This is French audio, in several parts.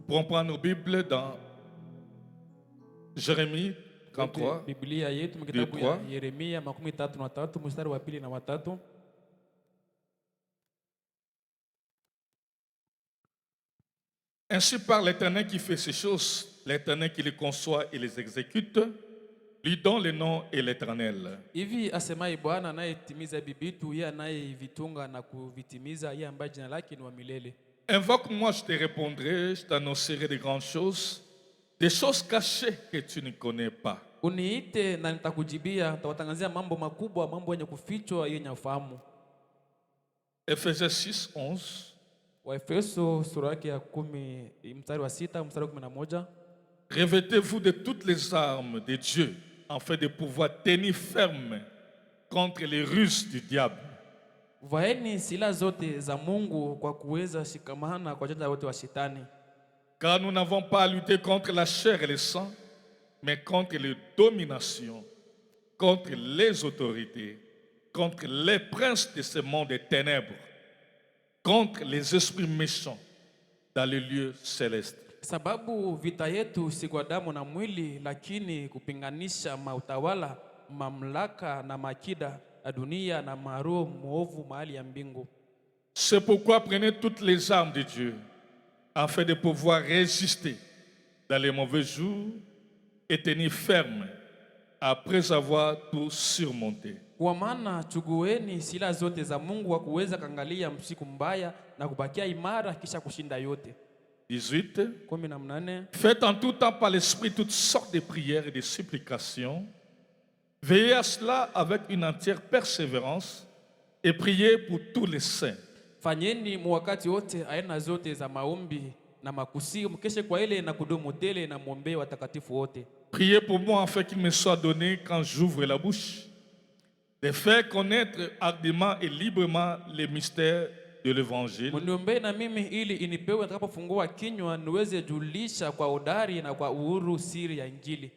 Pour prendre nos Bibles dans Jérémie 33, Biblia yetu mkitabu ya Yeremia 33 mstari wa 2 na wa 3. Ainsi parle l'Éternel qui fait ces choses, l'Éternel qui les conçoit et les exécute, lui donne le nom et l'Éternel. Hivi asemai Bwana anayetimiza bibitu, yeye anayevitunga na kuvitimiza, yeye ambaye jina lake ni wa milele. Invoque-moi, je te répondrai, je t'annoncerai de grandes choses, des choses cachées que tu ne connais pas. Uniite na nitakujibia, nitawatangazia mambo makubwa, mambo yenye kufichwa yenye ufahamu. Ephésiens 6:11. Waefeso sura yake ya 10 mstari wa 6 mstari wa 11. Revêtez-vous de toutes les armes de Dieu afin de pouvoir tenir ferme contre les ruses du diable. Vaeni silaha zote za Mungu kwa kuweza shikamana kwa janja wote wa shetani. Car nous n'avons pas à lutter contre la chair et le sang, mais contre les dominations, contre les autorités, contre les princes de ce monde des ténèbres, contre les esprits méchants dans les lieux célestes. Sababu vita yetu si kwa damu na mwili, lakini kupinganisha mautawala, mamlaka na makida ya dunia na maroho muovu mahali ya mbingu. C'est pourquoi prenez toutes les armes de Dieu afin de pouvoir résister dans les mauvais jours et tenir ferme après avoir tout surmonté. Kwa maana chugueni silaha zote za Mungu wa kuweza kangalia msiku mbaya na kubakia imara kisha kushinda yote. 18. Faites en tout temps par l'Esprit toutes sortes de prières et de supplications. Veillez à cela avec une entière persévérance et priez pour tous les saints. Fanyeni wakati wote aina zote za maombi na makusi, mkeshe kwa ile na kudumu tele na muombe watakatifu wote. Priez pour moi afin qu'il me soit donné quand j'ouvre la bouche de faire connaître ardemment et librement les mystères de l'évangile. Mniombe na mimi ili inipewe nitakapofungua kinywa niweze julisha kwa udari na kwa uhuru siri ya Injili.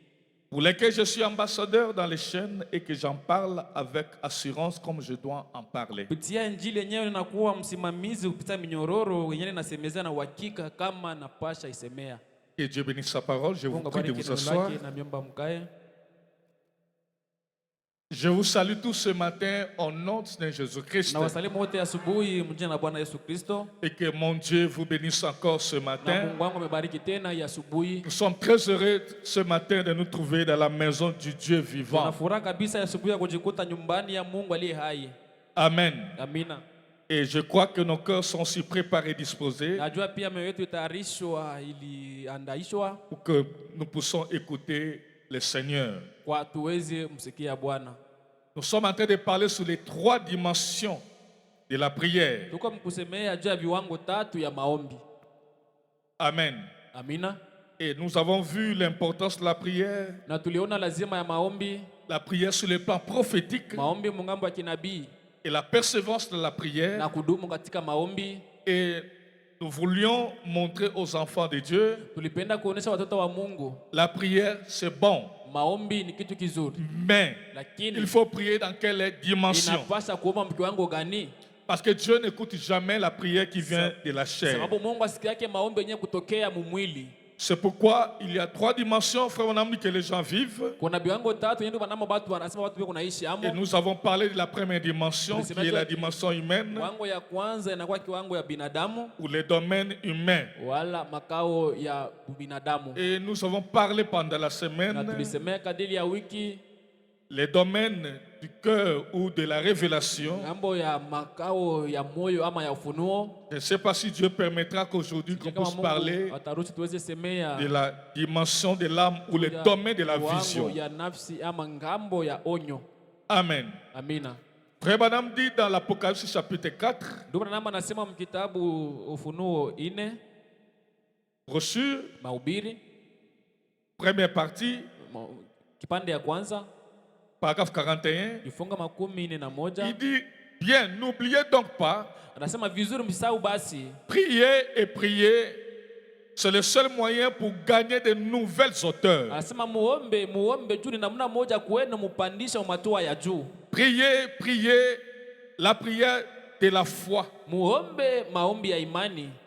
Pour lesquels je suis ambassadeur dans les chaînes et que j'en parle avec assurance comme je dois en parler. Kupitia Injili yenyewe ninakuwa msimamizi kupitia minyororo yenyewe nasemezana na uhakika kama napasha isemea. Que Dieu bénisse sa parole. Je vous prie de vous asseoir. Je vous salue tous ce matin au nom de Jésus-Christ. Et que mon Dieu vous bénisse encore ce matin. Nous sommes très heureux ce matin de nous trouver dans la maison du Dieu vivant. Amen. Et je crois que nos cœurs sont si préparés et disposés pour que nous puissions écouter le Seigneur. Nous sommes en train de parler sur les 3 dimensions de la prière. Amen. Et nous avons vu l'importance de la prière. La prière sur le plan prophétique. Et la persévérance de la prière. Et nous voulions montrer aux enfants de Dieu la prière c'est bon. Mais il faut prier dans quelle dimension? Parce que Dieu n'écoute jamais la prière qui vient de la chair. C'est pourquoi il y a 3 dimensions, frère, on a dit que les gens vivent. Et nous avons parlé de la première dimension, qui est la dimension humaine, ou les domaines humains. Et nous avons parlé pendant la semaine les domaines du cœur ou de la révélation. Je ne sais pas si Dieu permettra qu'aujourd'hui qu'on puisse parler de la dimension de l'âme ou le domaine de la vision. Amen. Frère Madame dit dans l'Apocalypse chapitre 4, brochure, première partie, paragraphe 41, il dit, bien, n'oubliez donc pas, prier et prier, c'est le seul moyen pour gagner de nouvelles hauteurs. Prier, la prière de la foi.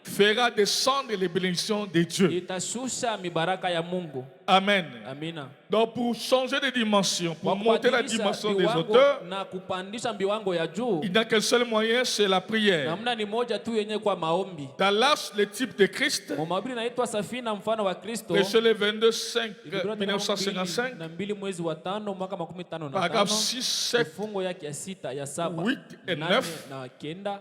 fera descendre les bénédictions de Dieu. itashusha mibaraka ya Mungu. Amen. Amina. Donc pour changer de dimension, pour Kwa monter la kubadilisha dimension des viwango auteurs, na kupandisha viwango ya juu, il n'y a qu'un seul moyen, c'est la prière. namna ni moja tu yenye kwa maombi. Dans l'Arche, le type de Christ, Mhubiri naitwa Safina mfano wa Kristo. prêché le 22/5 Ilibiriwa tarehe 1955, na mbili mwezi wa 5 mwaka 55 paragraphe 6, 7, kifungo yake ya 6 ya 7 8 et 9. na 9.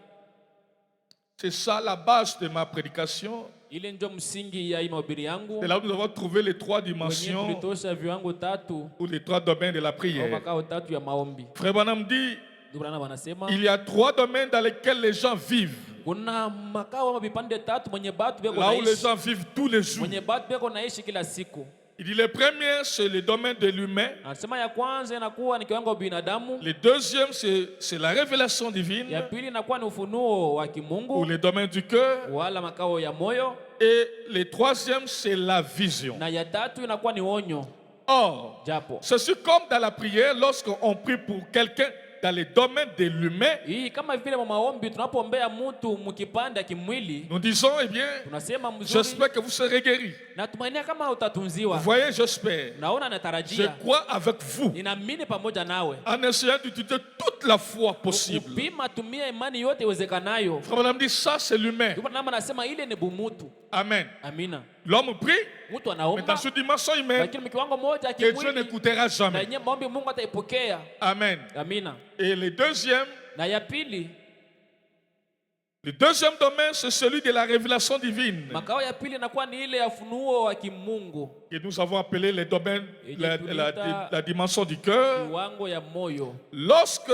C'est ça la base de ma prédication. Ile ndio msingi ya hii mahubiri yangu. C'est là où nous avons trouvé les trois Wenyewe dimensions tulitosha viwango tatu ou les trois domaines de la au prière. makao tatu ya maombi. Frère Branham dit, Ndugu Branham anasema il y a trois domaines dans lesquels les gens vivent. kuna makao ama vipande tatu mwenye batu beko Là où les naishi, gens vivent tous les jours. mwenye batu beko naishi kila siku. Il dit le premier, c'est le domaine de l'humain. Anasema ya kwanza inakuwa ni kiwango binadamu, Le deuxième, c'est la révélation ya divine pili inakuwa ni ufunuo wa ou kimungu le domaine du cœur. wala makao ya moyo, Et le troisième, c'est la vision. na ya tatu inakuwa ni onyo. Or, Japo c'est comme dans la prière, lorsqu'on prie pour quelqu'un dans le domaine de l'humain, hii kama vile mwa maombi tunapoombea mtu mkipande kimwili, nous disons, eh bien, tunasema mzuri, j'espère que vous serez guéris. natumainia kama Vous utatunziwa. voyez, j'espère. Naona Je natarajia, crois avec vous, ninaamini pamoja nawe. en essayant d'utiliser toute la foi possible. Upima, tumia imani yote iwezekanayo. Frère Branham dit, ça c'est l'humain. Ndipo nama nasema ile ni bumutu. Amen. Amina. L'homme prie, Mtu mais anaomba, dans cette dimension humaine, lakini mkiwango moja que Dieu kimwili, n'écoutera na jamais. yenyewe maombi Mungu ataipokea. Amen. Amina. Et Na ya pili, le deuxième domaine, c'est celui de la révélation divine, makao ya pili inakuwa ni ile ya funuo wa kimungu, que nous avons appelé le domaine, la dimension du cœur. kiwango ya moyo. Lorsque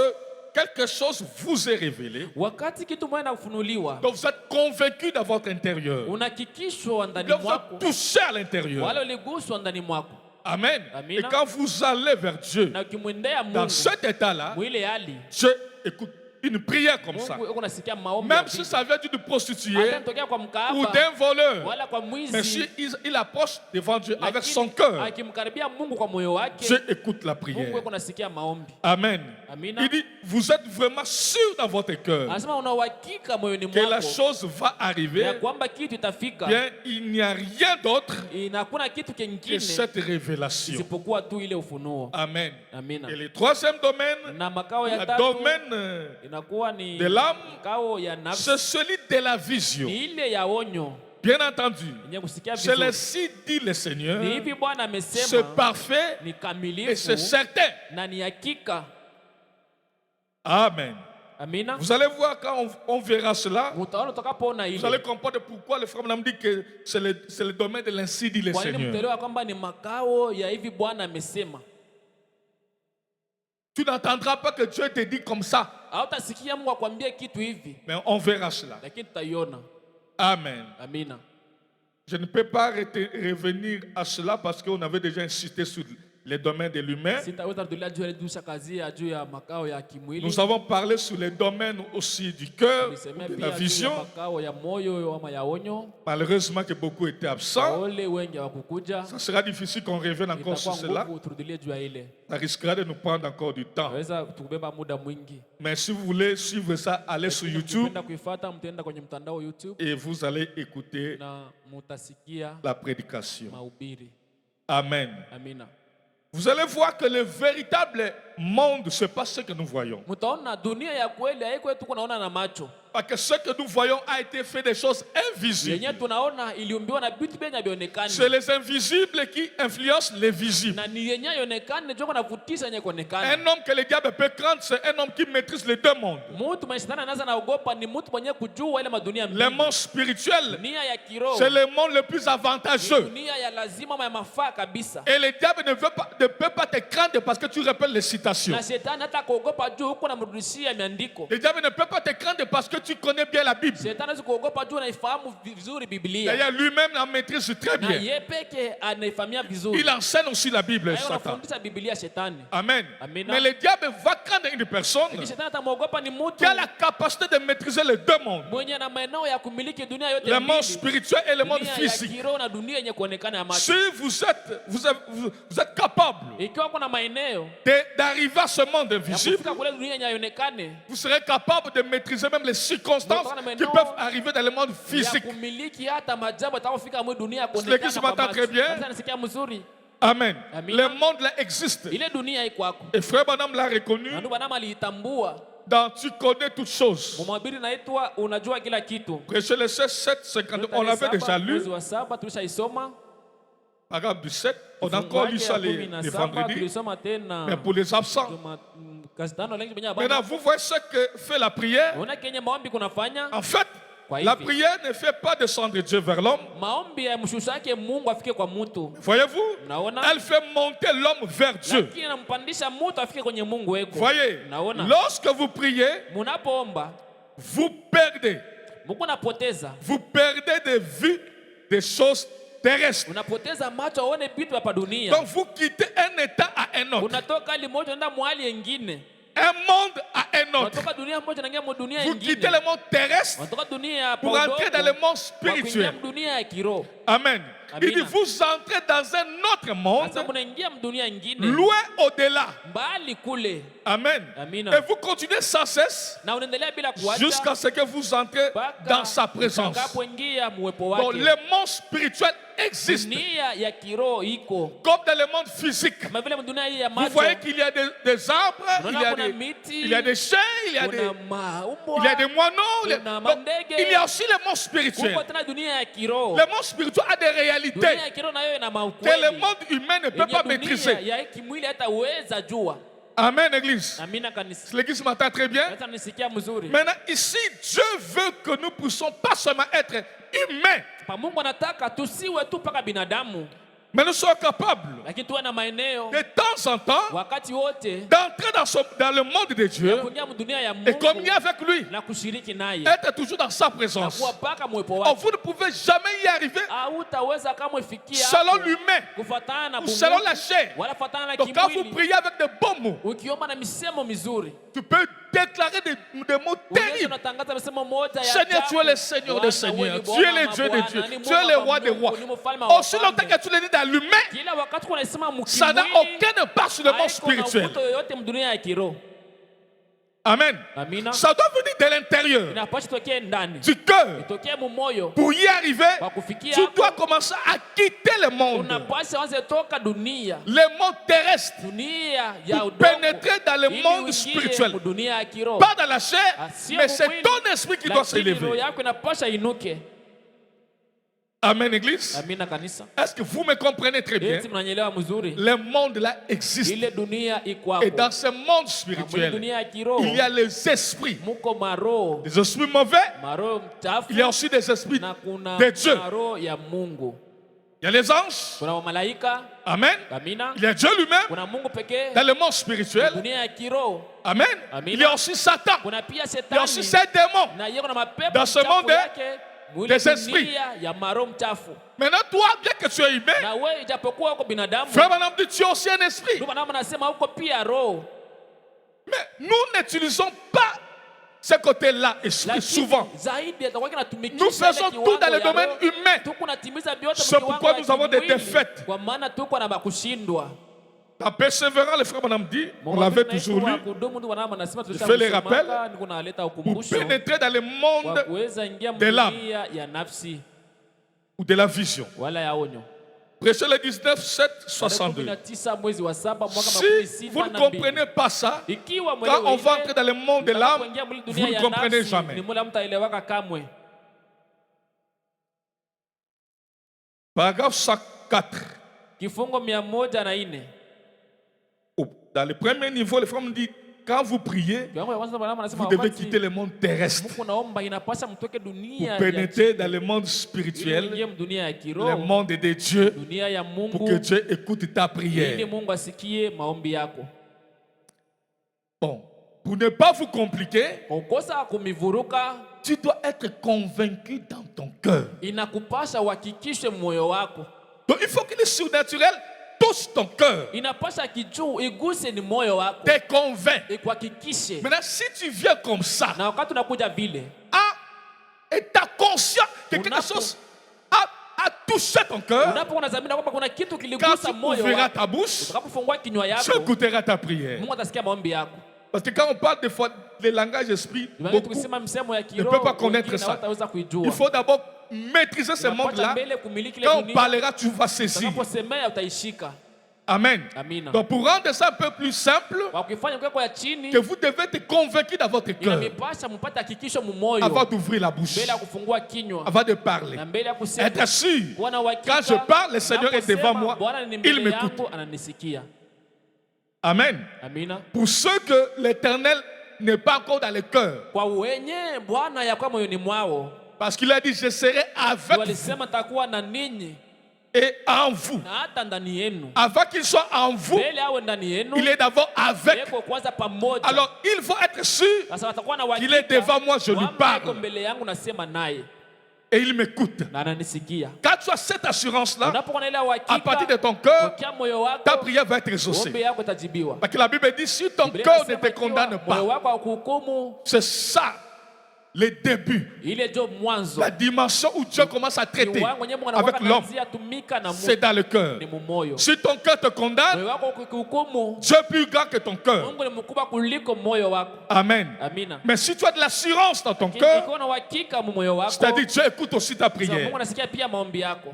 quelque chose vous est révélé, Wakati kitu moja kufunuliwa, donc vous êtes convaincu dans votre intérieur, unahakikishwa ndani donc vous mwako, êtes touché à l'intérieur. wala uliguswa ndani mwako, Amen. Amina. Et quand vous allez vers Dieu, na ukimwendea dans Mungu cet état-là, mwile hali Dieu écoute une prière comme ça. Mungu yuko nasikia maombi, Même si ça vient d'une prostituée hata nitokea kwa ou mkaaba d'un voleur, wala kwa mais si mwizi, il approche devant Dieu avec lakini son cœur, akimkaribia Mungu kwa moyo wake, Dieu écoute la Mungu prière. yuko nasikia maombi. Amen. Amina. Il dit, vous êtes vraiment sûr dans votre cœur Anasema una uhakika moyoni que la mwako chose va arriver, ya kwamba kitu itafika, bien il n'y a rien d'autre hakuna kitu que kingine cette révélation. isipokuwa tu ile ufunuo. Amen. Amina. Et le troisième domaine, Na makao ya le tatu domaine inakuwa ni de l'âme, makao ya nafsi, c'est celui de la vision. ni ile ya onyo Bien entendu, yenye kusikia c'est vizuri. ainsi dit le Seigneur, Ni hivi Bwana c'est amesema, parfait ni et kamilifu c'est certain. na ni hakika. Amen. Amina. Vous allez voir quand on verra cela, Utaona utakapoona vous allez ile, comprendre pourquoi le frère me dit que c'est le domaine de l'ainsi dit le kwa nini Seigneur. mtaelewa kwamba ni makao ya hivi Bwana amesema. Tu n'entendras pas que Dieu te dit comme ça, Hautasikia Mungu akwambie kitu hivi, mais on verra cela. lakini tutaiona. Amen. Amina. Je ne peux pas revenir à cela parce qu'on avait déjà insisté sur les domaines de l'humain. Sitaweza kutulia juu ya dusha kazi ya juu ya makao ya kimwili. Nous avons parlé sur les domaines aussi du cœur, Nisemea de pia la juu ya vision. makao ya moyo ama ya onyo. Malheureusement que beaucoup étaient absents. Ole wengi hawakukuja. Ça sera difficile qu'on revienne encore sur Itakuwa cela. nguvu turudilie juu ya ile. Ça risquera de nous prendre encore du temps. Naweza kubeba muda mwingi. Mais si vous voulez suivre ça, allez sur YouTube Mkipenda kuifuata mtaenda kwenye mtandao YouTube et vous allez écouter na mutasikia la prédication. mahubiri. Amen. Amina. Vous allez voir que le véritable monde, ce n'est pas ce que nous voyons. Mtaona dunia ya kweli haiko yetu kunaona na macho. Parce que ce que nous voyons a été fait des choses invisibles. Yenye tunaona iliumbiwa na vitu vyenye vionekani. C'est les invisibles qui influencent les visibles. Na ni yenye yonekani ndio kunavutisha yenye kuonekana. Un homme que le diable peut craindre, c'est un homme qui maîtrise les deux mondes. Mtu mwenye shetani anaanza naogopa ni mtu mwenye kujua ile madunia Le mbili. monde spirituel, Dunia ya kiroho. c'est le monde le plus avantageux. Dunia ya lazima ama ya mafaa kabisa. Et le diable ne peut pas te craindre parce que tu répètes les citations. Na shetani hata kuogopa juu huko namrudishia miandiko. Le diable ne peut pas te craindre parce que tu connais bien la Bible. Shetani hawezi kuogopa juu anaifahamu vizuri Biblia. D'ailleurs, lui-même la maîtrise très Na bien. yeye peke anaifahamia vizuri. Il enseigne aussi la Bible, Yeye Satan. anafundisha Biblia shetani. Amen. Amen. Mais le diable va craindre une personne Lakini shetani atamwogopa ni mtu qui a la capacité de maîtriser les deux mondes. mwenye na maeneo ya kumiliki dunia yote Le monde mbili. spirituel et le monde Dunia ya physique. kiroho na dunia yenye kuonekana ya macho. Si vous êtes capable Ikiwa kuna maeneo d'arriver à ce monde ya invisible, kufika kule dunia yenye haionekane, vous serez capable de maîtriser même les sciences circonstances qui peuvent arriver dans le monde ya physique. kumiliki hata majambo yatakayofika mwe dunia L'église m'entend très bien. Kanisa nasikia mzuri. Amen. Amina. Le monde là existe. Ile dunia iko kwako. Et frère Branham l'a reconnu. Na ndugu Branham aliitambua. Dans tu connais toutes choses. Mhubiri naitwa unajua kila kitu. Prêcher le 7, on l'avait déjà lu. Mwezi wa 7 tulishaisoma. Paragraphe du 7, on a encore lu ça les vendredis. Tulisoma tena. Mais pour les absents. Maintenant, vous voyez ce que fait la prière. Unaona kenye maombi kunafanya? En fait, la prière ne fait pas descendre Dieu vers l'homme. Maombi yamshusha yake Mungu afike kwa mtu. Voyez-vous? Unaona? Elle fait monter l'homme vers Dieu. Lakini anampandisha mtu afike kwenye Mungu weko. Voyez? Unaona? Lorsque vous priez, Munapoomba, vous perdez. Mungu anapoteza. Vous perdez de vue des choses terrestres. Unapoteza macho aone vitu hapa dunia. Donc vous quittez un état à un autre. Unatoka hali moja unaenda mahali nyingine. Un monde à un autre. Unatoka dunia moja unaingia dunia Vous nyingine. quittez le monde terrestre Unatoka dunia pour entrer dans le monde spirituel. dunia ya kiroho. Amen. Amina. Il dit vous entrez dans un autre monde, Sasa mnaingia dunia nyingine. loin au-delà. Mbali kule. Amen. Amina. Et vous continuez sans cesse Na unaendelea bila kuacha jusqu'à ce que vous entrez dans sa présence. Utakapoingia muwepo Donc wake. le monde spirituel existe. Dunia ya kiroho iko. Comme dans le monde physique. Kama vile dunia hii ya Vous macho. voyez qu'il y a des arbres, il y a des chiens, il y a des moineaux. Donc, il y a aussi le monde spirituel. Kuko tena dunia ya kiroho. Le monde spirituel a des réalités Dunia ya kiroho nayo ina que maukweli. le monde humain ne peut pas Dunia maîtriser. ya kimwili hataweza jua. Amen, Église. Amina kanisa. L'église m'entend très bien. Sasa nisikia mzuri. Maintenant, ici, Dieu veut que nous puissions pas seulement être humains, Pa Mungu anataka tusiwe tu paka binadamu, mais nous sommes capables, lakini tuwe na maeneo de temps en temps, wakati wote d'entrer dans le monde de Dieu kuingia dunia ya et Mungu communier avec lui, na kushiriki naye. être toujours dans sa Na présence. kuwa paka mwepo Oh, wake. vous ne pouvez jamais y arriver Hautaweza kama ufikia selon l'humain kufuatana na ou selon Mungu la chair. wala fuatana na Donc, quand vous kimwili. priez avec de bons mots, Ukiomba na misemo mizuri. tu peux déclarer des mots Unaweza terribles. unatangaza misemo moja ya Seigneur, tu es le Seigneur des Seigneurs. Tu es le Dieu des dieux. Tu es le roi des rois. Aussi longtemps que tu le dis dans l'humain, Kila wakati kunasema ça n'a mkimwili. aucun impact sur le monde spirituel. Yoyote mdunia ya kiroho. Amen. Amina. Ça doit venir de l'intérieur, Inapaswa tokee ndani. du cœur. Itokee mumoyo. Pour y arriver, Kwa kufikia tu hapo, dois commencer à quitter le monde, unapaswa anze toka dunia. le monde terrestre, Dunia ya pour udongo. pénétrer dans le Ili monde uingie spirituel. mudunia ya kiroho. Pas dans la chair, Sio mais c'est mwili, ton esprit qui doit lakini roho s'élever. yako inapaswa inuke. Amen, Église. Amina kanisa. Est-ce que vous me comprenez très bien? Eti mnanyelewa mzuri. Le monde là existe. Ile dunia iko Et hapo. dans ce monde Na mwili spirituel, dunia ya kiroho. il y a les esprits. Muko maroho. Des esprits mauvais, Maroho mchafu. il y a aussi des esprits Na kuna de Dieu. maroho ya Mungu. Il y a les anges. Kuna malaika. Amen. Amina. Il y a Dieu lui-même Kuna Mungu pekee. dans le monde spirituel. Dunia ya kiroho. Amen. Amina. Il y a aussi Satan. Kuna pia Il y a aussi shetani. ces démons. Na yeye kuna mapepo Dans ce mchafu monde, yake. Mwili des esprits. dunia ya maroho mchafu. Maintenant, toi, bien que tu es humain, Na wewe ijapokuwa uko binadamu. frère Branham dit tu es aussi un esprit. Ndio maana anasema uko pia roho. Mais nous n'utilisons pas ce côté-là esprit souvent. Zaidi atakuwa kinatumikisha Nous faisons ile tout dans le kiwango ya domaine roho. humain. Tuko natimiza vyote C'est mkiwango pourquoi ya nous avons des kimwili. défaites. Kwa maana tuko na kushindwa. En persévérant, le frère Branham dit, on l'avait toujours lu, je fais les rappels, pour pénétrer dans le monde de l'âme ou de la vision. Prêchez le 19, 7, 62. Si vous ne comprenez pas ça, quand on va entrer dans le monde de l'âme, vous ne comprenez jamais. Paragraphe 104. Dans le premier niveau, le frère me dit, quand vous priez, vous devez quitter le monde terrestre pour pénétrer dans le monde spirituel, le monde des dieux, pour que Dieu écoute ta prière. Bon, pour ne pas vous compliquer, tu dois être convaincu dans ton cœur. Donc il faut que le surnaturel touche ton cœur. T'es convaincu. Maintenant, si tu viens comme ça, et tu as conscience que quelque chose a touché ton cœur, quand tu ouvriras ta bouche, tu écouteras ta prière. Parce que quand on parle des fois le langage esprit, Tumeanza beaucoup tukisema msemo ya ne kiroho, peut pas connaître wengine ça. hawataweza kuijua. Il faut d'abord maîtriser ce Unapata monde-là. mbele kumiliki ile Quand on dunia, parlera, tu vas saisir. utakaposemea utaishika. Amen. Amina. Donc pour rendre ça un peu plus simple, Kwa kufanya kwa ya chini, que vous devez être convaincu dans votre cœur inamipasha mpate hakikisho mumoyo avant d'ouvrir la bouche, mbele ya kufungua kinywa avant de parler. na mbele ya kusema. Être sûr, Kuwa na uhakika, quand je parle, le Seigneur est devant moi, Bwana ni il mbele m'écoute. yangu, ananisikia. Amen. Amina. Pour ceux que l'Éternel n'est pas encore dans le cœur, Kwa wenye Bwana yakuwa moyoni mwao, parce qu'il a dit, je serai avec vous walisema takuwa na ninyi et en vous. na hata ndani yenu. Avant qu'il soit en vous, Mbele awe ndani yenu, il est d'abord avec. yeko kwanza pamoja. Alors il faut être sûr Sasa watakuwa na qu'il est devant moi, je lui kwamba yeko parle mbele yangu nasema naye et il m'écoute. na ananisikia. Quand tu as cette assurance-là, Unapokuwa na ile à partir uhakika de ton cœur, kwa moyo wako, ta prière va être ombi exaucée. yako itajibiwa. Parce que la Bible dit, si ton Biblia cœur ne inasema te condamne ikiwa moyo pas, wako hakuhukumu, c'est ça le début, ile ndio mwanzo. la dimension où Dieu commence à traiter Kiwango nye Mungu avec anakuwa l'homme. anaanzia tumika na C'est Mungu dans le cœur. ni mumoyo. Si ton cœur te condamne, Moyo wako ukihukumu, Dieu est plus grand que ton cœur. Mungu ni mkubwa kuliko moyo wako. Amen. Amina. Mais si tu as de l'assurance dans ton cœur, Ikiwa na uhakika mu moyo wako, c'est-à-dire Dieu écoute aussi ta sasa prière. Mungu anasikia pia maombi yako.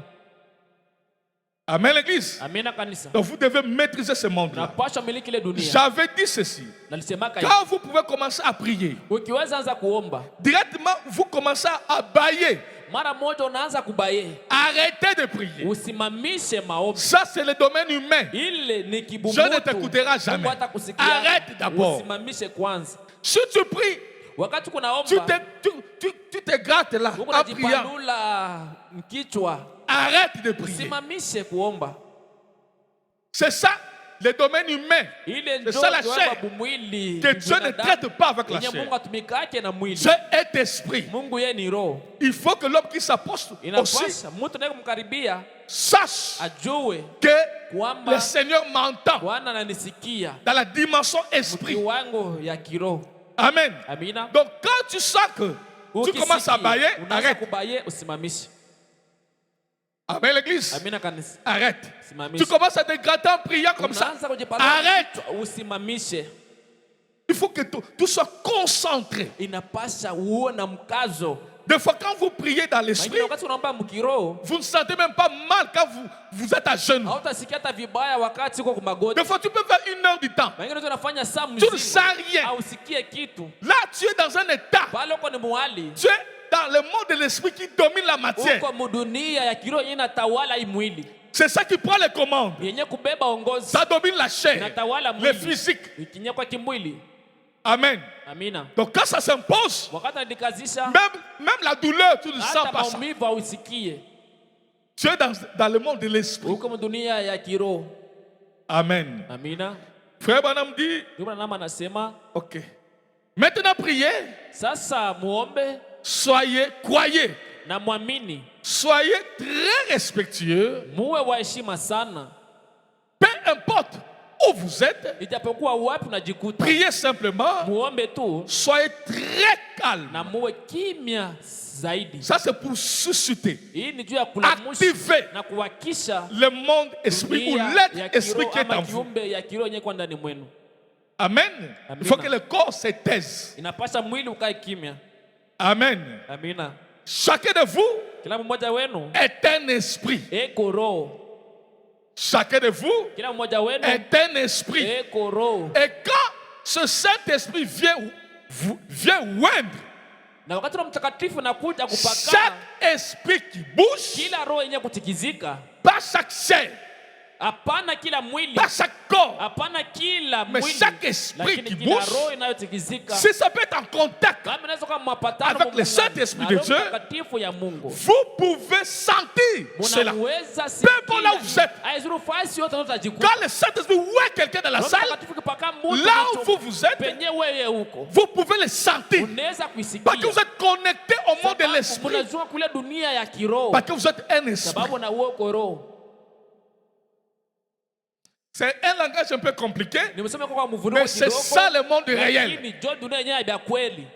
Amen, l'église. Amina kanisa. Donc vous devez maîtriser ce monde-là. Napasha miliki ile dunia. J'avais dit ceci. Nalisemaka hivi. Quand vous pouvez commencer à prier, Ukiweza anza kuomba, directement vous commencez à bailler. mara moja unaanza kubaye. Arrêtez de prier. Usimamishe maombi. Ça, c'est le domaine humain. Ile ni kibumutu. Je ne t'écouterai jamais. Mungu hatakusikia. Arrête d'abord. Usimamishe kwanza. Si tu pries, Wakati kunaomba, tu te grattes là Mungu en priant. anajipanula mkichwa. Arrête de prier. Usimamishe kuomba. C'est ça, le domaine humain. Ile C'est ça la chair. bumwili. Que Dieu ne traite pas avec la Yenye chair. Mungu atumikake na mwili. Dieu est esprit. Mungu yeye ni roho. Il faut que l'homme qui s'approche aussi Inapasha mtu naye kumkaribia sache ajue que kwamba le Seigneur m'entend Bwana ananisikia dans la dimension esprit. kiwango ya kiroho. Amen. Amina. Donc quand tu sens que tu commences à bailler, unaanza arrête. kubaye, usimamishe. Amen l'église. Amina kanisa. Arrête. Simamisha. Tu commences à te gratter en priant comme ça. Unaanza kujipanga Arrête. kichwa, usimamishe. Il faut que tout soit concentré. Inapasha uwe na mkazo. Des fois, quand vous priez dans l'esprit, Maana wakati unaomba mkiroho, vous ne sentez même pas mal quand vous êtes à genoux. hautasikia hata vibaya wakati uko kumagoti. Des fois, tu peux faire 1 heure du temps. Maana unafanya saa Tu ne mzima. sens rien. Au usikie kitu. Là, tu es dans un état. Pale uko ni muhali. Tu es dans le monde de l'esprit qui domine la matière. Uko mudunia ya kiroho yenye inatawala hii mwili. C'est ça qui prend les commandes. Yenye kubeba ongozi. Ça domine la chair, Inatawala le mwili. physique. Ikinya kwa kimwili. Amen. Amina. Donc quand ça s'impose, Wakati anadikazisha, même la douleur, tu ne sens hata pas ça. maumivu hausikie. Tu es dans le monde de l'esprit. Uko mudunia ya kiroho. Amen. Amina. Frère Branham dit, Ndio nama anasema, ok. Maintenant priez, sasa muombe croyez, na muamini. soyez très respectueux, Muwe wa heshima sana. peu importe où vous êtes, Ijapokuwa wapi unajikuta. priez simplement, Muombe tu soyez très calme. na muwe kimya zaidi. Ça c'est pour susciter, Hii ni juu ya kulamusha activer na kuhakisha le monde esprit ou dunia l'être ya esprit kiroho qui est ama en vous. kiumbe ya kiroho yenye kwa ndani mwenu. Amen. Amina. Il faut que le corps se taise. Inapasha mwili ukae kimya. Amen. Amina. Chacun de vous Kila mmoja wenu est un esprit. eko roho. Chacun de vous Kila mmoja wenu est un esprit. eko roho. Et quand ce Saint-Esprit vient oindre, Na wakati Roho Mtakatifu nakuja kupaka chaque esprit qui bouge, kila roho yenye kutikizika, pas chaque chair, hapana kila mwili, pas chaque corps, hapana kila mais mwili, chaque esprit lakini qui kila bouge, roho inayotikizika. si ça peut être en contact, Kama inaweza kuwa mapatano avec le Mungu Saint-Esprit na de Roho Dieu, Mtakatifu ya Mungu. vous pouvez sentir cela. Munaweza Peu importe là où vous êtes. Aizuru fasi yote utajikuta. Quand le Saint-Esprit voit quelqu'un dans la Roho salle, Mtakatifu kipaka mtu là où kichwa, vous êtes, penye wewe huko. vous pouvez le sentir. Unaweza kuisikia. Parce que vous êtes connecté au monde de Sababu l'esprit. Munajua kule dunia ya kiroho. Parce que vous êtes un esprit. Sababu na wewe uko roho. C'est un langage un peu compliqué, Nimesema kwa mvurugo mais c'est ça le monde réel. Lakini jo dunia yenyewe ya kweli.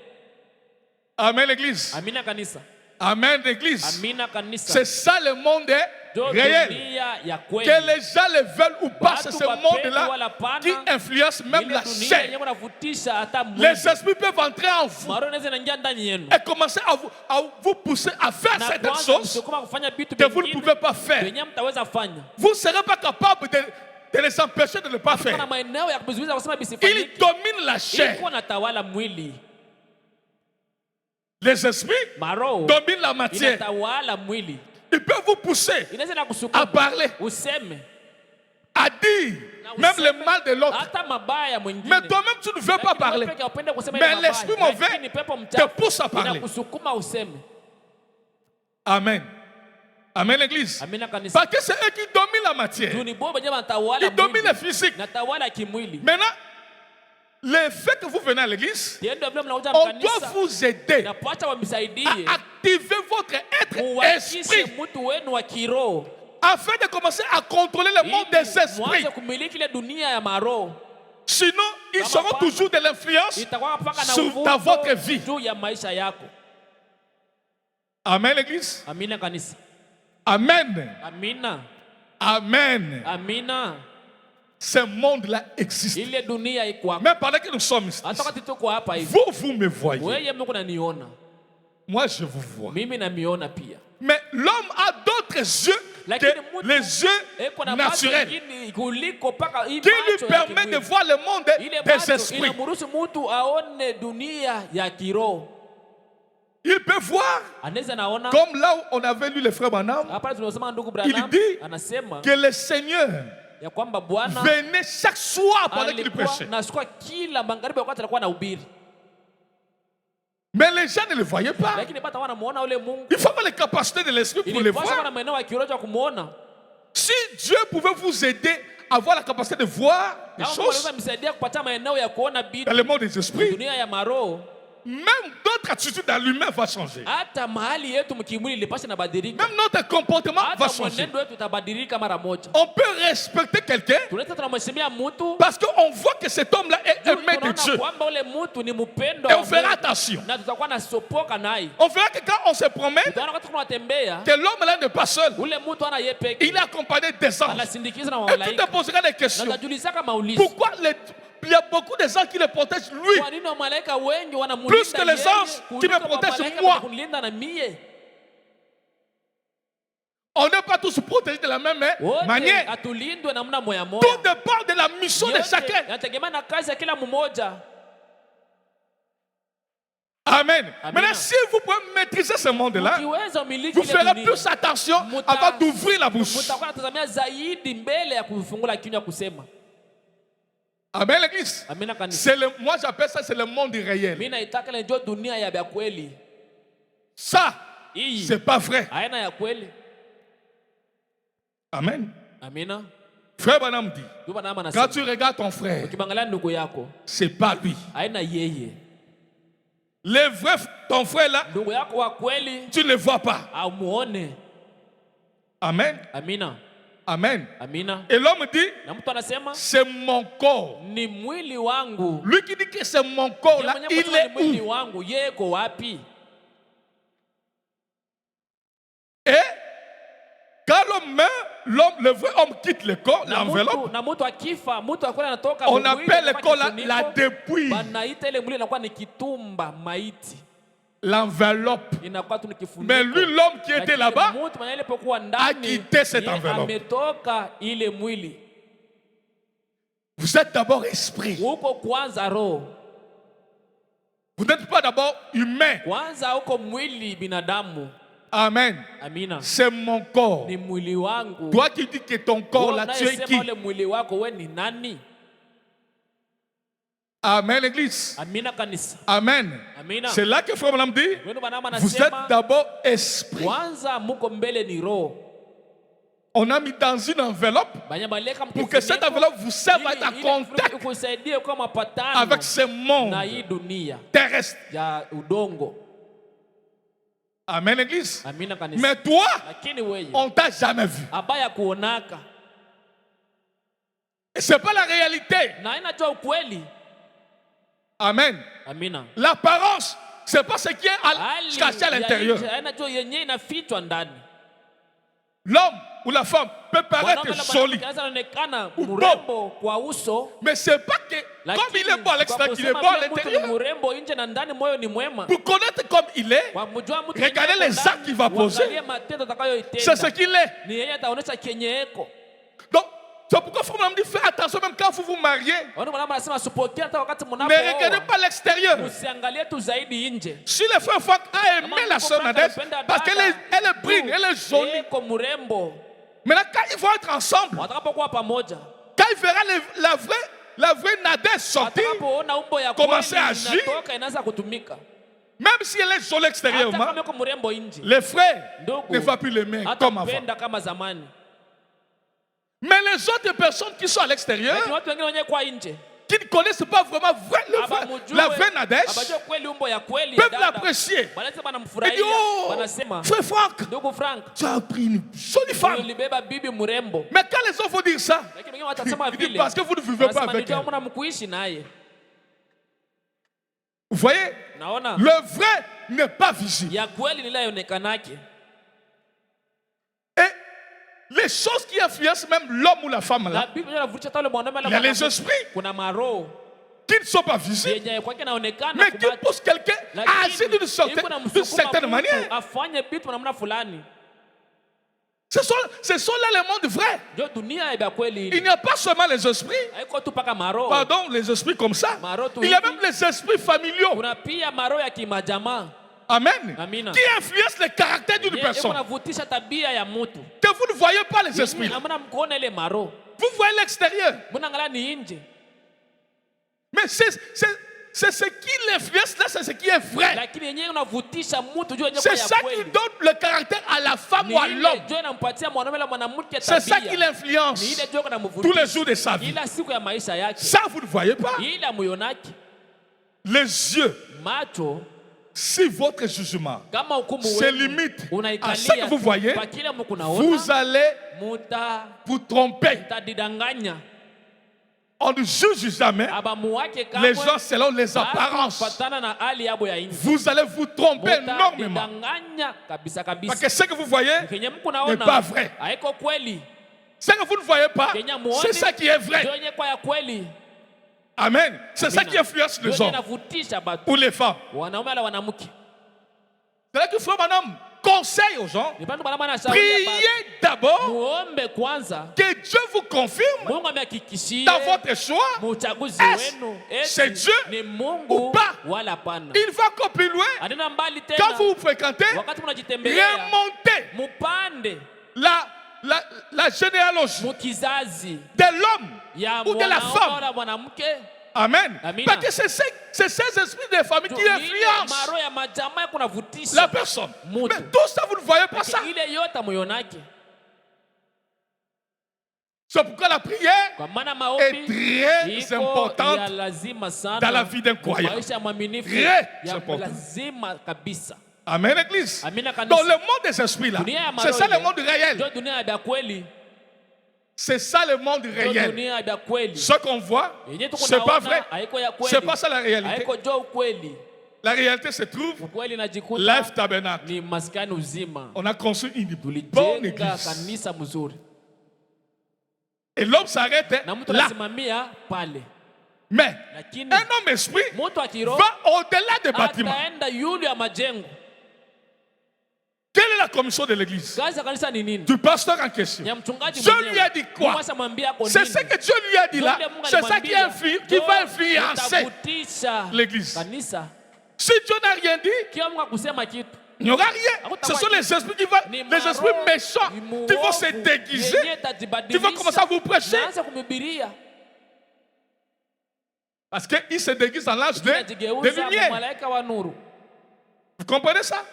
Amen, l'église. Amina kanisa. Amen, l'église. Amina kanisa. C'est ça le monde Ndio réel. dunia ya kweli. Que les gens le veulent ou pas, c'est Watu ce wapende monde-là wala pana, qui influence même ile la dunia chair. yenyewe inavutisha hata mwili. Les esprits peuvent entrer en vous Maroho inaweza inaingia ndani yenu. et commencer à vous pousser à faire Na certaines kuanza choses kusukuma kufanya vitu que vous ne vingine pouvez pas faire. venye mtaweza fanya. Vous ne serez pas capable de les empêcher de ne pas Kuna faire. maeneo ya kuzuiza kusema bisifanyike. Ils dominent la chair. Iko natawala mwili. Les esprits Maroho dominent la matière. inatawala mwili. Ils peuvent vous pousser Inaweza à nakusukuma parler, useme à dire na même le useme mal de l'autre. hata mabaya mwingine. Mais toi-même, tu ne veux pas Lakini parler. wewe peke yako upende kusema Mais ile mabaya. l'esprit mauvais Lakini pepo te mchafu pousse à parler. inakusukuma useme. Amen. Amen, l'église. Amina kanisa. Parce que c'est eux qui dominent la matière. Tu ni bobo jamaa natawala Ils dominent le mwili. physique. Natawala kimwili. Maintenant, le fait que vous venez à l'église, Tendo vile mnakuja on doit mkanisa. vous aider Na pacha wamsaidie. à activer votre être Muwakishe esprit mtu wenu wa kiroho. afin de commencer à contrôler le monde des Ili esprits. mwanze kumiliki ile dunia ya maroho. Sinon, ils Kama seront hapana, toujours de l'influence itakuwa mpaka na sur ta votre uvuto vie. juu ya maisha yako. Amen, l'église. Amina kanisa. Amen. Amina. Amen. Amina. Ce monde-là existe. Ile dunia iko hapa. Mais pendant que nous sommes ici, Hata wakati tuko hapa hivi. vous me voyez. Wewe mko unaniona. Moi, je vous vois. Mimi namiona pia. Mais l'homme a d'autres yeux Lakini que mtu les yeux eko na macho naturels mengine kuliko paka hii qui lui macho ya permet de kimwili. voir le monde Ile des macho esprits. inamruhusu mtu aone dunia ya kiroho. Il peut voir, Anaweza naona comme là où on avait lu le frère Branham, hapa tunasema ndugu il Branham dit anasema que le Seigneur ya kwamba Bwana venait chaque soir pendant qu'il alikuwa prêchait. nasikia kila magharibi wakati alikuwa anahubiri. Mais les gens ne le voyaient pas. Lakini bado wanamuona ule Mungu. Il faut avoir les capacités de l'esprit pour le Ilipaswa voir. na maeneo ya kiroho ya kumuona. Si Dieu pouvait vous aider à avoir la capacité de voir les Kama choses unaweza msaidia kupata maeneo ya kuona bitu dans le monde des esprits, dunia ya maroho, même notre attitude dans l'humain va changer. hata mahali yetu mkimwili ilipaswa inabadilika. Même notre comportement va Hata changer. mwenendo wetu utabadilika mara moja. On peut respecter quelqu'un Tunaweza tunamheshimia mtu parce qu'on voit que cet homme-là est aimé de tunaona Dieu. kwamba ule mtu ni mpendo Et wa on fera Mungu. attention. Na tutakuwa na sopoka naye. On verra que quand on se promène, Tutaona wakati tunatembea que l'homme-là n'est pas seul. ule mtu ana yeye peke. Il est accompagné des anges. Anasindikiza na Et tu te malaika. poseras des Na questions. utajiuliza kama ulizo. Pourquoi il y a beaucoup de gens qui le protègent lui? Kwa nini malaika wengi wanamulinda Plus que les anges qui me protègent moi. Kunilinda na mie. On n'est pas tous protégés de la même Wote manière. atulindwe namna moya moya. Tout dépend de la mission de Yote chacun. inategemea na kazi ya kila mmoja. Amen. Amen. Maintenant, si vous pouvez maîtriser ce monde-là, Ukiweza umiliki vous ile ferez dunia, plus attention Muta- avant d'ouvrir la bouche. mtakuwa natazamia zaidi mbele ya kufungula kinywa kusema. Amen, l'église. Amina kanisa. Moi, j'appelle ça, c'est le monde réel. Mimi naitaka ile ndio dunia ya vya kweli. Ça, Hii c'est pas vrai. haina ya kweli. Amen. Amina. Frère Branham dit, Ndio maana quand anasema tu regardes ton frère, ukibangalia ndugu yako c'est pas lui. haina yeye. Le vrai, ton frère là, Ndugu yako wa kweli tu ne le vois pas. au muone. Amen. Amina. Amen. Amina. Et l'homme dit, Na mtu anasema c'est mon corps. ni mwili wangu. Lui qui dit que c'est mon corps Yeye là, mwenyewe il kusema ni est mwili où? wangu, yeye ko wapi? Et quand l'homme meurt, le vrai homme quitte le corps, l'enveloppe. Na mtu akifa, mtu akwenda anatoka On mwili, appelle le anakuwa corps kifuniko. la dépouille. Banaita ile mwili inakuwa ni kitumba, maiti. L'enveloppe. Inakuwa tu ni kifuniko. Mais lui, l'homme qui était Lakini là-bas, mtu mwenye alipokuwa ndani, a quitté cette yeye enveloppe. ametoka ile mwili. vous êtes d'abord esprit. Huko kwanza roho. Vous n'êtes pas d'abord humain. Kwanza huko mwili binadamu. Amen. Amina. C'est mon corps. Ni mwili wangu. Toi qui dis que ton corps Wewe là, tu es unayesema qui? ule mwili wako wewe ni nani? Amen, l'église. Amina kanisa. Amen. Amina. C'est là que Frère Branham dit, Wenu banama vous êtes anasema d'abord esprit. kwanza muko mbele ni roho. On a mis dans une enveloppe Banyabaleka pour que cette enveloppe vous serve à être en contact ikusaidie kwa mapatano avec ce monde na hii dunia terrestre. ya udongo. Amen, l'église. Amina kanisa. Mais toi, Lakini wewe on t'a jamais vu. abaya kuonaka Et c'est pas la réalité. na inajua ukweli. Amen. Amina. L'apparence c'est pas ce qui est caché à l'intérieur. L'homme ou la femme peut paraître joli ou beau, mais c'est pas que comme il est beau à l'extérieur qu'il est beau à l'intérieur. Pour connaître comme il est, regardez les actes qu'il va poser. C'est ce qu'il est. Donc, c'est pourquoi il faut même dire, faites attention même quand vous vous mariez. Ne regardez pas l'extérieur. Si le frère Franck a aimé la sœur Nadège, parce qu'elle est brune, elle est jolie. Maintenant, quand ils vont être ensemble, quand il verra la vraie Nadège sortir, commencer à agir, même si elle est jolie extérieurement, les frères ne vont plus l'aimer comme avant. Mais les autres personnes qui sont à l'extérieur, qui ne connaissent pas vraiment la vraie Nadège, peuvent l'apprécier. Et dire, oh, frère Franck, tu as pris une jolie femme. Mais quand les autres vont dire ça, ils disent parce que vous ne vivez pas avec elle. Vous voyez, le vrai n'est pas visible. Les choses qui influencent même l'homme ou la femme là, il y a les esprits qui ne sont pas visibles, mais qui poussent quelqu'un à agir d'une certaine manière. Ce sont là les mondes vrais. Il n'y a pas seulement les esprits, pardon, les esprits comme ça, il y a même les esprits familiaux. Amen. Qui influence le caractère d'une personne. Que vous ne voyez pas les esprits. Vous voyez l'extérieur. Mais c'est ce qui l'influence là, c'est ce qui est vrai. C'est ça qui donne le caractère à la femme ou à l'homme. C'est ça qui l'influence tous les jours de sa vie. Ça, vous ne voyez pas. Les yeux. Si votre jugement se limite à ce que vous voyez, vous allez vous tromper. On ne juge jamais les gens selon les apparences. Vous allez vous tromper énormément. Parce que ce que vous voyez n'est pas vrai. Ce que vous ne voyez pas, c'est ça qui est vrai. Amen. C'est ça qui influence les hommes ou les femmes. C'est-à-dire qu'il faut, madame, conseil aux gens. Priez d'abord que Dieu vous confirme dans votre choix. Est-ce c'est Dieu ou pas? Il va encore plus loin. Quand vous vous fréquentez, remontez la généalogie de l'homme ou de la femme. Amen. Parce que c'est ces esprits de famille qui influencent la personne. Mais tout ça, vous ne voyez pas ça. C'est pourquoi la prière est très importante dans la vie d'un croyant. Très importante. Amen, Église. Dans le monde des esprits, là, c'est ça le monde réel. C'est ça le monde réel. Ce qu'on voit, c'est pas vrai. C'est pas ça la réalité. La réalité se trouve Life Tabernacle. On a construit une bonne église. Et l'homme s'arrête là. Mais un homme esprit va au-delà des bâtiments. Quelle est la commission de l'église? Du pasteur en question. Dieu lui a dit quoi? C'est ce que Dieu lui a dit là. C'est ça qui va influencer l'église. Si Dieu n'a rien dit, il n'y aura rien. Ce sont les esprits les esprits méchants qui vont se déguiser, qui vont commencer à vous prêcher. Parce qu'ils se déguisent en l'âge de lumière. Vous comprenez ça?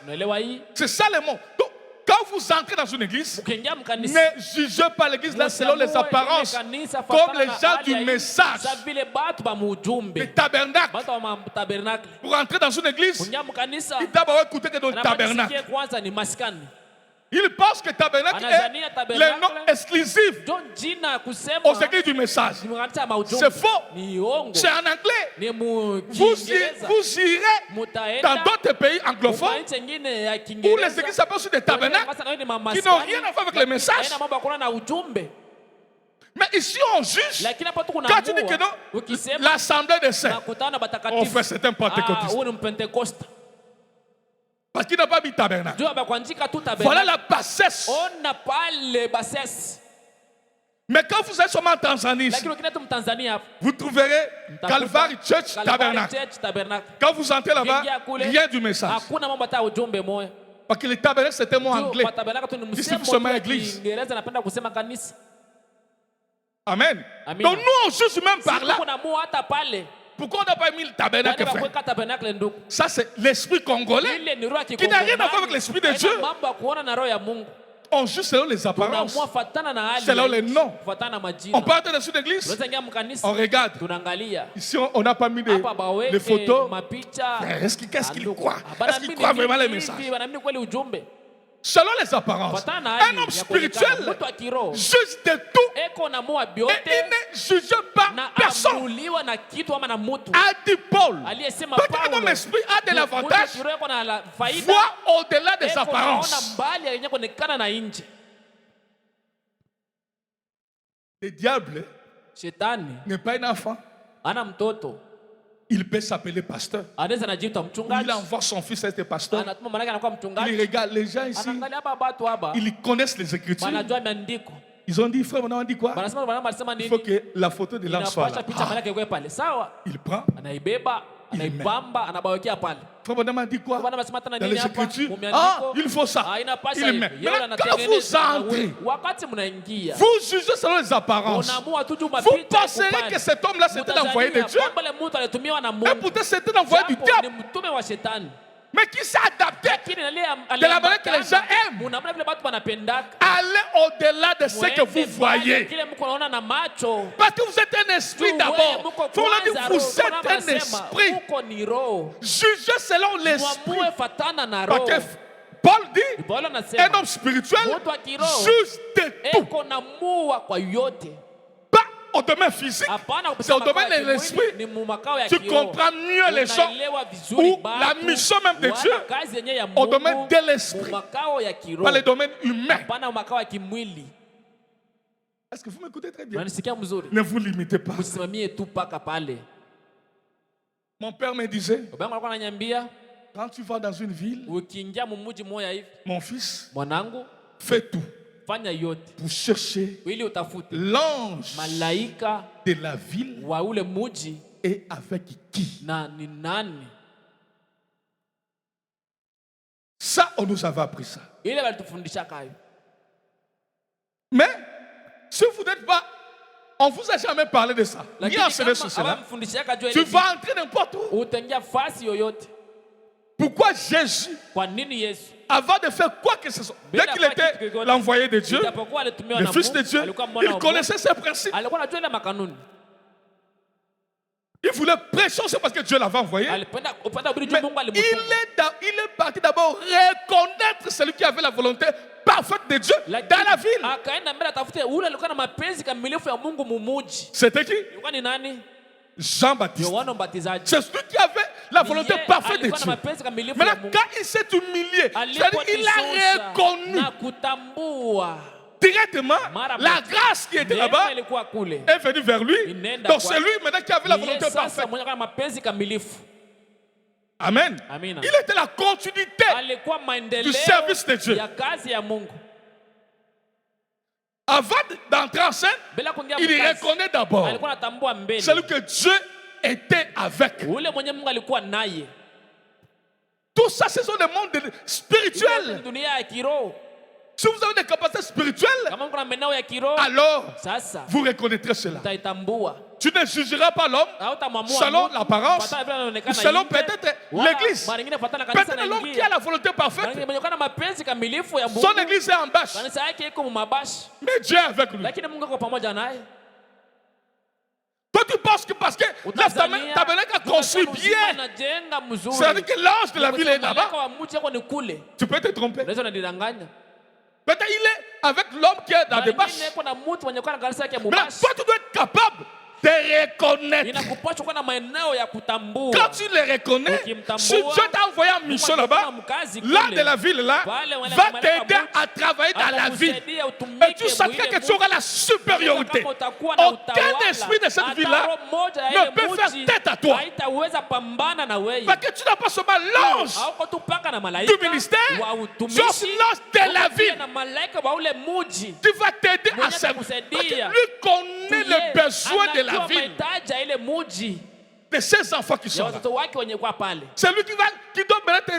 C'est ça le mot. Donc, quand vous entrez dans une église, ne jugez pas l'église là selon les apparences, comme les gens du message, le tabernacle. Pour entrer dans une église, il faut d'abord écouter que dans le tabernacle. Il pense que tabernacle Anazania est tabernacle le nom exclusif ndio jina kusema aux églises du message. katika maujumbe. C'est faux. Ni uongo. C'est en anglais. Ni mu Vous Kiingereza. irez dans Mutaenda d'autres pays anglophones kwa nchi nyingine ya où les Kiingereza. églises s'appellent sur des tabernacles qui n'ont rien à voir avec le message. Haina mambo ya kuona na ujumbe. Mais ici on juge. Lakini hapa tuko na Quand tu dis que non, ukisema l'assemblée des saints, nakutana on batakatifu. fait c'est un pentecôtiste. Huyu ni Pentecoste. Parce qu'il n'a pas mis tabernacle. Ndio abakuandika tu Voilà tabernacle. la bassesse. Ona pale basesi. Mais quand vous êtes seulement en Tanzanie, ici, Lakini ukienda tu Mtanzania hapa. vous trouverez Calvary Church Tabernacle. Church tabernacle. Quand vous entrez là-bas, Ukiingia kule, rien du message. hakuna mambo hata ujumbe moja. Parce que le tabernacle, c'est un mot Juu anglais. kwa tabernacle tu ni Ici, msemo vous sommes tu wa église. Kiingereza napenda kusema kanisa. Amen. Amina. Donc nous, on juge même par là. Kuna mu hata pale. Pourquoi on n'a pas mis le tabernacle, frère? Kuweka tabernacle ndugu. Ça, c'est l'esprit congolais Ile ni roho ya qui n'a rien à voir avec l'esprit de Haina Dieu. mambo ya kuona na roho ya Mungu. On juge selon les apparences. Tunaamua fatana na hali. Selon ya les nchi, noms. Fatana na majina. On part dessus l'église, Tunaweza ingia mkanisa. on regarde. Tunaangalia. Ici, on n'a pas mis Hapa baweke les photos. mapicha. Frère, qu'est-ce qu'il croit? Bana Est-ce qu'il mimi croit vraiment les hivi, messages? Wanaamini kweli ujumbe. Selon les apparences. Fatana na Un hali homme ya kuonekana. spirituel Mtu wa kiroho. juge de tout Eko na mua et biote. il ne juge pas Na personne. amuliwa na kitu ama na mtu. A dit Paul. Aliyesema Peut-être que Paulo. mon esprit a de Mtu l'avantage, wa kiroho eko na la faida. voit au-delà des Eko naona apparences. mbali yenye kuonekana na nje. Le diable Shetani n'est pas un enfant. ana mtoto. Il peut s'appeler pasteur. Anaweza anajiita Il mchungaji. envoie son fils être pasteur. Anatuma mwanake anakuwa Il mchungaji. regarde les gens ici. Anaangalia hapa watu hapa. Ils connaissent les Écritures. Wanajua maandiko. Ils ont dit, frère, on dit quoi? Wanasema wanasema Il faut nini? que la photo de l'âme soit Inapasha là. picha malaki kwa pale. Sawa? Il prend. Anaibeba, anaipamba, anabawekea pale. Frère, on dit quoi? Bwana anasema tena Dans nini les hapa? Écritures. Mumeandiko. Ah, il faut ça. Inapasha Il met. hivi. Yeye Maintenant, quand vous entrez, wakati mnaingia. vous jugez selon les apparences. Unaamua tu Vous mapita. penserez que cet homme-là, c'était l'envoyé de Dieu. Kwamba le mtu alitumiwa na Et Mungu. pourtant, c'était l'envoyé du Japo diable. ni mtume wa shetani. Mais qui s'est adapté Lakini de la manière que les gens aiment. Unaona vile watu wanapendaka. Allez au-delà de ce que vous voyez. Kile mko naona na macho. Parce que vous êtes un esprit d'abord. Faut leur dire, vous êtes un esprit. Uko ni roho. Jugez selon l'esprit. Muamue fatana na Parce roho. que Paul dit, Paulo un anasema homme spirituel mtu wa kiroho juge de tout. eko na mua kwa yote. Pas au domaine physique. Hapana C'est au kupitia domaine makao de ya l'esprit. kimwili, ni mu makao ya Tu kiroho. comprends mieux les choses. Unaelewa vizuri Ou la batu, mission même de wala Dieu kazi yenyewe ya au Mungu, domaine de l'esprit. mu makao ya kiroho. Pas le domaine humain. Hapana makao ya kimwili. Est-ce que vous m'écoutez très bien? Unanisikia mzuri? Ne vous limitez pas. Msimamie tu paka pale. Mon père me disait, Baba yangu alikuwa ananiambia quand tu vas dans une ville, ukiingia mumuji moya hivi, mon fils, mwanangu, fais tout fanya yote pour chercher ili utafute l'ange malaika de la ville wa ule muji et avec qui. na ni nani. Ça, on nous avait appris ça. Ile walitufundisha kayo. Mais si vous n'êtes pas, on vous a jamais parlé de ça. Ni enseigné sur cela. Tu vas entrer n'importe où. Utaingia fasi yoyote. Pourquoi Jésus, Kwa nini Yesu? avant de faire quoi que ce soit, dès qu'il était l'envoyé de Dieu, Ijapokuwa alitumiwa le na Fils de Mungu, Dieu, alikuwa mwana il wa connaissait ses principes. Mungu. Alikuwa anajua ile makanuni. Il voulait prêcher, c'est parce que Dieu l'avait envoyé. Alipenda upenda ubiri Mais Mungu il alimtuma. est parti d'abord reconnaître celui qui avait la volonté parfaite de Dieu dans la ville. Akaenda mbele atafute ule alikuwa na mapenzi kamilifu ya Mungu mumuji. C'était qui? Ilikuwa ni nani? Jean-Baptiste. Yohana Mbatizaji. C'est celui qui avait la volonté Yeye parfaite de alikuwa na Dieu. mapenzi kamilifu ya Maintenant, Mungu. quand il s'est humilié, c'est-à-dire il a Alipojishusha reconnu na kutambua directement Mara la moja. grâce qui était Neema là-bas ilikuwa kule. est venue vers lui. Inaenda Donc kwa- c'est lui maintenant qui avait la Ni volonté yeye sasa parfaite. mwenye kwa mapenzi kamilifu. Amen. Amina. Il était la continuité. Alikuwa Du maendeleo service de Dieu. ya kazi ya Mungu. Avant d'entrer en scène, Bila kuingia il mkazi, reconnaît d'abord alikuwa anatambua mbele celui que Dieu était avec. ule mwenye Mungu alikuwa naye. Tout ça, ce sont des mondes spirituels. Dunia ya kiroho. Si vous avez des capacités spirituelles, Kama kuna meneo ya kiroho, alors sasa vous reconnaîtrez cela. utaitambua. Tu ne jugeras pas l'homme Hautamwamua selon mtu, l'apparence, kufuatana vile ou anaonekana selon nje, peut-être wala l'église. mara nyingine kufuatana na kanisa Peut-être l'homme qui anaingia. a la volonté Mara parfaite, nyingine mwenye kana mapenzi kamilifu ya Mungu. son église est en bâche. Kanisa yake iko mumabashi. Mais Dieu est avec lui. Lakini Mungu ako pamoja naye. Toi, tu penses que parce que Utazania, tabernacle a construit utakuwa uzima bien, anajenga mzuri. c'est-à-dire que l'ange de la ville est Malaika là-bas, wa mji yako ni kule. tu peux te tromper. Unaweza unadanganya. Peut-être il est avec l'homme qui est dans des bâches. Kuna mtu mwenye kwa kanisa yake Mais mubashi. toi, tu dois être capable de reconnaître. Inakupaswa kuwa na maeneo ya kutambua. Quand tu les reconnais, si Dieu t'a envoyé en mission là-bas, l'un de la ville là va t'aider à travailler dans la ville. Et tu sentiras que tu auras la supériorité. Aucun esprit de cette ville-là ne peut faire tête à toi. Parce que tu n'as pas seulement l'ange du ministère, tu as aussi l'ange de la ville. Tu vas t'aider à servir. Lui connaît les besoins de la ville, de ses enfants qui sont là. C'est lui qui doit maintenant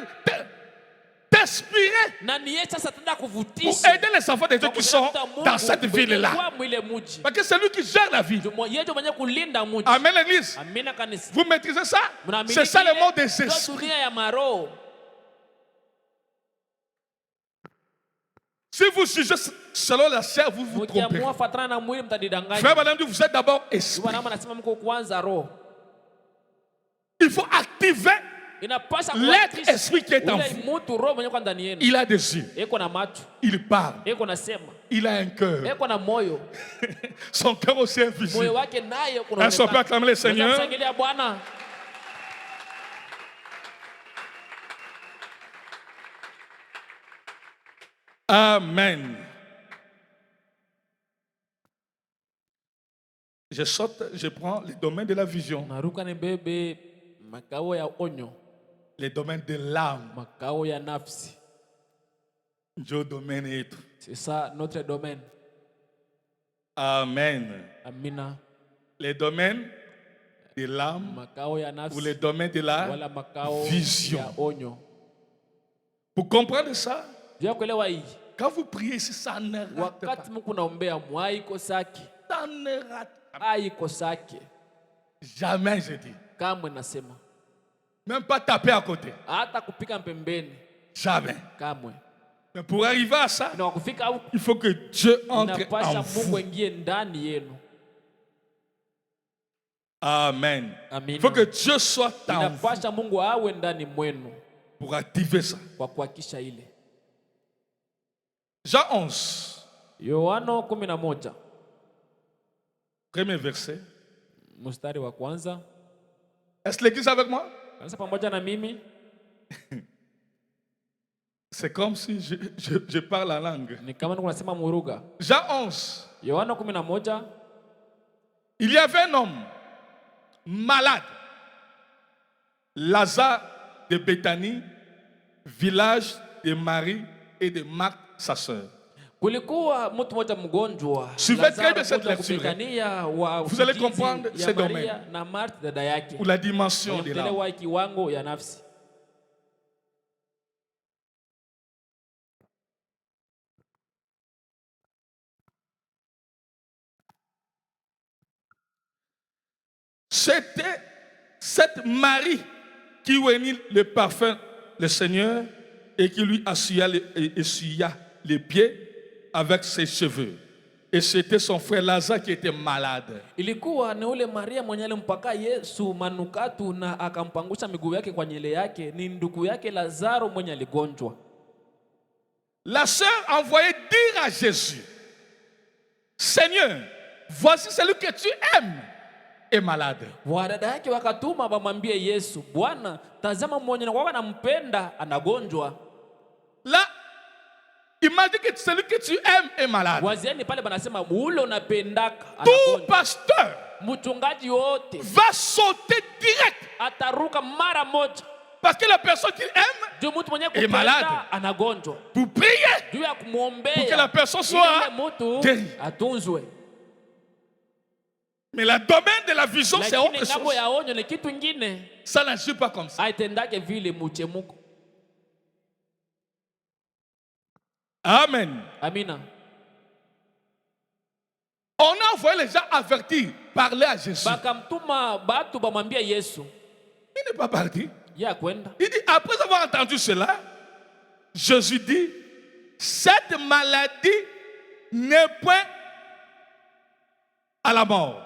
t'inspirer pour aider les enfants de Dieu qui sont dans cette ville-là. Parce que c'est lui qui gère la ville. Amen, l'église. Vous maîtrisez ça? C'est ça le mot des esprits. Si vous jugez selon la chair, vous vous trompez. Frère Madame, vous êtes d'abord esprit. Il faut activer l'être esprit qui est en vous. Il a des yeux. Il parle. Il a un cœur. Son cœur aussi est visible. Est-ce qu'on peut acclamer le Seigneur? Amen. Je saute, je prends les domaines de la vision, les domaines de l'âme. Dieu domaine et tout. C'est ça notre domaine. Amen. Amina. Les domaines de l'âme ou les domaines de la vision. Pour comprendre ça, quand vous priez ici, ça ne rate pas. Ça ne rate jamais, je dis. Même pas taper à côté. Jamais. Mais pour arriver à ça, il faut que Dieu entre en vous. Amen. Il faut que Dieu soit en vous pour activer ça. Jean 11. Yohana 11. Premier verset. Mstari wa kwanza. Est-ce que l'église est avec moi? Kanisa pamoja na mimi. C'est comme si je parle la langue. Ni kama tunasema muruga. Jean 11. Yohana 11. Il y avait un homme malade, Lazare de Béthanie, village de Marie et de Marthe, sa sœur. Kulikuwa mtu mmoja mgonjwa. Suivez très bien cette lecture. Vous allez comprendre ces domaines. Ou la dimension de l'âme. Kiwango ya nafsi. C'était cette Marie qui réunit le parfum du Seigneur et qui lui essuya les pieds avec ses cheveux. Et c'était son frère Lazare qui était malade. Ilikuwa ni ule Maria mwenye alimpaka Yesu manukatu na akampangusha miguu yake kwa nyele yake, ni ndugu yake Lazaro mwenye aligonjwa. La sœur envoyait dire à Jésus: Seigneur, voici celui que tu aimes est malade. Wadada yake wakatuma bamwambie Yesu, Bwana, tazama mwenye nampenda anagonjwa. Là, il m'a dit que celui que tu aimes est malade. Wazieni pale banasema ule unapendaka Tout anagonjwa. pasteur Mchungaji wote va sauter direct ataruka mara moja parce que la personne qu'il aime est malade. Anagonjwa. Pour prier Juu ya kumwombea pour que la personne soit guérie. atunzwe. Mais le domaine de la vision, c'est autre chose. Ya onyo ni kitu ingine. Ça n'agit pas comme ça. Aitendake vile muchemuko. Amen. Amina. On a envoyé les gens avertir, parler à Jésus. Bakamtuma batu bamwambia Yesu. Il n'est pas parti. Ya kwenda. Il dit, après avoir entendu cela, Jésus dit, cette maladie n'est point à la mort.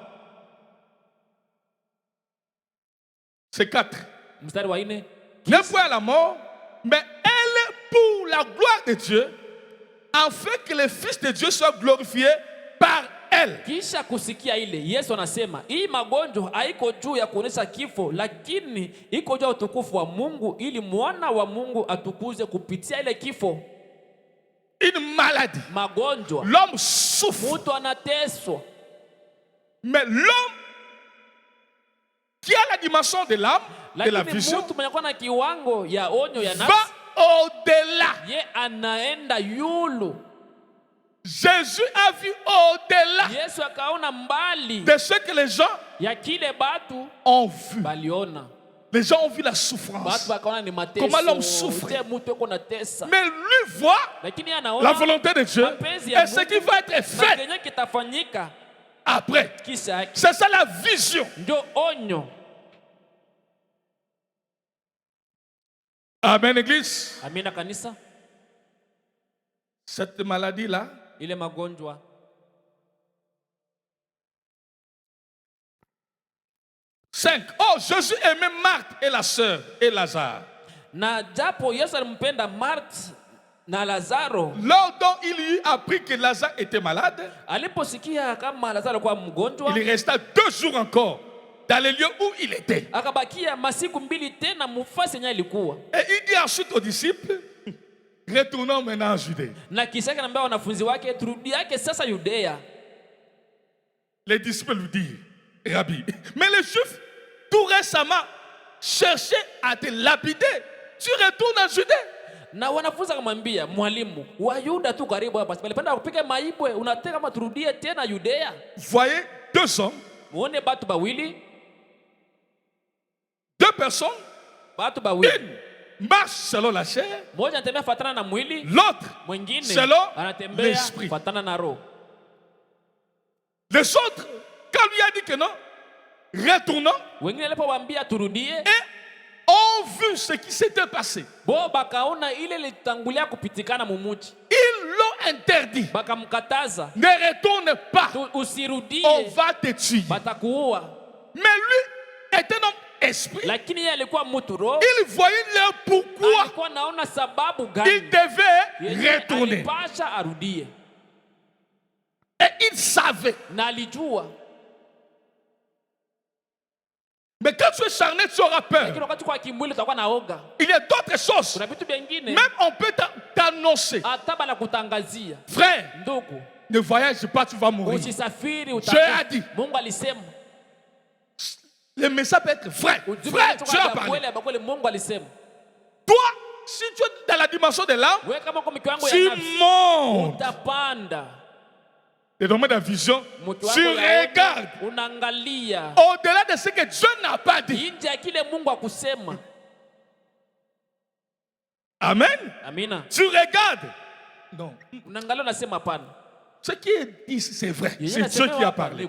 C'est 4. Mstari wa 4. N'est point à la mort, mais elle est pour la gloire de Dieu, afin que le Fils de Dieu soit glorifié par elle. Kisha kusikia ile, Yesu anasema hii magonjwa haiko juu ya kuonesha kifo, lakini iko juu ya utukufu wa Mungu, ili mwana wa Mungu atukuze kupitia ile kifo. Une maladie. Magonjwa. L'homme souffre. Mtu anateswa. Mais l'homme qui a la dimension de l'âme, de la vision, mtu mwenye na kiwango ya onyo ya nafsi, va au-delà. Ye anaenda yulu. Jésus a vu au-delà. Yesu akaona mbali de ce que les gens ya kile batu ont vu. baliona. Les gens ont vu la souffrance. Comment l'homme souffre. Mais lui voit la volonté de Dieu et ce qui va être fait après. C'est ça la vision. Amen, Église. Amina kanisa. Cette maladie-là, ile magonjwa, 5. Oh, Jésus aimait Marthe et la sœur et Lazare. Na japo Yesu alimpenda Marthe na Lazaro, lors dont il eut appris que Lazare était malade, aliposikia kama Lazaro kwa mgonjwa, il resta 2 jours encore dans le lieu où il était. Akabakia masiku mbili tena mufasi yenye ilikuwa. Et il dit ensuite aux disciples, retournons maintenant en Judée. Na kisha akamwambia wanafunzi wake, turudi yake sasa Yudea. Les disciples lui disent, Rabbi, mais les Juifs tout récemment cherchaient à te lapider. Tu retournes en Judée. Na wanafunzi akamwambia, mwalimu, Wayuda tu karibu hapa, walipenda kupika maibwe, unataka kama turudie tena Yudea? Voyez 2 hommes. Muone batu bawili. 2 personnes. Batu bawili. Une marche selon la chair. Moja anatembea fatana na mwili. L'autre selon l'esprit. Fatana na roho. Les autres, quand lui a dit que non, retournons, wengine alipowaambia turudie, et ont vu ce qui s'était passé. Bo bakaona ile litangulia kupitikana mumuji. Ils l'ont interdit. Bakamkataza. Ne retourne pas. Usirudie. On va te tuer. Batakuua. Mais lui était un homme esprit. Lakini yeye alikuwa mtu roho. Il voyait le pourquoi. Alikuwa naona sababu gani. Il devait retourner. Alipasha arudie. Et il savait. Na alijua. Mais quand tu es charné, tu auras peur. Il y a d'autres choses. Même on peut t'annoncer. Frère, ne voyage pas, tu vas mourir. Dieu a dit. Le message peut être vrai. Frère, Dieu a parlé. Toi, si tu es dans la dimension de l'âme, tu montes. Le domaine de la vision, tu regardes au-delà de ce que Dieu n'a pas dit. Amen. Amina. Tu regardes. Non. Ce qui est dit, c'est vrai. C'est Dieu qui a parlé.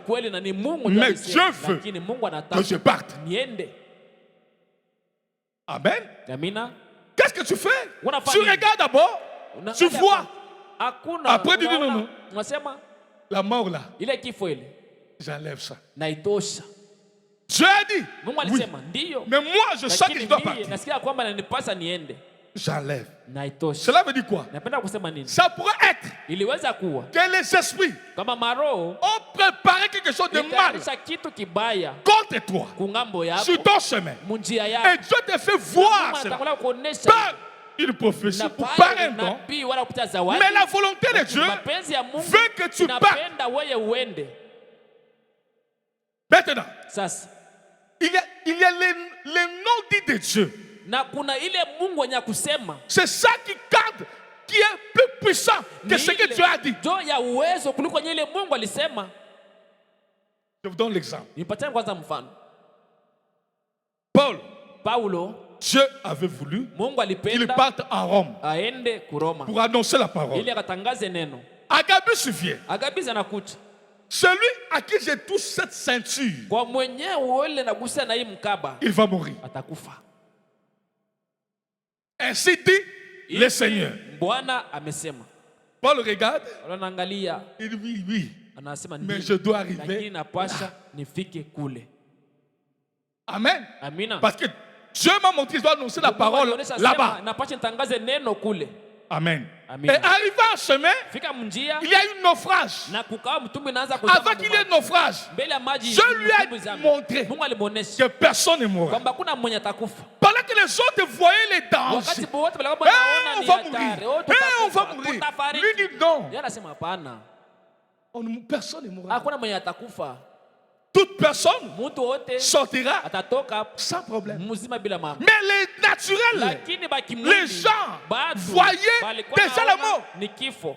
Mais Dieu veut que je parte. Amen. Amina. Qu'est-ce que tu fais? Tu regardes d'abord. Tu vois. Après, tu dis non, non. La mort là, j'enlève ça. Dieu a dit, oui. Mais moi je sens que je dois partir. J'enlève. Cela veut dire quoi? Ça pourrait être que les esprits ont préparé quelque chose de mal contre toi sur ton chemin. Et Dieu te fait voir cela par une prophétie ou par un don. Mais la volonté de Dieu veut que tu partes. Maintenant, il y a les noms dits de Dieu. C'est ça qui garde, qui est plus puissant que ce que Dieu a dit. Je vous donne l'exemple. Paul, Dieu avait voulu qu'il parte en Rome pour annoncer la parole. Agabus vient. Celui à qui je touche cette ceinture, il va mourir. Ainsi dit le Seigneur. Paul regarde. Il dit oui. Mais je dois arriver là. Amen. Parce que Dieu m'a montré, je dois annoncer la parole là-bas. Amen. Amen. Et arrivé en chemin, Fika munjia il y a eu un naufrage. na kukawa mtumbwi inaanza kuzama Avant qu'il y ait un mu maji. naufrage, Mbele ya maji Dieu lui mtumbwi a zame. montré Mungu alimuonesha que personne ne mourra. kwamba kuna mwenye atakufa. Pendant que les autres voyaient les Wakati dangers, wote walikuwa on wanaona ni va hatari. mourir. On va mourir. Tutafariki. Lui dit non. Yeye anasema hapana. Personne ne mourra. Hakuna mwenye atakufa. Toute personne Mtu wote sortira atatoka sans problème. mzima bila mama. Mais les naturels, Lakini bakimwili les gens voyaient déjà la mort. ni kifo.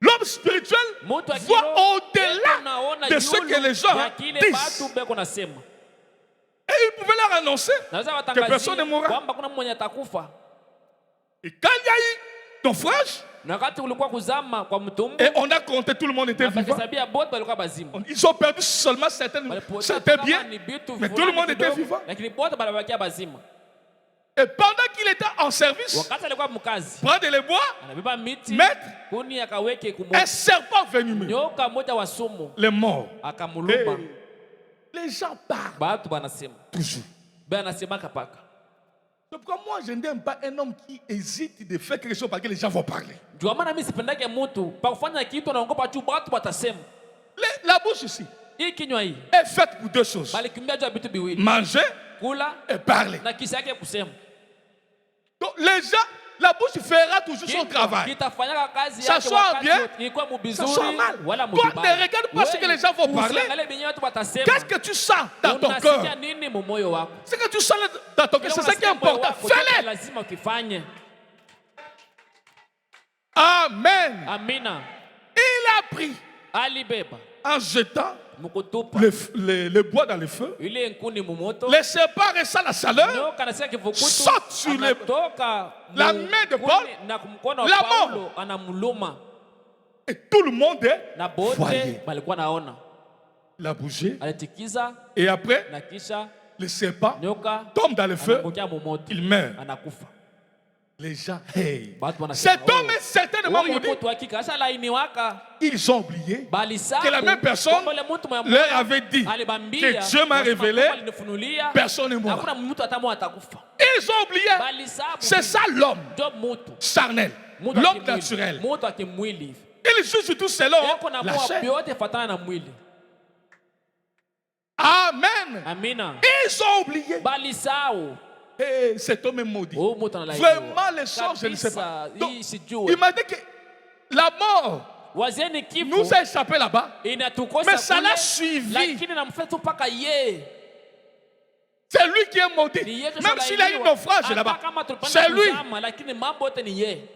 L'homme spirituel Mtu wa voit kiroho au-delà anaona de ce yulu que les gens ya kile disent. batu beko nasema. Et il pouvait leur annoncer Naweza que personne ne watangazia mourra. kwamba kuna mwenye atakufa. Et quand il y a eu naufrage, Na wakati ulikuwa kuzama kwa mtumbu et on a compté, tout le monde était na vivant. bakisabia bote walikuwa bazima. Ils ont perdu seulement certains biens, mais tout le monde était vivant. Lakini bote balibakia bazima. Et pendant qu'il était en service, Wakati alikuwa mkazi prendre les bois, anabeba miti mettre kuni akaweke un kumoto. serpent venimeux, Nyoka moja wa sumu les morts. akamuluma. Et les gens parlent Batu banasema. toujours. Banasema kapaka. C'est pourquoi moi je n'aime pas un homme qui hésite de faire quelque chose parce que les gens vont parler. Ndio maana mimi sipendake mtu pa kufanya kitu anaogopa tu watu watasema. La bouche ici Hii kinywa hii est faite pour deux choses. bali kimbia juu ya vitu viwili. Manger Kula et parler. na kisha yake kusema. Donc les gens, la bouche fera toujours son travail. Kitafanyaka kazi Ça yake soit wakati bien, wote. Ilikuwa Ça mubizuri soit mal. wala Toi, ne mubaya. regarde pas ce que les gens vont parler. Usiangalie venye watu watasema. Qu'est-ce que tu sens dans ton Unasikia cœur? nini mu moyo wako? Ce que tu sens dans ton cœur, c'est ça qui est important. Fais-le. Lazima ukifanye. Amen. Amina. Il a pris Alibeba en jetant mkutupa le bois dans le feu. ile nkuni mu moto. Les serpents ressent la chaleur. Nyoka anasikia kivukutu. Saute sur les- anatoka la mu main de kuni Paul. na kumkono wa La Paulo mort. anamluma. Et tout le monde Na bote voyait. balikuwa naona. Il a bougé. Alitikiza Et après, na kisha le serpent nyoka tombe dans le feu. anaangukia mu moto. Il meurt. Anakufa. Les gens, hey. Batu wanasema, Cet homme est certainement huyu maudit. mtu hakika ashalainiwaka. Ils ont oublié Bali sabu, que la même personne kwamba yule mtu mwenye leur avait dit alibambia, que Dieu m'a nasema révélé, Mungu alinifunulia, personne ne mourra. hakuna mtu hata mmoja atakufa. Ils ont oublié. Bali sabu, C'est ça l'homme ndio mtu. charnel, Mtu wa l'homme kimwili. naturel. Mtu wa kimwili. Il joue surtout selon Yako na la moyo chair. yote fatana na mwili. Amen. Amina. Ils ont oublié. Bali sabu, Et cet homme est maudit. huyu mtu analaaniwa. Vraiment, les choses, je ne sais pas. Kabisa, Donc, hii sijue. il m'a dit que la mort Wazeni kifo nous a échappé là-bas. inatukosa Mais ça l'a kule, suivi. lakini namfuata tu mpaka yeye. C'est lui qui est maudit. Ni yeye Même s'il a eu un naufrage hata là-bas. kama tulipanda C'est lui. kuzama, lakini mambo yote ni yeye.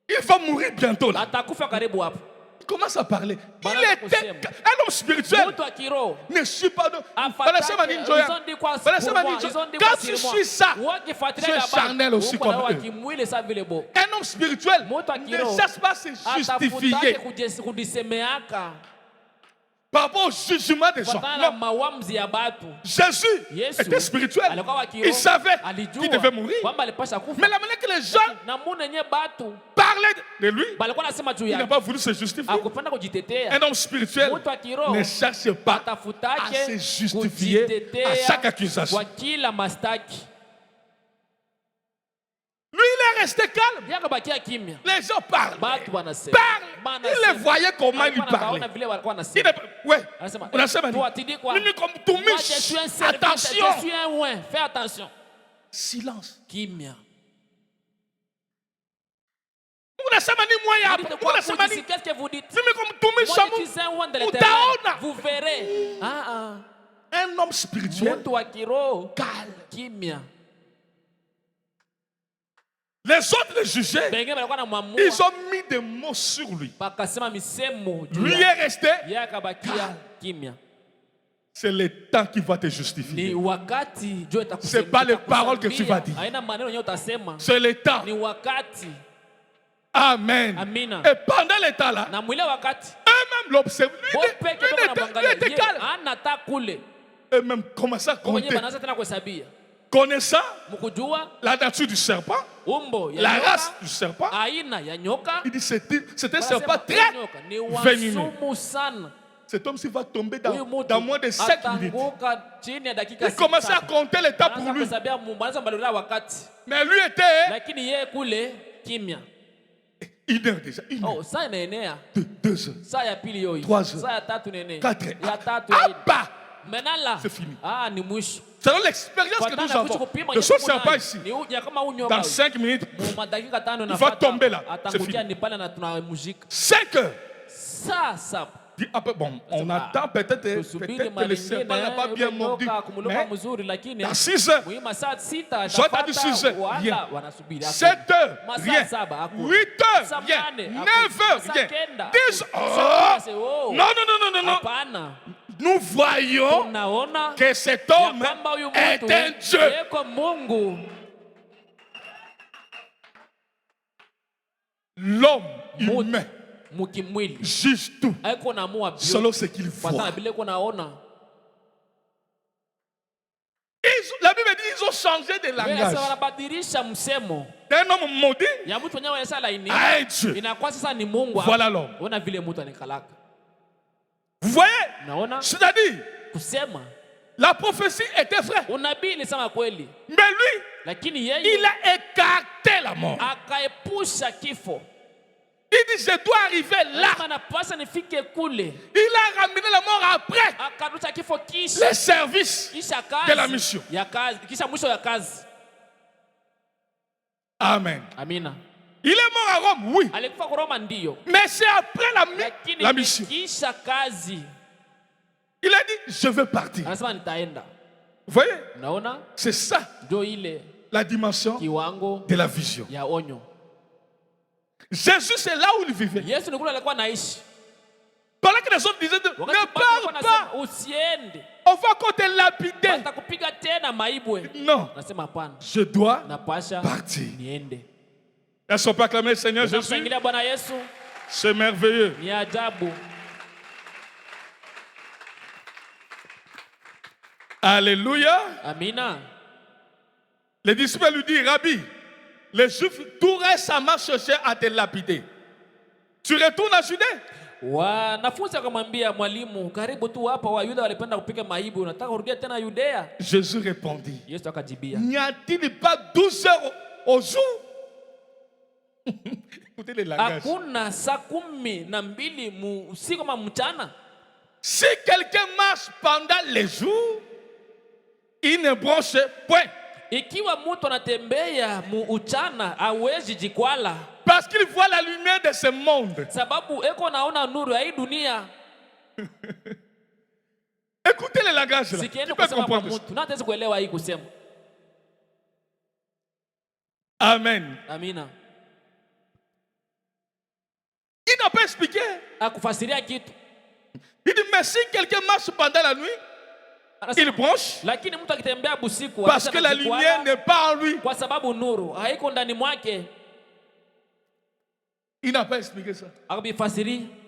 Il va mourir bientôt là. Atakufa karibu hapo. Il commence à parler. Il Bana était kusema. un homme spirituel. Mtu wa kiroho Ne suis pas. afatake, Wanasema nini Joya? izondikwa Wanasema sirwa, nini Joya? izondikwa Quand tu sirwa. suis ça, Wakifuatilia tu es habari, charnel aussi uko na comme wa eux. kimwili sa vile bo. Un homme spirituel Mtu wa ne kiroho cherche pas à se atafutake justifier kujisemeaka par rapport au jugement des gens. fatana na Non. mawamzi ya batu. Jésus Yesu était spirituel. alikuwa wa Il kiroho, savait alijua qu'il devait mourir. kwamba alipasha kufa. Mais la manière que les gens Na muna nye batu parlaient de lui, balikuwa nasema juu il n'a yake, pas voulu se justifier. akupenda kujitetea. Un homme spirituel Mtu wa kiroho ne cherche pas à atafutake se justifier à chaque kujitetea accusation. kwa kila mastaki. Lui, il est resté calme. Yaka bakia kimya. Les gens parlent. Batu wanasema. Parlent. Il les voyait comment il lui parlait. Anaona vile walikuwa Il wanasema. est... Ouais. Anasema, Unasema toi, nini? tu dis quoi? Mimi comme Moi, je mtumishi. suis un serviteur, Attention. je suis un oin. Fais attention. Silence. Kimya. Unasema nini mwa Vous hapa? dites quoi? Unasema Vous nini? dites, qu'est-ce que vous dites? Mimi comme mtumishi Moi, wa je Mungu. suis un oin de Utaona. l'éternel. Vous verrez. Un homme spirituel Mtu wa kiroho calme. kimya. Les autres le jugeaient. Bengine balikuwa namwamua. Ils ont mis des mots sur lui. Bakasema misemo juu Lui yake. est resté. Yeye akabakia kimya. C'est le temps qui va te Ni justifier. wakati jua C'est pas les paroles que tu vas dire. Haina maneno yenyewe utasema. C'est le temps. Ni wakati. Amen. Amina. Et pendant le temps là, Na mwile wakati. eux-mêmes l'observent. Bo peke beko Lui namwangalia. était Ye, calme. hana ta kule. Eux-mêmes commençaient à Kwa wenyewe compter. banaanza tena kuhesabia. Connaissant Mkujua la nature du serpent, umbo ya la nyoka, race du serpent, aina ya nyoka. il dit c'est un Wanasema, serpent "Huyu très nyoka ni venimeux. wasumu sana. cet homme-ci va tomber Huyu mtu dans moins de 7 minutes. atanguka chini ya dakika Il commençait à saba. compter les temps pour Anaanza lui. kuhesabia anaanza kubalula wakati. Mais lui était Lakini yeye kule kimya. 1 heure déjà. 1 heure. Oh, saa inaenea. 2 heures. Saa ya pili yoyo. 3 heures. Saa ya tatu inaenea. 4 heures. Ya tatu ya ine. Abba! Maintenant là, C'est fini. ni mwisho. C'est l'expérience que nous avons. Ne sont pas ici. Dans 5 minutes, il va tomber là. C'est fini. 5 heures. Dis, après, bon, on attend peut-être que le serpent n'a pas bien mordu. Mais dans 6 heures, soit t'as dit 6 heures, rien. 7 heures, rien. 8 heures, rien. 9 heures, rien. 10 heures. Non, non, non, non, non, non. Nous voyons que cet homme est un Dieu. L'homme humain juge tout selon ce qu'il voit. La Bible dit qu'ils ont changé de langage. Un homme maudit à un Dieu. Voilà l'homme. Vous voyez? C'est-à-dire, la prophétie était vraie. Mais lui, il a écarté la mort. Il dit, je dois arriver là. Il a ramené la mort après les services de la mission. Amen. Il est mort à Rome, oui. Mais c'est après la mission. Il a dit, je veux partir. Vous voyez? C'est ça la dimension de la vision. Jésus, c'est là où il vivait. Pendant que les autres disaient, ne parle pas. On va qu'on te lapider. Non, je dois partir. Elles sont pas acclamées, Seigneur Jésus. C'est merveilleux. Alléluia. Amina. Les disciples lui disent, Rabbi, les Juifs tout récemment cherchaient à te lapider. Tu retournes à Judée? Wanafunzi akamwambia mwalimu, karibu tu hapa Wayuda walipenda kupiga maibu, unataka kurudia tena Yudea? Jésus répondit, Yesu akajibia, n'y a-t-il pas 12 heures au jour? Écoutez les langages. Hakuna saa 12 usiku ama mchana? Si quelqu'un marche pendant les jours, il ne bronche point. Ikiwa mtu anatembea mchana hawezi jikwala. Parce qu'il voit la lumière de ce monde. Sababu eko naona nuru ya hii dunia. Écoutez les langages là. Tu peux comprendre ça. Nataweza kuelewa hii kusema. Amen. Amina. Il n'a pas expliqué. Akufasiria kitu. Il dit, mais si quelqu'un marche pendant la nuit, il bronche. Parce que la lumière n'est pas en lui. Il n'a pas expliqué ça.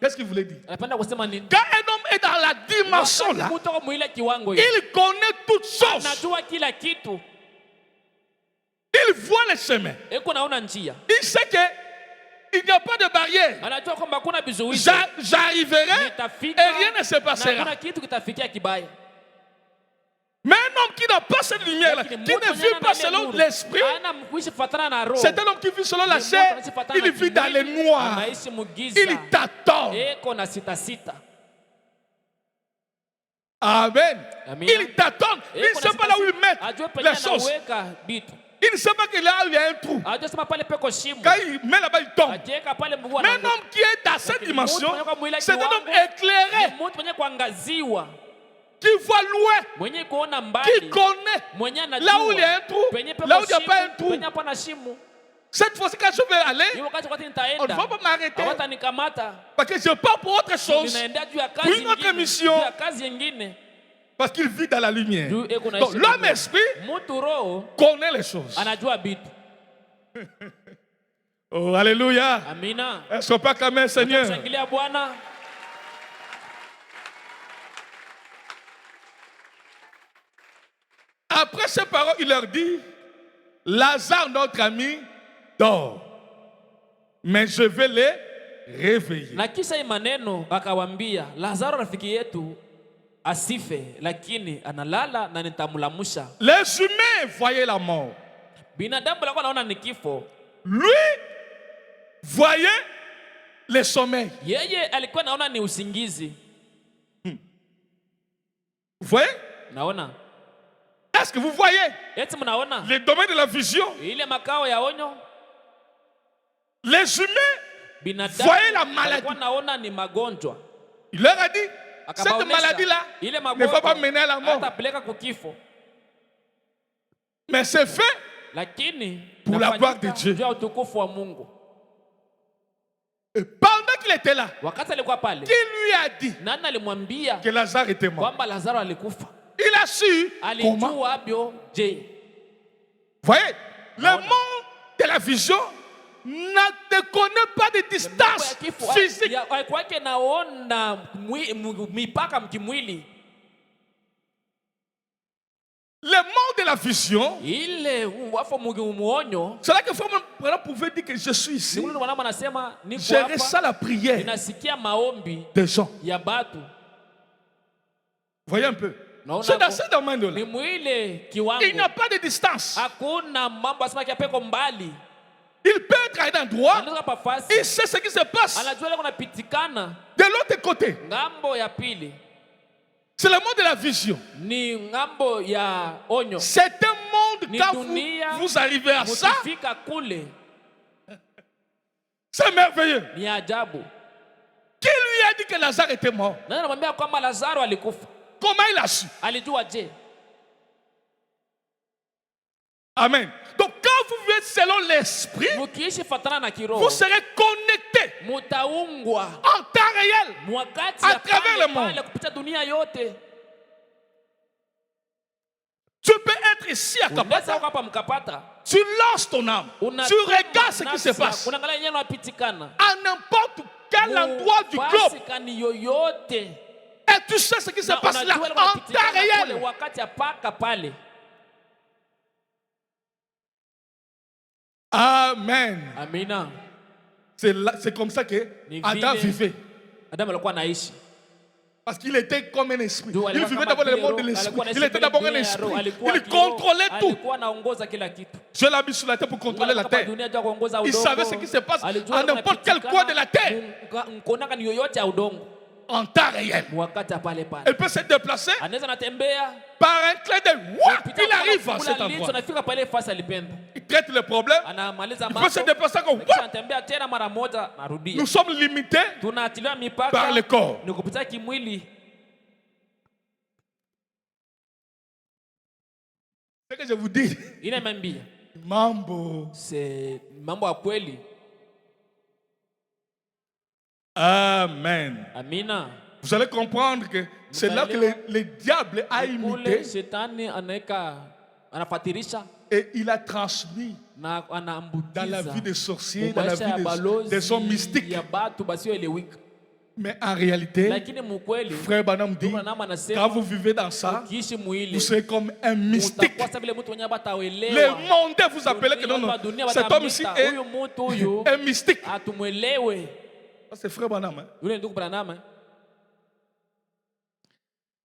Qu'est-ce qu'il voulait dire? Quand un homme est dans la dimension là, il connaît toutes choses. Il voit les chemins. Il sait qu'il n'y a pas de barrière. J'arriverai et rien ne se passera. Mais un homme qui n'a pas cette lumière-là, qui ne vit pas selon l'esprit, c'est un homme qui vit selon la chair, il vit dans les noirs, il t'attend. Amen. Il t'attend. Il ne sait pas là où il met les choses. Il ne sait pas que là il y a un trou. Quand il met là-bas, il tombe. Mais un homme qui est dans cette dimension, c'est un homme éclairé, qui voit loin, qui connaît là où il y a un trou, là où il n'y a pas un trou. Cette fois-ci, quand je vais aller, on ne va pas m'arrêter. Parce que je pars pour autre chose, pour une autre mission. Parce qu'il vit dans la lumière. Donc l'homme esprit connaît les choses. Oh, alléluia. Est-ce qu'on peut acclamer le Seigneur? Après ces paroles, il leur dit, Lazare, notre ami, dort. Mais je vais les réveillé. Na kisha hii maneno akawambia, Lazaro rafiki yetu asife, lakini analala na nitamlamusha. Les humains voyaient la mort. Binadamu walikuwa wanaona ni kifo. Lui voyait le sommeil. Yeye alikuwa naona ni usingizi. Vous voyez? Naona. Est-ce que vous voyez Eti mnaona? le domaine de la vision? Ile makao ya onyo. Les humains Binadamu voyaient la maladie. walikuwa naona ni magonjwa. Il leur a dit, cette Akabaonesha, maladie-là ile ne va pas mener à la mort. atapeleka kukifo. Mais c'est fait Lakini pour la gloire de Dieu. juu ya utukufu wa Mungu. Et pendant qu'il était là, Wakati alikuwa pale, qui lui a dit nani alimwambia que Lazare était mort? kwamba Lazaro alikufa? Il a su comment. Alijua bio je? Voyez, le monde de la vision ne connaît pas de distance physique. Kwake naona mipaka mkimwili. Le monde de la vision, Ile wafo muonyo. c'est là que Frère pouvait dire que je suis ici. Ndio maana anasema niko Je ressens hapa. la prière Ninasikia maombi des gens. ya batu. Voyez un peu. Naona C'est dans ce domaine-là. ni mwile kiwango. Il n'y a pas de distance. Hakuna mambo asema kiapeko mbali. Il peut être à un endroit. Anaweza pafasi. Il sait ce qui se passe Anajua ile kunapitikana de l'autre côté. ngambo ya pili. C'est le monde de la vision. Ni ngambo ya onyo. C'est un monde, Ni quand dunia, vous arrivez à ça, mukifika kule c'est merveilleux. ni ajabu. Qui lui a dit que Lazare était mort? Nani anamwambia kwamba Lazaro alikufa? Comment il a su? Alijua je? Amen. Donc quand vous vivez selon l'esprit, Mukiishi fatana na kiroho, vous serez connectés mutaungwa en temps réel mwakati à ya travers le monde. pale kupita dunia yote. Tu peux être ici à Unaweza Kapata, uko hapa mkapata, tu lances ton âme, tu regardes ce qui se passe unaangalia yenyewe unapitikana à n'importe quel endroit du globe Pasikani yoyote, et tu sais ce qui se na passe là unajua ile en unapitikana temps kule réel. wakati ya paka pale. Amen. Amina. C'est comme ça que Ni Adam vile vivait. Adamu alikuwa anaishi. Parce qu'il était comme un esprit. Ndio, Il alikuwa vivait kama d'abord le vile monde de roho, l'esprit. alikuwa anaishi Il était d'abord un dunia ya roho, esprit. alikuwa Il kiroho, contrôlait tout. alikuwa anaongoza kila kitu. Dieu l'a mis sur la terre pour contrôler la Alikuwa terre. dunia juu ya kuongoza Il udongo. savait ce qui se passe Alijua à n'importe quel coin de la terre mkonaka ni yoyote ya udongo en temps réel. wakati ya pale pale. Elle peut se déplacer Anaweza natembea par un clin d'œil. Ouah, kupita il arrive à kula cet licho, endroit. anafika pale fasi alipenda. Il traite le problème. Anamaliza Il mambo. peut se déplacer comme Kisha ouah. anatembea tena mara moja narudia. Nous sommes limités Tunaachiliwa par mipaka le corps. ni kupitia kimwili. Ce que je vous dis, Ile imembia. mambo. C'est mambo ya kweli. Amen. Amina. Vous allez comprendre que c'est là que le diable a Kule imité shetani anafatirisha et il a transmis na dans la vie anaambukiza des sorciers, dans la maisha ya vie balozi des hommes mystiques. ya batu basioelewika. Mais en réalité, Lakini mukweli frère Banam dit, Branham quand anasema vous vivez dans ça, ukiishi mwili vous serez comme un mystique. utakuwa sawa vile mtu mwenye Le bataelewa. monde vous appelez que non, non, cet homme ici est Huyu mtu huyu un mystique. atumwelewe. Ça, c'est frère Banam. Hein. Yule ndugu Branham.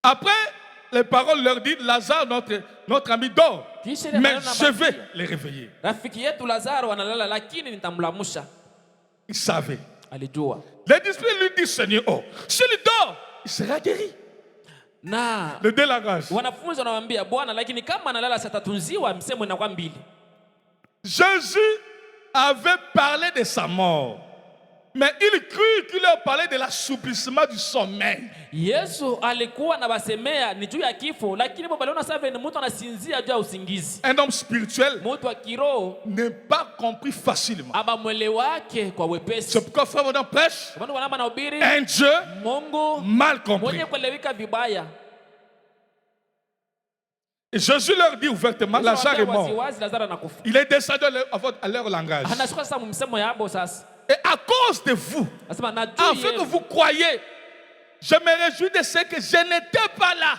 Après, les paroles leur disent, Lazare, notre ami dort, Kisha mais maneno je vais yanabakia. les réveiller. Rafiki yetu Lazaro analala lakini nitamlamusha. Il savait. Alijua. Les disciples lui disent, Seigneur, oh, s'il dort, il sera guéri. Na Le délagage. wanafunzi wanamwambia Bwana, lakini kama analala satatunziwa, msemo inakuwa mbili. Jésus avait parlé de sa mort, mais il crut qu'il leur parlait de l'assouplissement du sommeil. Yesu alikuwa anawasemea ni juu ya kifo, lakini baba aliona sasa ni mtu anasinzia juu ya usingizi. Un homme spirituel Mtu wa kiroho n'est pas compris facilement. abamwelewake kwa wepesi. C'est pourquoi frère Bonhomme prêche Kwa maana anahubiri un Dieu Mungu mal compris. mwenye kueleweka vibaya. Et Jésus leur dit ouvertement, Lazare est mort. Wasiwasi Lazaro anakufa. Il est descendu à leur langage. Anashuka sasa msemo yabo sasa. Et à cause de vous, Anasema na juu afin que vous croyiez, je me réjouis de ce que je n'étais pas là.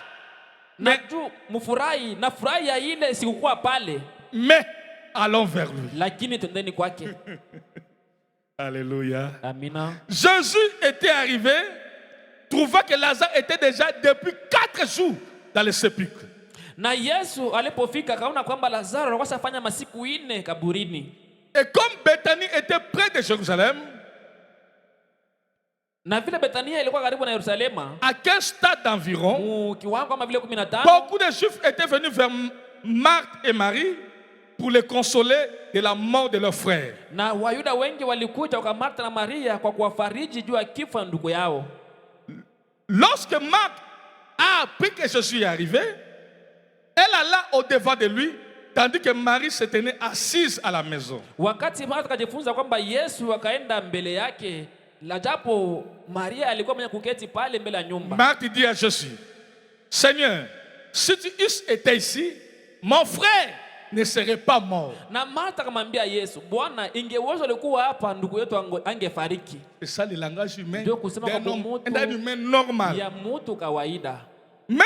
na juu mfurahi na furahi ya ile sikukuwa pale, Mais allons vers lui. lakini twendeni kwake. Alléluia. Amina. Jésus était arrivé, trouva que Lazare était déjà depuis 4 jours dans le sépulcre. Na Yesu alipofika akaona kwamba Lazaro alikuwa shafanya masiku 4 kaburini. Et comme Bethanie était près de Jérusalem, Na vile Bethania ilikuwa karibu na Yerusalema, à quel stade d'environ, kiwango kama vile 15, beaucoup de Juifs étaient venus vers Marthe et Marie pour les consoler de la mort de leur frère. na Wayuda wengi walikuja kwa Martha na Maria kwa kuwafariji juu ya kifo cha ndugu yao. Lorsque Marthe a appris que Jésus est arrivé, elle alla au-devant de lui, tandis que Marie se tenait assise à la maison. Wakati Martha akajifunza kwamba Yesu akaenda mbele yake, la japo Maria alikuwa mwenye kuketi pale mbele ya nyumba. Marthe dit à Jésus, Seigneur, si tu eusses été ici, mon frère ne serait pas mort. Na Martha akamwambia Yesu, Bwana, ingeweza ulikuwa hapa ndugu yetu angefariki. C'est ça le langage humain Ndio kusema d'un kwa homme, mtu d'un humain normal. ya mtu kawaida. Mais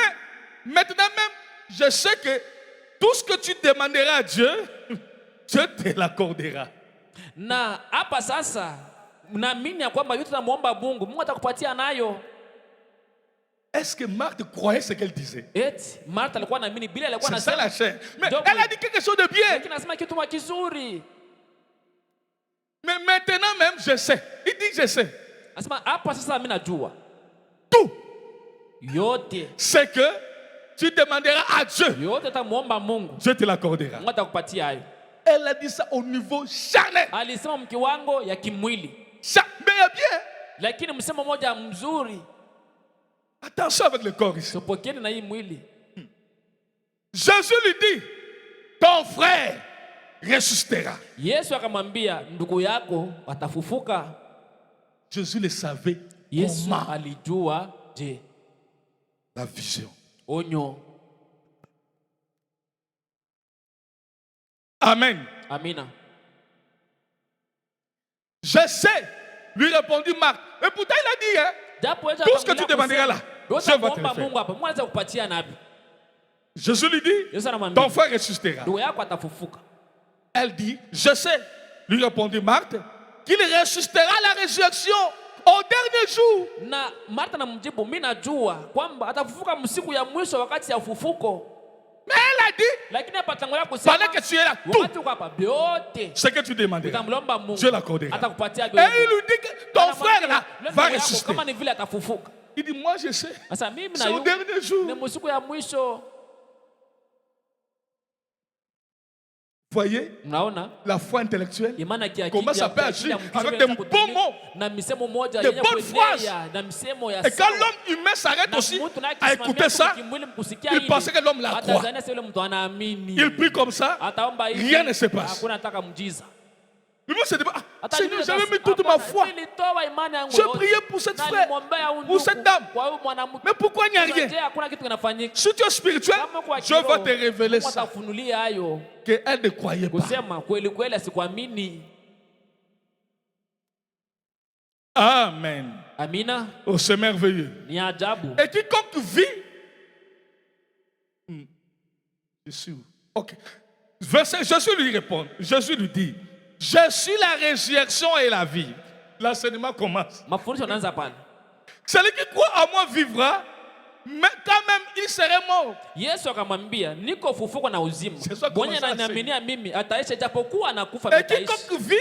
maintenant même, je sais que tout ce que tu demanderas à Dieu, Dieu te l'accordera. Na hapa sasa naamini ya kwamba yote tunamuomba Mungu, Mungu atakupatia nayo. Est-ce que Marthe croyait ce qu'elle disait? Eti Martha alikuwa naamini bila alikuwa C'est ça la anasema. chair. Mais Donc, elle a dit quelque chose de bien. Lakini anasema kitu kizuri. Mais maintenant même, je sais. Il dit je sais. Anasema hapa sasa mimi najua. Tout. Yote. C'est que tu demanderas à Dieu. Yote utamuomba Mungu. Dieu te l'accordera. Mungu atakupatia hayo. Elle a dit ça au niveau charnel. Alisema mkiwango ya kimwili. Mais bien. Lakini msemo moja mzuri. Attention avec le corps ici. Sopokeni na hii mwili. Jésus lui dit, ton frère ressuscitera. Yesu akamwambia ndugu yako atafufuka. Jésus le savait. Yesu Comment? alijua je. La vision. Onyo. Amen. Amina. Je sais, lui répondit Marc. Et pourtant il a dit, hein, tout ce que tu demanderas là, Dieu va te le faire. Mungu hapa. Mungu anaweza kupatia nabi. Jésus lui dit, Yesu anamwambia ton frère ressuscitera. ndugu yako atafufuka. Elle dit, je sais, lui répondit Marthe, qu'il ressuscitera à la résurrection au dernier jour. Na Martha anamjibu, mimi najua kwamba atafufuka msiku ya mwisho wakati ya ufufuko. Mais elle a dit, Lakini hapa tangulia kusema pendant que tu es là, wakati tout uko hapa vyote ce que tu demanderas, utamlomba Mungu. Dieu l'accordera. Atakupatia Et il lui dit que ton frère là va ressusciter. kama ni vile atafufuka. Il dit, moi je sais, Sasa mimi c'est au na dernier jour. ni msiku ya mwisho. Voyez Unaona? la foi intellectuelle. Imani ya Comment ça peut agir avec des bons mots, na misemo moja des yenye bonnes phrases. kuenea na misemo ya Et quand l'homme humain s'arrête aussi à écouter ça, il pensait que l'homme la croit. Il prie comme ça, rien ne se passe. Lui se dit, ah, Seigneur, j'avais mis toute ma foi. Je priais pour cette frère, pour cette dame. Mais pourquoi il n'y a rien? Si tu es spirituel, je vais te révéler ça. Qu'elle ne croyait pas. Amen. Amina. Oh, c'est merveilleux. Ni ajabu. Et quiconque vit. Je suis où? Ok. Verset, Jésus lui répond. Jésus lui dit, je suis la résurrection et la vie. L'enseignement commence. Mafundisho yanaanza pale. Celui qui croit en moi vivra, mais quand même il serait mort. Yesu akamwambia, niko fufuko na uzima. C'est ça, Mwenye comment ça, ananiaminia mimi ataishi japokuwa anakufa Et ataishi. quiconque vit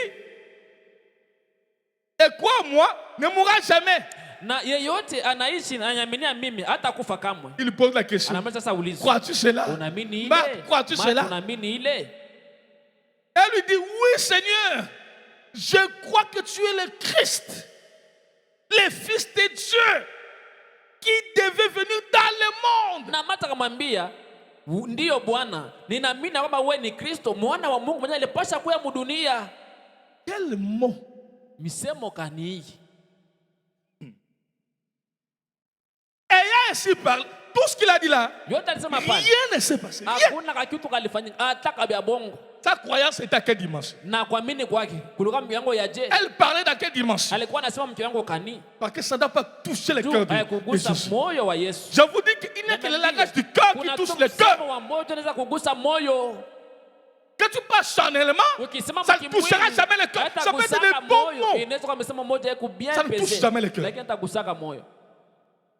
et croit en moi ne mourra jamais. Na yeyote anaishi na ananiaminia mimi hatakufa kamwe. Il pose la question. Anamaliza sasa ulizo. Crois-tu cela? Unaamini ile? Marc, crois-tu cela? Unaamini ile? Elle lui dit, oui Seigneur, je crois que tu es le Christ, le Fils de Dieu, qui devait venir dans le monde. Na Martha akamwambia, ndiyo Bwana, ninaamini kwamba wewe ni Kristo, mwana wa Mungu mwenye alipasha kuja dunia. Quel mot? Misemo kani hii? Ayant ainsi parlé, tout ce qu'il a dit là, Yote alisema pale. rien ne s'est passé. Rien. Hakuna kitu kalifanyika hata kabla bongo. Sa croyance était à quelle dimension? Na kuamini kwake kulikuwa mkiwango ya je? Elle parlait dans quelle dimension? Alikuwa anasema mkiwango kani? Parce que ça n'a pas touché le cœur de Kugusa Jésus. moyo wa Yesu. Je vous dis qu'il n'y a que le langage du cœur qui touche le cœur. Wa moyo tunaweza kugusa moyo. Que tu parles charnellement, Ukisimama ça ne touchera kimwili, jamais le cœur. Ça peut être hatagusaka des bons moyo. mots. Inaweza kuwa amesema moja yako bien Ça ne touche pesé, jamais le cœur. lakini atagusaka moyo.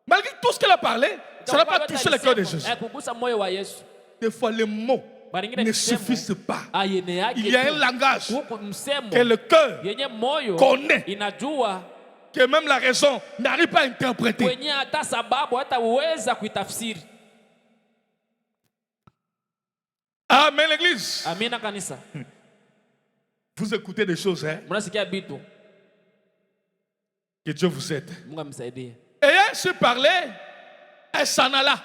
Malgré tout ce qu'elle a parlé, ça n'a pas touché le cœur de Jésus. Haikugusa moyo wa Yesu. Des fois, les mots Baringine ne misemo, suffisent pas. ayene yake Il y a tu. un langage Huku msemo que le cœur yenye moyo connaît, inajua, que même la raison n'arrive pas à interpréter. kwenye hata sababu hata uweza kuitafsiri. Amen, l'église. Amina kanisa. Vous écoutez des choses, hein? Mnasikia bitu. Que Dieu vous aide. Mungu amsaidie. Et elle se parlait, elle s'en alla.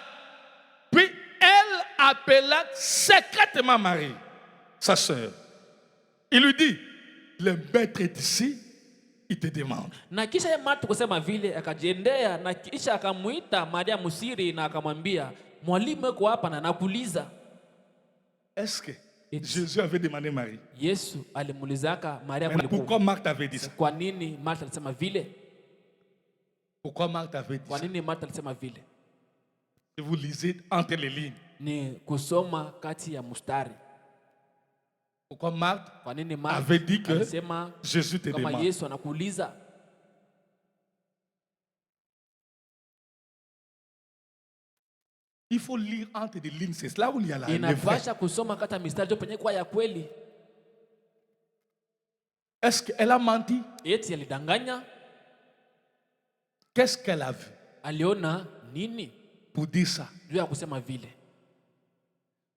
Puis elle appela secrètement Marie, sa sœur. Il lui dit, le maître est ici, il te demande. Na kisha Marta kusema vile akajiendea na kisha akamuita Maria musiri na akamwambia, mwalimu yuko hapa na nakuuliza. Est-ce que Jésus avait demandé Marie? Yesu alimuulizaka Maria Pourquoi Marthe avait dit ça? Kwa nini Marta alisema vile? Pourquoi Marthe avait dit Kwa ça? nini Marta alisema vile? Si vous lisez entre les lignes. Ni kusoma kati ya mustari. Pourquoi Marthe Kwa nini Marta avait dit que alisema Jésus te kama demande? Yesu anakuuliza? Il faut lire entre les lignes, c'est là où il y a la vraie. Inapasha kusoma kata mistari ndio penye kwa ya kweli. Est-ce qu'elle a menti? Eti alidanganya? Qu'est-ce qu'elle a vu Aliona nini pour dire ça? juu ya kusema vile?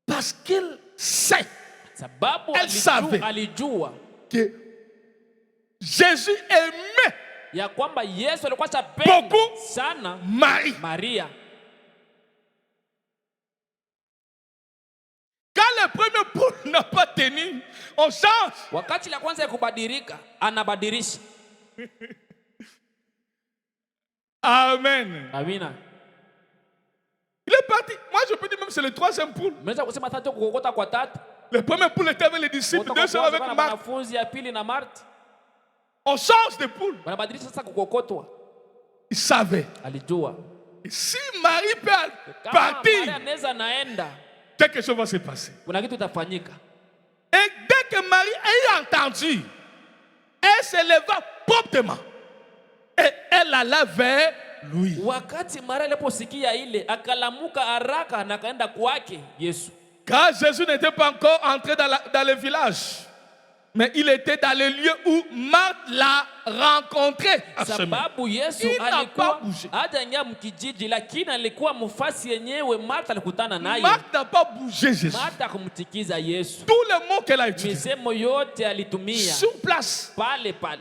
Parce qu'elle sait Sababu Elle savait. alijua que Jésus aimait ya kwamba Yesu alikuwa chapenda beaucoup sana Marie. Maria. Quand le premier poule n'a pas tenu, on change. Wakati la kwanza ya kubadilika, anabadilisha. Amen. Amina. Il est parti. Moi, je peux dire même que c'est le troisième poule. Mnaweza kusema tatu kukokota kwa tatu. Le premier poule était avec les disciples, Kutoka deuxième kwanza avec kuna Marthe. wanafunzi ya pili na Marta. On change de poule. Wanabadilisha sasa kukokotwa. Il savait. Alijua. Et si Marie peut Kama Maria partir, anaweza naenda, quelque chose va se passer. kuna kitu itafanyika. Et dès que Marie a entendu, elle se leva promptement. Et elle alla vers lui. Wakati Maria aliposikia ile, akalamuka haraka na kaenda kwake Yesu. Car Jésus n'était pas encore entré dans le village, mais il était dans le lieu où Marthe l'a rencontré. Sababu Yesu Il n'a pas alikuwa bougé. hajaingia mkijiji, lakini alikuwa mfasi yenyewe Martha alikutana naye. Marthe n'a pas bougé Jésus. Martha kumtikiza Yesu. Tous les mots qu'elle a utilisés, Misemo yote alitumia sur place. pale pale.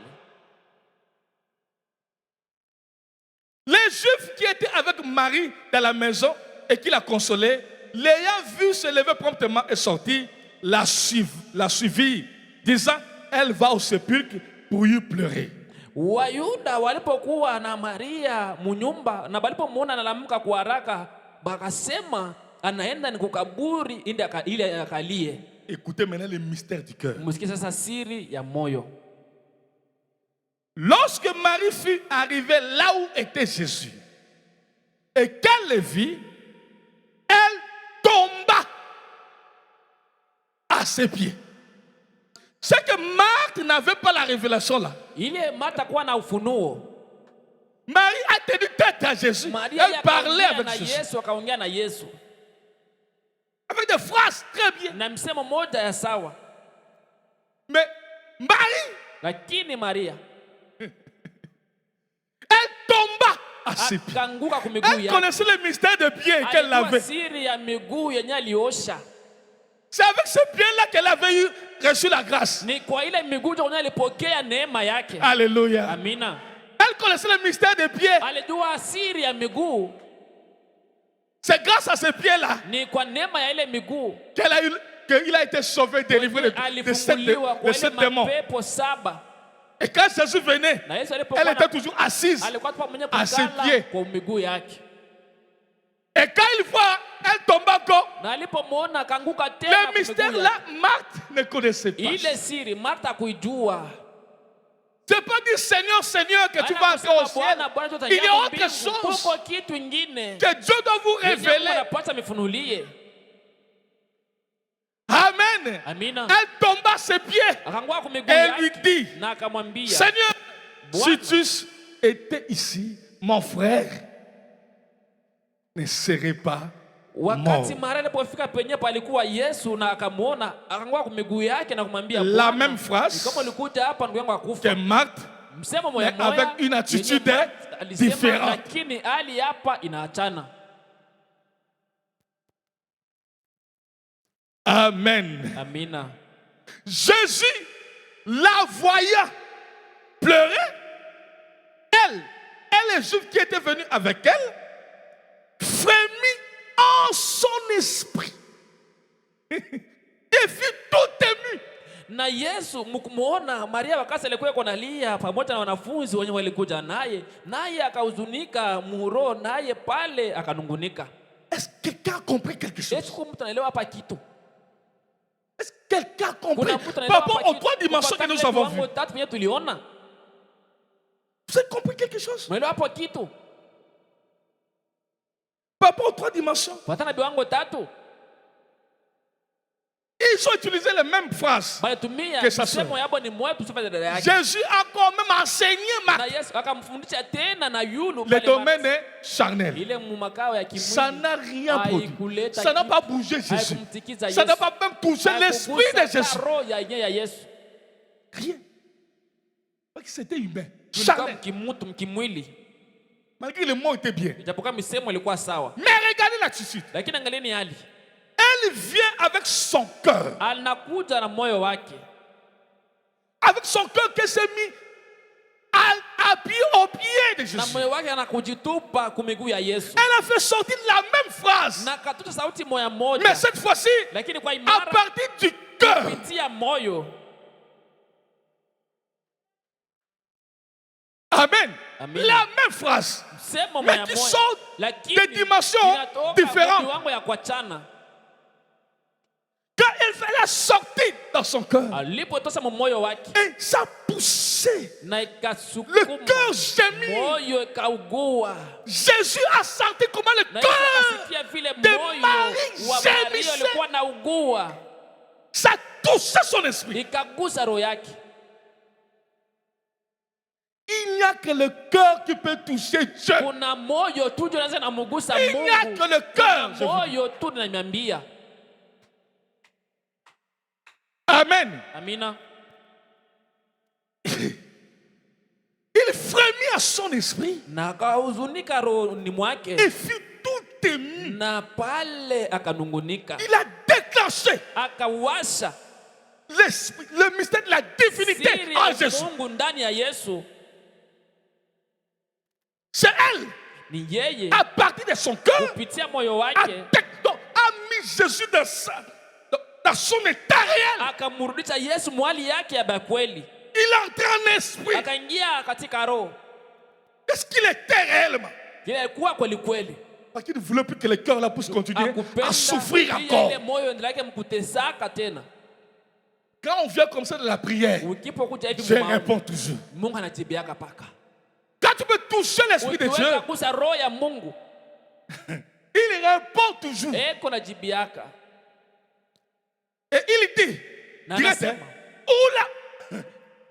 Les Juifs qui étaient avec Marie dans la maison et qui la consolaient, l'ayant vue se lever promptement et sortir, la suivit, disant, elle va au sépulcre pour y pleurer. Wayuda walipokuwa na Maria munyumba na walipomuona analamka kwa haraka, bakasema anaenda ni kukaburi ili akalie. Écoutez maintenant le mystère du cœur. Msikie sasa siri ya moyo. Lorsque Marie fut arrivée là où était Jésus, et qu'elle le vit, elle tomba à ses pieds. C'est que Marthe n'avait pas la révélation là. Ile Martha kuwa na ufunuo. Marie a tenu tête à Jésus. Maria Elle parlait avec na Jésus. Yesu, akaongea na Yesu. Avec des phrases très bien. Na msemo moja ya sawa. Mais Marie, Lakini Maria elle tomba à ses pieds. akanguka kwa miguu Elle yake. connaissait le mystère de pieds qu'elle Alikuwa avait. siri ya miguu yenye aliosha. C'est avec ce pied-là qu'elle avait reçu la grâce. Ni kwa ile miguu ndio alipokea neema yake. Alléluia. Amina. Elle connaissait le mystère des pieds. Alijua siri ya miguu. C'est grâce à ces pieds-là Ni kwa neema ya ile miguu qu'il a été sauvé, délivré de alifunguliwa kwa ile sept démons. mapepo saba. Et quand Jésus venait, Na Yesu elle alipokuwa était toujours assise. alikuwa tu mwenye à ses kukala pieds. kwa miguu yake. Et quand il voit, elle tombe encore. Na alipomuona akanguka tena Le kwa mystère miguu là, yake. Marthe ne connaissait pas. Ile siri Martha kuijua. C'est pas dire Seigneur, Seigneur que tu vas entrer au ciel. Il y a autre chose Kuko kitu ingine. que Dieu doit vous révéler. Anapata mifunulie. Amen. Amen. Amina. Elle tomba à ses pieds Akaanguka kwa miguu et lui yake dit, na akamwambia, Seigneur, Bwana, si tu étais ici, mon frère ne serait pas mort. wakati Maria alipofika penye palikuwa Yesu na akamwona, akaanguka kwa miguu yake na kumwambia, La Bwana, même phrase kama ulikuja hapa ndugu yangu que akufa. Marthe, Msemo mais moya moya, avec une attitude yenye Martha alisema, différente. lakini hali hapa inaachana. Amen. Amina. Jésus la voyant pleurer, elle et les Juifs qui étaient venus avec elle, frémit en son esprit et fut tout ému. Na Yesu mkumuona Maria wakati alikuwa konalia pamoja na wanafunzi wenye walikuja naye akahuzunika muhuro, naye pale akanungunika. Est-ce que quelqu'un a compris quelque chose? Est-ce que mtu anaelewa hapa kitu? Est-ce que quelqu'un a compris? Kuna mtu Par anaelewa rapport hapa aux trois dimensions que nous avons vues. Viwango tatu vyenye tuliona. Vous avez compris quelque chose? Unaelewa hapo kitu? Par rapport aux trois dimensions. Fuatana na viwango tatu. Ils ont utilisé les mêmes phrases. Balitumia Que ça msemo soit. yabo ni mwetu sifa dada yake. Jésus a quand même enseigné Na Yesu akamfundisha tena na yulu le pale domaine est charnel. ile mumakao ya kimwili. Ça n'a rien produit. Haikuleta Ça n'a kitu. pas bougé Jésus. Haikumtikiza Ça n'a Yesu. pas même touché l'esprit de Jésus. Roho ya yenyewe ya Yesu. Rien. Parce que c'était humain. Tulikuwa Charnel. mkimutu mkimwili. Malgré le mot était bien. Ijapokuwa misemo ilikuwa sawa. Mais regardez l'attitude. Lakini angalieni hali. Elle vient avec son cœur. Anakuja na moyo wake. Avec son cœur qu'elle s'est mis à pied au pied de Na Jésus. moyo wake anakujitupa kwa miguu ya Yesu. Elle a fait sortir la même phrase. Na katuta sauti moya moja. Mais cette fois-ci, Lakini kwa à imara partir du cœur. kupitia moyo. Amen. Amen. La même phrase. Msemo Mais moya qui moja. sont Lakini des dimensions inatoka différentes. kwa kiwango ya kuachana. Quand elle fait la sortie dans son cœur, Alipotosa moyo wake et ça poussait. na Le ikasukuma cœur gémit. moyo ikaugua. Jésus a senti comment le Na Yesu cœur akasikia vile de moyo Marie wa Maria gémissait. ulikuwa na ugua, Ça touchait son esprit. ikagusa roho yake. Il n'y a que le cœur qui peut toucher Dieu. Kuna moyo tu ndio unaweza namugusa Il n'y a Mungu. que le cœur. Kuna je vous dis. moyo tu ninaniambia. Amen. Amina. Il frémit à son esprit Na akahuzunika rohoni mwake et fut tout ému. na pale akanungunika, Il a déclenché akawasha l'esprit, le mystère de la divinité siri en ya Jésus. Mungu ndani ya Yesu. C'est elle, Ni yeye à partir de son cœur, kupitia moyo a wake mis Jésus dans son état réel. akamrudisha Yesu mwali yake ya kweli, Il est entré en esprit. akaingia katika roho Qu'est-ce qu'il était réellement? ile ilikuwa kweli kweli. Parce qu'il ne voulait plus que le cœur là puisse continuer Akupenda à souffrir pia encore. ile moyo endelea kutesaka tena. Quand on vient comme ça de la prière, Ukipokuja hivi je maombi, réponds toujours. Mungu anajibiaka paka. Quand tu peux toucher l'esprit de Dieu, Ukiweza kugusa roho ya Mungu, il répond toujours. eko najibiaka. Et il dit, Na direct, anasema,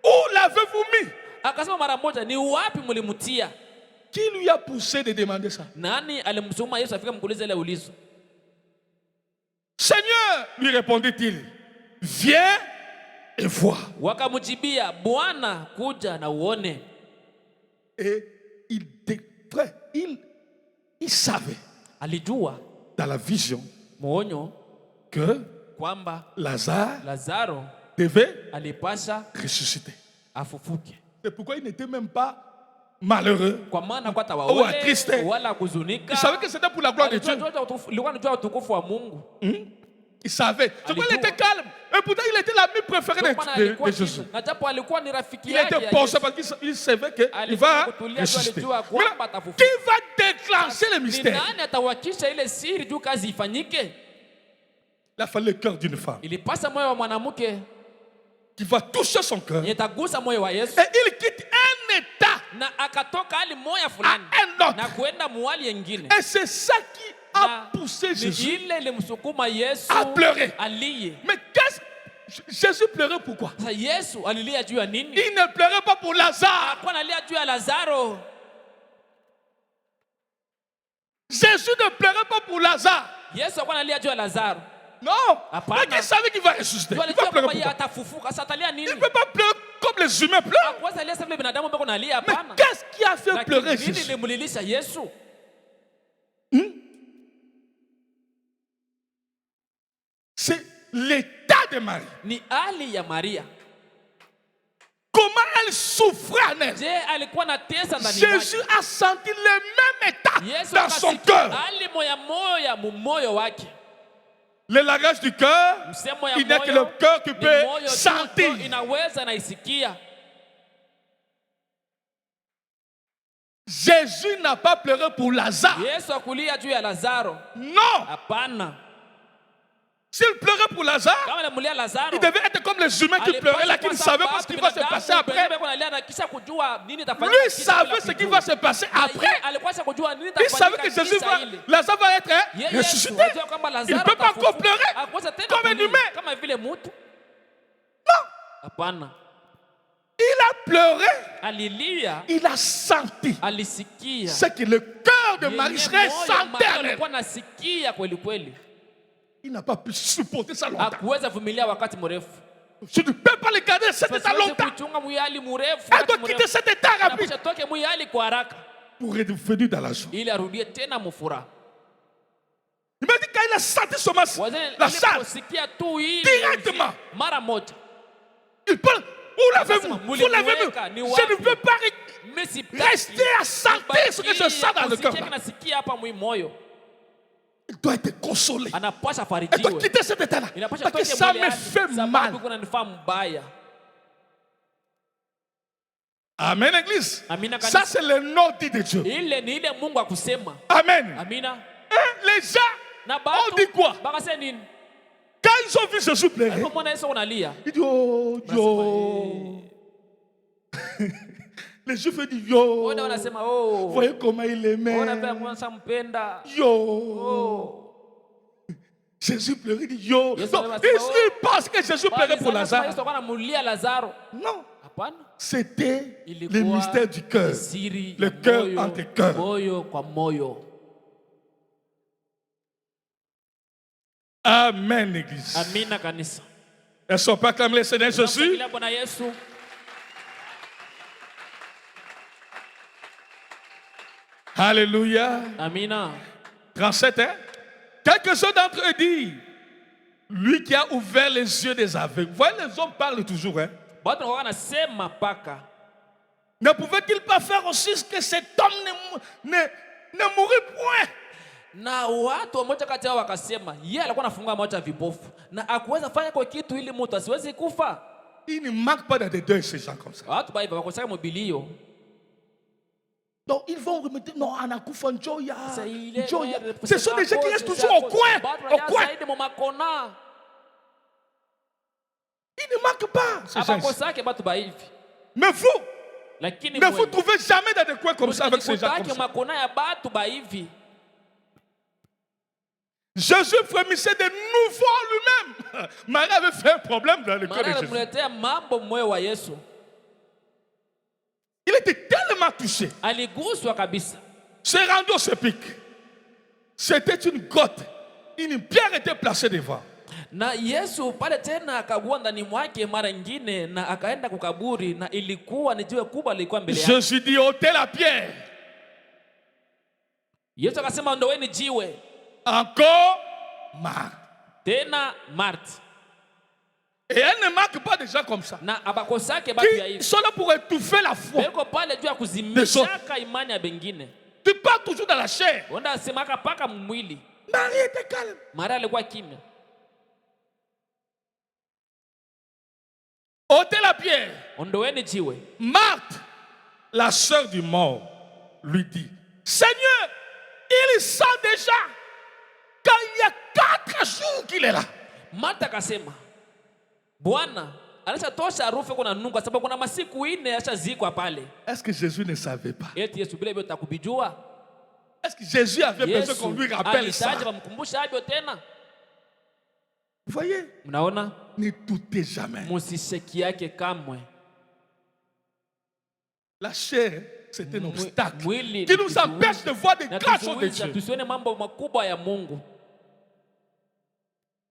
où l'avez-vous mis? akasema mara moja, ni wapi mlimutia? Qui lui a poussé de demander ça? Nani alimsukuma Yesu afika mkuuliza ile ulizo? Seigneur, lui répondit-il, viens et vois. Wakamjibia, Bwana, kuja na uone. Et il savait Alijua dans la vision muonyo que kwamba Lazare Lazaro devait alipasha ressusciter. afufuke, C'est pourquoi il n'était même pas malheureux. kwa maana kwa Au attriste. wala kuzunika. Il savait que c'était pour la gloire de Dieu. Ilikuwa anajua utukufu wa Mungu. Il savait. C'est pourquoi il était calme. Et pourtant, il était l'ami préféré Ndio maana de alikuwa Jésus. kitu. Na japo alikuwa ni rafiki Il yake était ya pensé Yesu. parce qu'il savait qu'il Alikuwa va kutulia tu, ressusciter. alijua kwamba Maintenant, atafufuka. qui va déclencher le Ni mystère? nani atawakisha ile siri juu kazi ifanyike? Il a fallu le cœur d'une femme Ilipasa moyo wa mwanamke qui va toucher son cœur. Et yetagusa moyo wa Yesu il quitte un état na akatoka hali moya à fulani un autre. na kuenda muhali yengine. Et c'est ça qui a Na poussé ni Jésus ile ilimsukuma Yesu à pleurer. aliye. Mais qu'est-ce Jésus pleurait pourquoi? Sasa Yesu alilia juu ya nini? Il ne pleurait pas pour Lazare. Hakuwa analia juu ya Lazaro. Jésus ne pleurait pas pour Lazare. Yesu hakuwa analia juu ya Lazaro. Non. Hapana. Mais il savait qu'il va ressusciter. Ndio Il va alijua pleurer kwamba yeye pourquoi? atafufuka. Sasa atalia Il nini? ne peut pas pleurer comme les humains pleurent. Hakuweza alia vile binadamu ambao analia, Mais hapana. qu'est-ce qui a fait Lakini pleurer nini Jésus? lilimlilisha Yesu? C'est l'état de Marie. Ni hali ya Maria. Comment elle souffrait en elle. Je, alikuwa na tesa ndani mwake. Jésus a senti le même état Yesu dans son akasikia cœur. hali moya mumoyo wake. Le langage du cœur, Msemo ya il n'est que moyo, le cœur qui ni peut moyo tu sentir. ndio inaweza na isikia. Jésus n'a pas pleuré pour Lazare. Yesu akulia juu ya Lazaro. Non. Hapana. S'il pleurait pour Lazare, Kama alimulia Lazaro, il devait être comme les humains qui pleuraient là, qui ne savaient pas ce qui va se passer après. Lui savait ce qui va se passer après. Il savait que Jésus va, Lazare va être ressuscité. Il ne peut pas encore pleurer comme un humain. Non. Il a pleuré. Alilia, Il a senti alisikia. ce que le cœur de Marie ressentait en elle. Alikuwa nasikia kweli kweli. Il n'a pas pu supporter ça longtemps. Hakuweza vumilia wakati mrefu. Je ne peux pas le garder cet état longtemps. Kuchunga muyali mrefu. Elle doit quitter cet état rapide Anapasha toke muyali kwa haraka pour revenir dans la joie. ili arudie tena mufuraha. Il m'a dit quand il a senti son masque, la charge, Aliposikia tu hili directement, mara moja. il parle. Où l'avez-vous? Vous l'avez vu? Muliweka, ni Je wapi? ne veux pas Mimi sitaki rester à sentir ce que je sens dans le cœur. kusikia nasikia hapa moyo. Il doit être consolé. Anapasha Il doit farijiwe. quitter cet état-là. Inapasha Parce que toke ça mwili me yake, fait sababu mal. kuna nifaa mbaya. Amen, église. Amina Ça, kanisa. c'est le nom dit de Dieu. Ile ni ile Mungu akusema. Amen. Amina. Et les gens, Na on dit quoi? bakasema nini? Quand ils ont vu Jésus pleurer, Alipomwona Yesu unalia. ils disent oh, yo. Les Juifs disent yo. Wao wanasema oh. Voyez comment il aimait. Ona pia mwanza mpenda. Yo. Oh. Jésus pleurait, il dit yo. Yesu Donc, anasema, ils pensent que Jésus pleurait pour Lazare. Yesu alikuwa anamulia Lazaro. Non. Hapana. C'était le Ilikuwa mystère du cœur. siri Le ya cœur moyo, entre cœur. moyo kwa moyo. Amen, église. Amina kanisa. Est-ce qu'on peut acclamer le Seigneur Jésus? Tunamshangilia Bwana Yesu. Alléluia. Amina. 37, hein? Quelques-uns d'entre eux disent, lui qui a ouvert les yeux des aveugles. Vous voyez, les hommes parlent toujours, hein? Watu wanasema paka. Ne pouvait-il pas faire aussi ce que cet homme ne mourut point? Na watu wamoja kati yao wakasema, yeye alikuwa anafunga macho ya vipofu na akuweza fanya kwa kitu ili mtu asiwezi kufa. Il ne manque pas de deuil ces gens comme ça. Watu baiba wakosaka mobilio. Donc ils vont remettre, non, Anakufa Njoya. Sasa ile Njoya. Ce sont des gens qui restent toujours au coin. Au coin. Zaidi mu makona. Ils ne manquent pas. Ces gens. Abakosake batu baivi. Mais vous, Lakini ne vous trouvez jamais dans des coins comme ça avec ces gens comme ça. makona ya batu baivi. Jésus frémissait de nouveau lui-même. Marie avait fait un problème dans le cœur de Maana Jésus. alimuletea mambo moyo wa Yesu. Il était tellement touché. Aliguswa kabisa. Se rendu au sépulcre. C'était une grotte. Une pierre était placée devant. Na Yesu pale tena akagua ndani mwake mara nyingine na akaenda kukaburi na ilikuwa ni jiwe kubwa lilikuwa mbele yake. Jésus dit ôtez la pierre. Yesu akasema ondoweni jiwe. Encore Marthe. Tena Marthe. Et elle ne manque pas de gens comme ça. Na abakosake batu ya Qui hivi. sont là pour étouffer la foi. Beko pale juu ya kuzimishaka imani ya bengine. Tu pars toujours dans la chair. Wanda asemaka paka mwili. Marie était calme. Maria alikuwa kimya. Ôtez la pierre. Ondoweni jiwe. Marthe, la sœur du mort, lui dit, Seigneur, il sent déjà qu'il y a 4 jours qu'il est là. Martha akasema, Bwana, anashatosha harufu kuna nuka sababu kuna masiku 4 ashazikwa pale. Est-ce que Jésus ne savait pas? Eti Yesu bila hivyo utakubijua? Est-ce que Jésus avait besoin Yesu qu'on lui rappelle ça? alitaja wamkumbusha hivyo tena. Vous voyez? Mnaona? Ne doutez jamais. musishekiake kamwe. La chair, c'est un obstacle Mwili qui nous empêche de voir des grandes choses de natuzuiza Dieu. tusione mambo makubwa ya Mungu.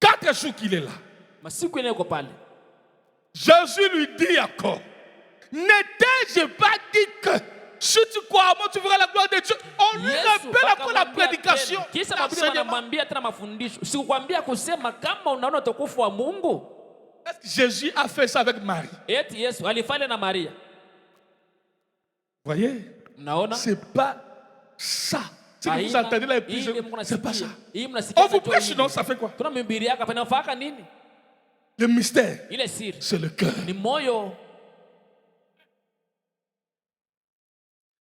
4 jours qu'il est là. Masiku yenye yuko pale, Jésus lui dit encore, n'étais-je pas dit que si tu crois en moi, tu verras la gloire de Dieu. On lui rappelle encore la prédication. Kisa Biblia wanamwambia tena mafundisho. Sikukwambia kusema kama unaona utukufu wa Mungu? Est-ce que Jésus a fait ça avec Marie? Eti Yesu alifanya na Maria. Voyez? Mnaona? C'est pas ça. Ce que vous entendez là, c'est pas ça. On On vous prêche, sinon ça fait quoi? tunamhubiriaka hapa inafaka nini? Le mystère, Ile siri c'est le cœur. ni moyo.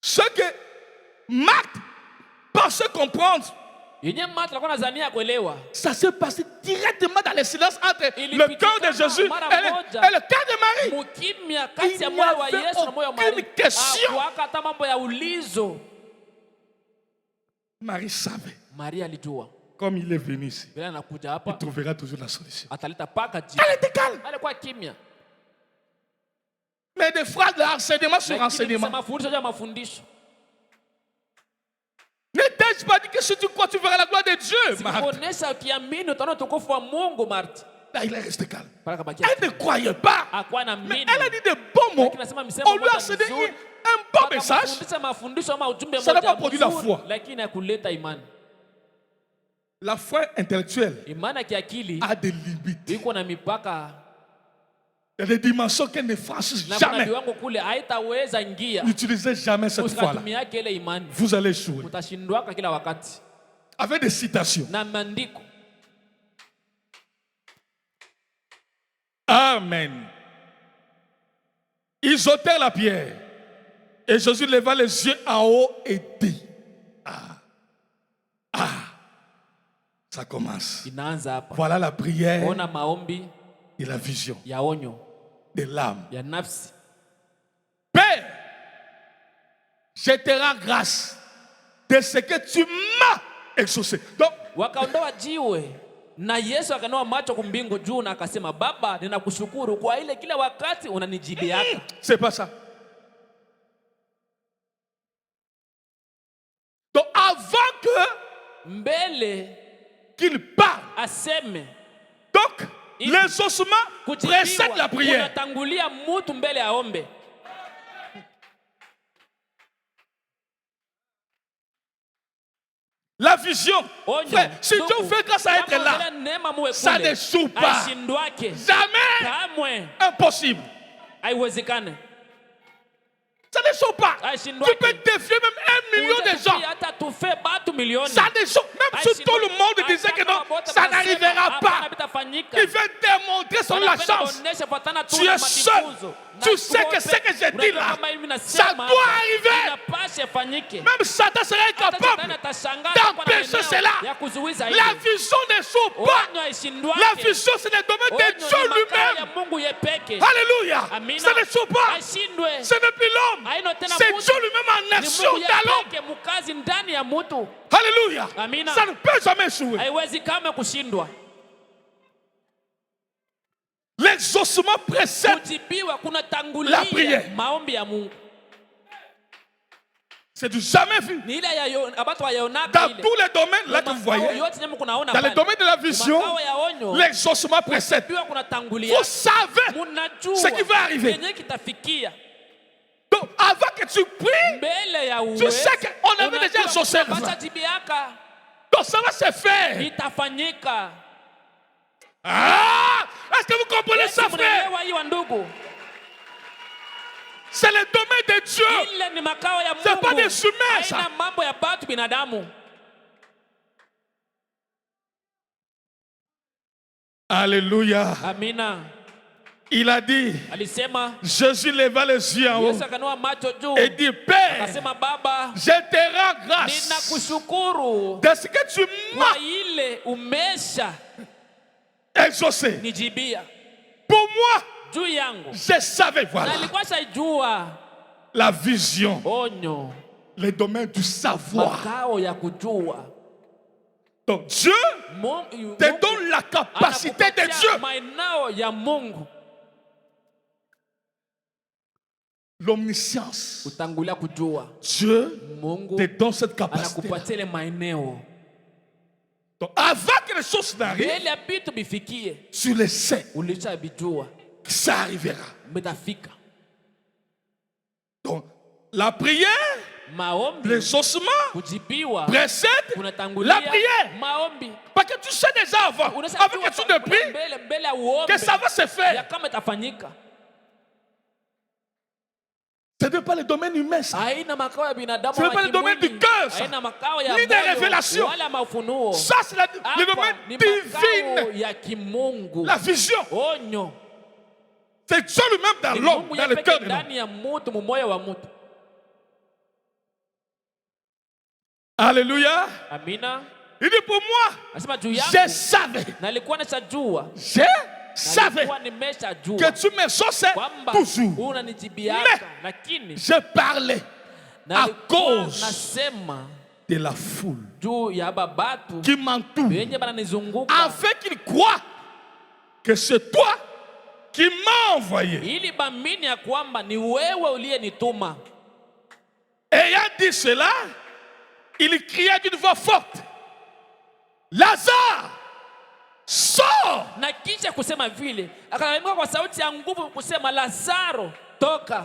Ce que Marc pensait comprendre, Yenye Martha alikuwa anazania kuelewa. ça s'est passé directement dans le silence entre le cœur de Jésus et le cœur de Marie. Mukimya kati ya Il n'y moyo wa avait Yesu na moyo wa aucune Maria. question. Hakuwaka hata mambo ya ulizo. Marie savait, Maria alijua. comme il est venu ici, Bila anakuja il hapa trouvera toujours la solution. ataleta paka jibu. Elle était calme. Alikuwa kimya. Mais des phrases de renseignement sur Lakini renseignement. mafundisho ya mafundisho. N'ai-je pas dit que si tu crois, tu verras la gloire de Dieu, Marthe? Sikuonesha ukiamini utaona utukufu wa Mungu, Martha. Là, il est resté calme. Paka kabaki. Elle ne croyait pas. Hakuwa na Mais mimi. elle a dit de bons mots. Lakini nasema misemo On lui a moja cédé mzuri. un bon message. Akafundisha mafundisho ama ujumbe Ça n'a moja pas produit la mzuri, foi. lakini hakuleta imani. La foi intellectuelle Imani ya kiakili a des limites. iko na mipaka Il y a des dimensions qu'elle ne franchit na kuna jamais. viwango kule haitaweza ingia. N'utilisez jamais cette foi-là. Usitumiake ile imani. Vous allez échouer. Utashindwaka kila wakati. Avec des citations. Na maandiko. Amen. Ils ôtèrent la pierre. Et Jésus leva les yeux en haut et dit, ça commence. Inaanza hapa. Voilà la prière Ona maombi et la vision ya onyo de l'âme. ya nafsi. Père, je te rends grâce de ce que tu m'as exaucé. Donc, Wakaondoa jiwe na Yesu akanoa macho kumbingu juu na akasema, Baba, ninakushukuru kwa ile kila wakati unanijibiaka. c'est pas ça. Donc, avant que Mbele qu'il parle, aseme donc, l'exaucement précède la prière. unatangulia mtu mbele aombe. La vision, Onyo, frère, si ndugu, Dieu fait grâce à être kama là, vile neema muwe ça kule, n'échoue pas. haishindwake. Jamais Kamwe impossible. haiwezekane. Ça n'échoue pas. Haishindwake. Tu peux défier même 1 million de gens. Hata tufe batu milioni. Ça n'échoue. Même si tout le monde disait que non, ça n'arrivera pas. Il veut démontrer son la chance. Tu es seul. Tu sais que ce que j'ai dit là, ça doit arriver. Même Satan serait incapable d'empêcher cela. La vision n'échoue pas. La vision, c'est le domaine de Dieu lui-même. Alléluia. Ça n'échoue pas. Ce n'est plus l'homme. C'est Dieu lui-même en action dans l'homme. Alléluia. Ça ne peut jamais échouer. L'exaucement précède la prière. C'est du jamais vu. Dans tous les domaines là que vous voyez, dans le domaine de la vision, l'exaucement précède. Vous savez ce qui va arriver. Donc avant que tu pries, tu sais qu'on avait déjà exaucé. Donc ça va se faire. Ah! Est-ce que vous comprenez ça, frère? C'est le domaine de Dieu. C'est pas des humains, ça. Alléluia. Amina. Il a dit, Jésus leva les yeux en haut et dit, Père, je te rends grâce de ce que tu m'as exaucé. Pour moi, je savais, voilà, la vision, le domaine du savoir. Donc Dieu te donne la capacité de Dieu. maeneo ya Mungu. L'omniscience. Utangulia kujua. Dieu Mungu te donne cette capacité. anakupatia ile maeneo. Donc avant que les choses n'arrivent, Mbele ya vitu bifikie, tu le sais, ulishabijua ça arrivera. metafika. Donc la prière, Maombi l'exaucement kujibiwa précède la kunatangulia prière. maombi. Parce que tu sais déjà avant, avec que tu ne pries, mbele ya uombe que ça va se ya faire. kama itafanyika. Ce n'est pas le domaine humain, ça. Haina makao ya binadamu Ce n'est wala pas le domaine kimwili. du cœur, ça. Haina makao ya Ni des moyo révélations. wala mafunuo. Ça, c'est le Hapa domaine ni makao divin. ya kimungu. La vision. Onyo. C'est Dieu lui-même dans Ni l'homme, Mungu dans le yepeke cœur de l'homme. ndani ya mutu, mumoyo wa mutu. Alléluia. Amina. Il dit pour moi, Nasema juu je yangu savais, nalikuwa nishajua. je savais Nalikuwa nimeshajua que tu me sauçais kwamba toujours. unanijibiaka, lakini Je parlais à nalikuwa cause nasema de la foule juu ya babatu qui m'entoure, wenye bananizunguka, afin qu'ils croient que c'est toi qui m'as envoyé. ili bamini ya kwamba ni wewe uliyenituma. Ayant dit cela, il cria d'une voix forte, Lazare, sors! Na kisha kusema vile akalalamika kwa sauti ya nguvu kusema, Lazaro, toka.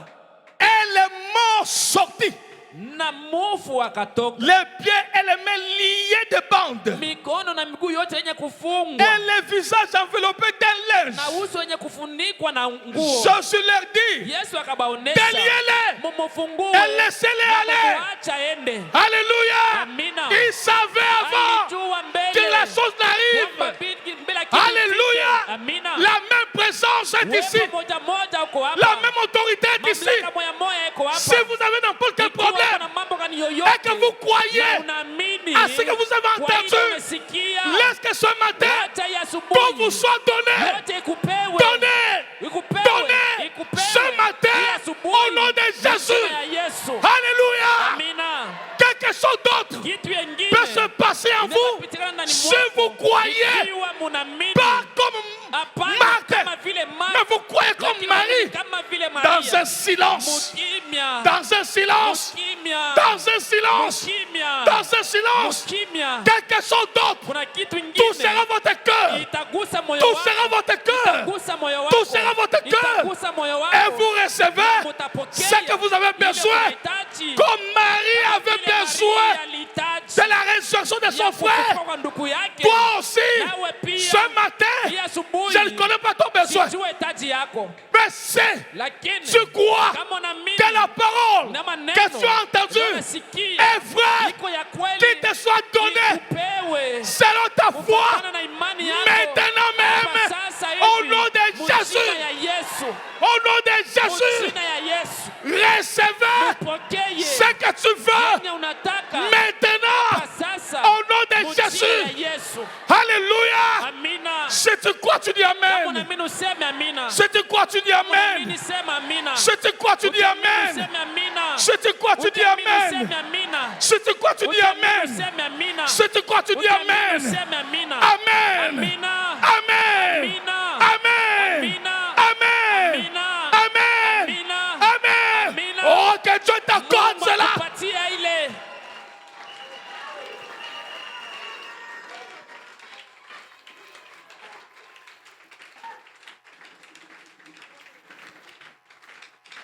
Et les morts sortis, Na mufu akatoka, les pieds et les mains liés de bandes, mikono na miguu yote yenye kufungwa et les visages enveloppés d'un linge. na uso wenye kufunikwa na nguo. Jésus leur dit, Yesu akabaonesha, déliez-les mumufungue et laissez-les aller. acha ende. Alléluia. Amina. Il savait avant Alijua que mbele la chose n'arrive. kwamba mbele ya kitu Alléluia. kifike. Amina. La même présence est ici. Wepo moja moja uko hapa. La même autorité est ici. Mamlaka moja moja iko hapa. Si vous avez n'importe quel Ikiwa problème kuna mambo gani et yoyote que vous croyez na unaamini à ce que vous avez kwa ile entendu, umesikia, laisse que ce matin, acha ya tout asubuhi vous soit donné. yote ikupewe. Donné. Ikupewe. Donné Ikupewe. ce matin Hii asubuhi, au nom de kwa Jésus. jina ya Yesu. Alléluia. Amina. Quelque chose d'autre Kitu yengine peut se passer en vous inapitikana ndani si mwako. vous croyez Ikiwa munaamini, pas comme hapana Marthe, kama vile Martha, mais vous croyez comme lakini Marie, kama vile dans Maria. un silence, Mukimya. dans un silence, Mukimya. dans un silence, Mukimya. dans un silence. Mukimya. Quelque chose d'autre, Kuna kitu tout sera ingine votre cœur, itagusa moyo tout wako. sera votre cœur, Itagusa moyo tout wako. sera votre cœur, Itagusa moyo wako. et vous recevez Mutapokea ce que vous avez ile besoin, unahitaji. comme Marie avait Vile besoin Maria alihitaji. de la résurrection de son Ya frère. kufufuka kwa ndugu yake. Toi aussi, Nawe pia. ce matin, Hii asubuhi, je ne connais pas ton besoin, sijui hitaji yako, mais c'est, lakini tu crois kama unaamini que la parole na maneno que tu as entendue unasikia est vraie, iko ya kweli, qui te soit donnée ikupewe selon ta foi, kufuatana na imani yako. maintenant Hapa même, sasa au hivi, nom de mu Jésus, jina ya Yesu, au nom de mu Jésus, jina ya Yesu, recevez pokeye ce que tu veux yenye unataka maintenant, hapa sasa, au nom de mu jina ya Jésus. Yesu. Alléluia. Amina. Si tu crois, tu dis Kama Amen. unaamini useme amina. Si tu crois, tu dis Kama unaamini Amen. sema amina. Si tu crois, tu dis Ukiamini Amen. useme amina. Si tu crois, tu dis Ukiamini Amen. useme amina. Si tu crois, tu dis Ukiamini Amen. useme amina. Si tu crois, tu dis Ukiamini Amen. useme amina. Amen. Amina. Amen. Amina. Amen. Amina. Amen. Amina. Amen. Amina. Amen. Amina. Oh, que Dieu t'accorde Mungu cela. akupatie ile.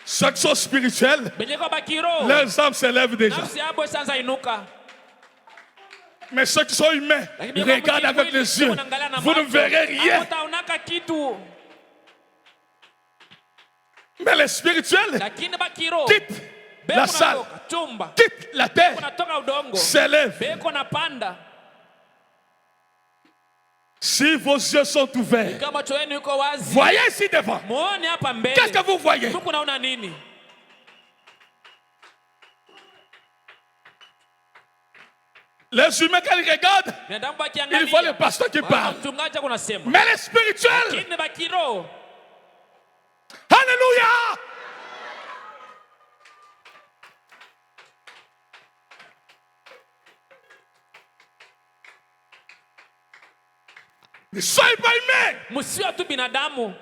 Chaque chose spirituelle, Benye kwa bakiro. les âmes s'élèvent déjà. Nafsi yabo sasa inuka. Mais ceux qui sont humains, Lakini kama regardent avec kimwili, les yeux. unaangalia na Vous ne macho, verrez rien. hautaonaka kitu. Mais les spirituels Lakini bakiro. quittent Beko la salle, natoka chumba. quittent la terre, Unatoka udongo. s'élèvent. Beko napanda. Si vos yeux sont ouverts, Kama macho yenu iko wazi. voyez ici devant. Muone hapa mbele. Qu'est-ce que vous voyez? Mungu naona nini? Les humains, quand ils regardent, Binadamu bakiangalia. il voit le pasteur qui parle. Mchungaji ako nasema. Mais les spirituels, Lakini bakiro. alléluia. Ne soyez pas humain. Msiwe tu binadamu.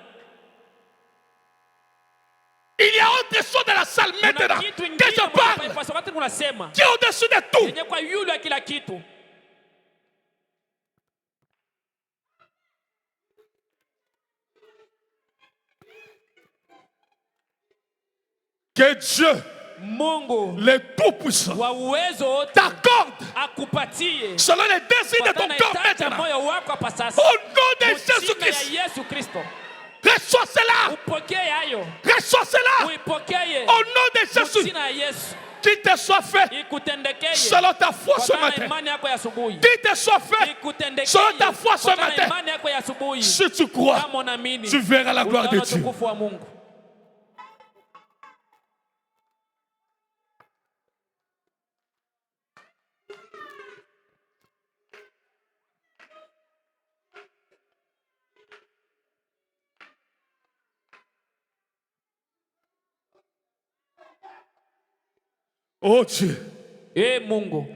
Il y a autre chose dans la salle maintenant Kuna kitu que ingine je parle. kwa sababu tunasema Qui est au-dessus de tout. yenye kwa yule ya kila kitu. Que Dieu, Mungu le Tout-Puissant, wa uwezo wote t'accorde akupatie selon les désirs de ton kufuatana cœur na hitaji ya maintenant. moyo wako hapa sasa. Au nom de Jina Jésus-Christ, ya Yesu Kristo. reçois cela. Upokee hayo. Reçois cela. Uipokee. Au nom de Jésus, Jina ya Yesu. qu'il te soit fait Ikutendekee. selon ta foi ce Kufuatana na matin. imani yako ya asubuhi. Qu'il te soit fait Ikutendekee. selon ta foi ce Kufuatana na matin. imani yako ya asubuhi. Si tu crois, Kama unaamini, tu verras la gloire de utaona Dieu. utukufu wa Mungu. Oh Dieu, Mungu,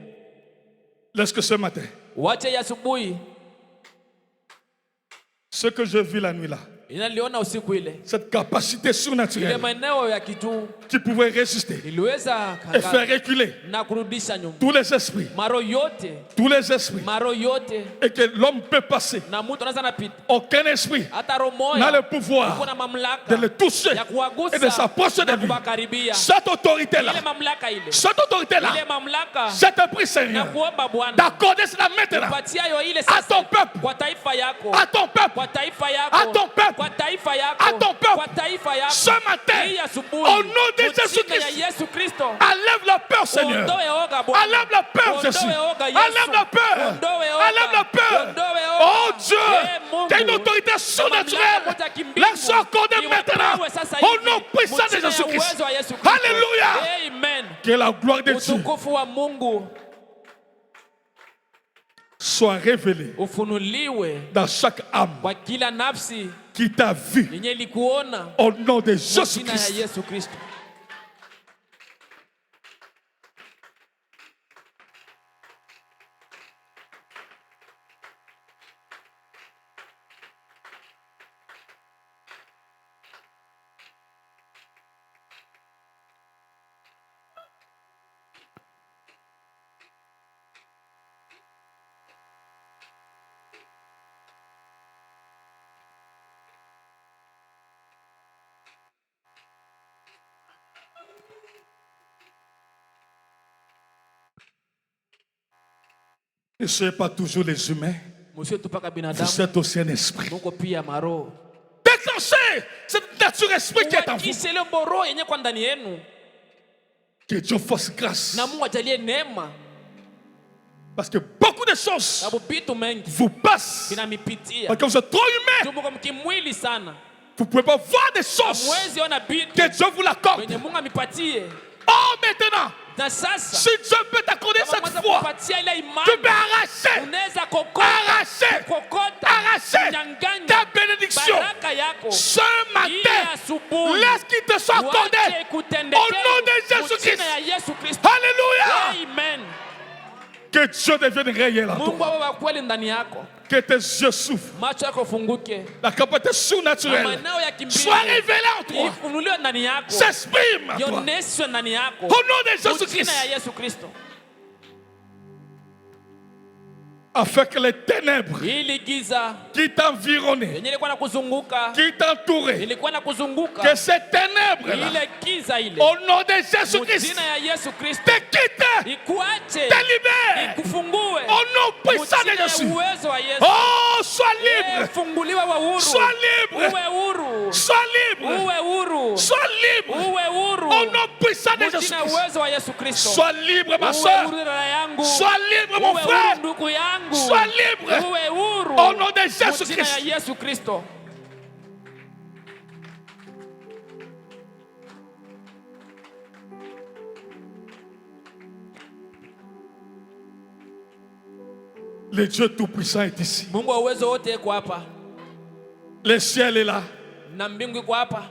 laisse que ce matin, wache ya asubuhi ce que je vis la nuit là, inaliona usiku ile, cette capacité ile surnaturelle maeneo ya kijuu qui pouvait résister iliweza et faire reculer na kurudisha nyuma tous les esprits, maro yote, et que l'homme peut passer. na mtu anaweza napita Aucun esprit hata roho moja n'a le pouvoir uko na mamlaka de le toucher ya kuwagusa et de s'approcher de na lui. kuwakaribia. Cette autorité-là, Ile mamlaka ile, cette autorité-là, ile mamlaka cet esprit na Seigneur, kuomba Bwana d'accorder cela maintenant patia yo ile à sasa ton peuple, kwa taifa yako, à ton peuple, kwa taifa yako, à ton peuple, kwa taifa yako, à ton peuple. kwa taifa yako. Ce matin, Hii asubuhi, au nom de kwa jina Jésus-Christ, ya Yesu Kristo, enlève la peur, Seigneur. ondoe oga Bwana, Enlève la peur, ondoe Jésus. oga Yesu, Enlève la peur. ondoe oga, Enlève la peur. ondoe oga. Oh Dieu, Mungu, tu as une autorité surnaturelle. mamlaka ya kimbingu, Laisse accorder maintenant iwapewe sasa au hivi, nom puissant de jina ya Jésus-Christ. uwezo wa Yesu Kristo. Alléluia. Amen. Que la gloire de Dieu Utukufu wa Mungu soit révélée ufunuliwe dans chaque âme kwa kila nafsi qui t'a vu yenye ilikuona au nom de kwa jina ya Jésus-Christ. Yesu Kristo. Ne soyez pas toujours les humains. Msio tupaka Vous binadamu, êtes aussi un esprit. Mungu pia maroho. Déclenchez cette nature esprit qui est en vous. Uwakishe ile mboro yenye kwa ndani yenu, Que Dieu fasse grâce. na Mungu ajalie neema, Parce que beaucoup de choses sababu vitu mengi vous passent. vinamipitia. Parce que vous êtes trop humain. Tumbuko mkimwili sana, Vous ne pouvez pas voir des choses hamwezi ona vitu que Dieu vous l'accorde. wenye Mungu amipatie. Oh, maintenant, Na sasa si Dieu peut t'accorder kama cette mweza foi, kupatia ile tu imani, peux arracher, unaweza kokota, arracher, kokota, arracher kunyang'anya ta bénédiction. baraka yako. Ce Hii matin, asubuhi laisse qu'il te soit accordé. wache ikutendekee Au nom de kwa Jésus-Christ. jina ya Yesu Kristo. Alléluia. Amen. Que Dieu devienne réel en Mungu toi. awe wa kweli ndani yako, Que tes yeux s'ouvrent. macho yako funguke, La capacité na surnaturelle maeneo ya kimbingu soit révélée en toi. ifunuliwe ndani yako, S'exprime en toi. ioneshwe ndani yako Au nom de kwa jina Jésus-Christ. ya Yesu Kristo, Afin que les ténèbres ili giza qui t'environnaient, yenye ilikuwa na kuzunguka, qui t'entouraient, ilikuwa na kuzunguka, que ces ténèbres-là, ile giza ile au nom de kwa Jésus-Christ, jina ya Yesu Kristo te quittent, ikuache, te libèrent. ikufungue Au nom kwa puissant de jina ya Jésus. uwezo wa Yesu. Oh, sois libre. Funguliwa wa huru, Sois libre. uwe huru, Sois libre. uwe huru, Sois libre. uwe huru Au nom puissant de kwa jina ya Jésus-Christ. uwezo wa Yesu Kristo. Sois libre, ma Uwe soeur. huru dada yangu, Sois libre, mon uwe huru frère. ndugu yangu, Sois libre. uwe huru Au nom de kwa jina Jésus-Christ. ya Yesu Kristo. Le Dieu Tout-Puissant est ici. Mungu wa uwezo wote yuko hapa, Le ciel est là. na mbingu iko hapa,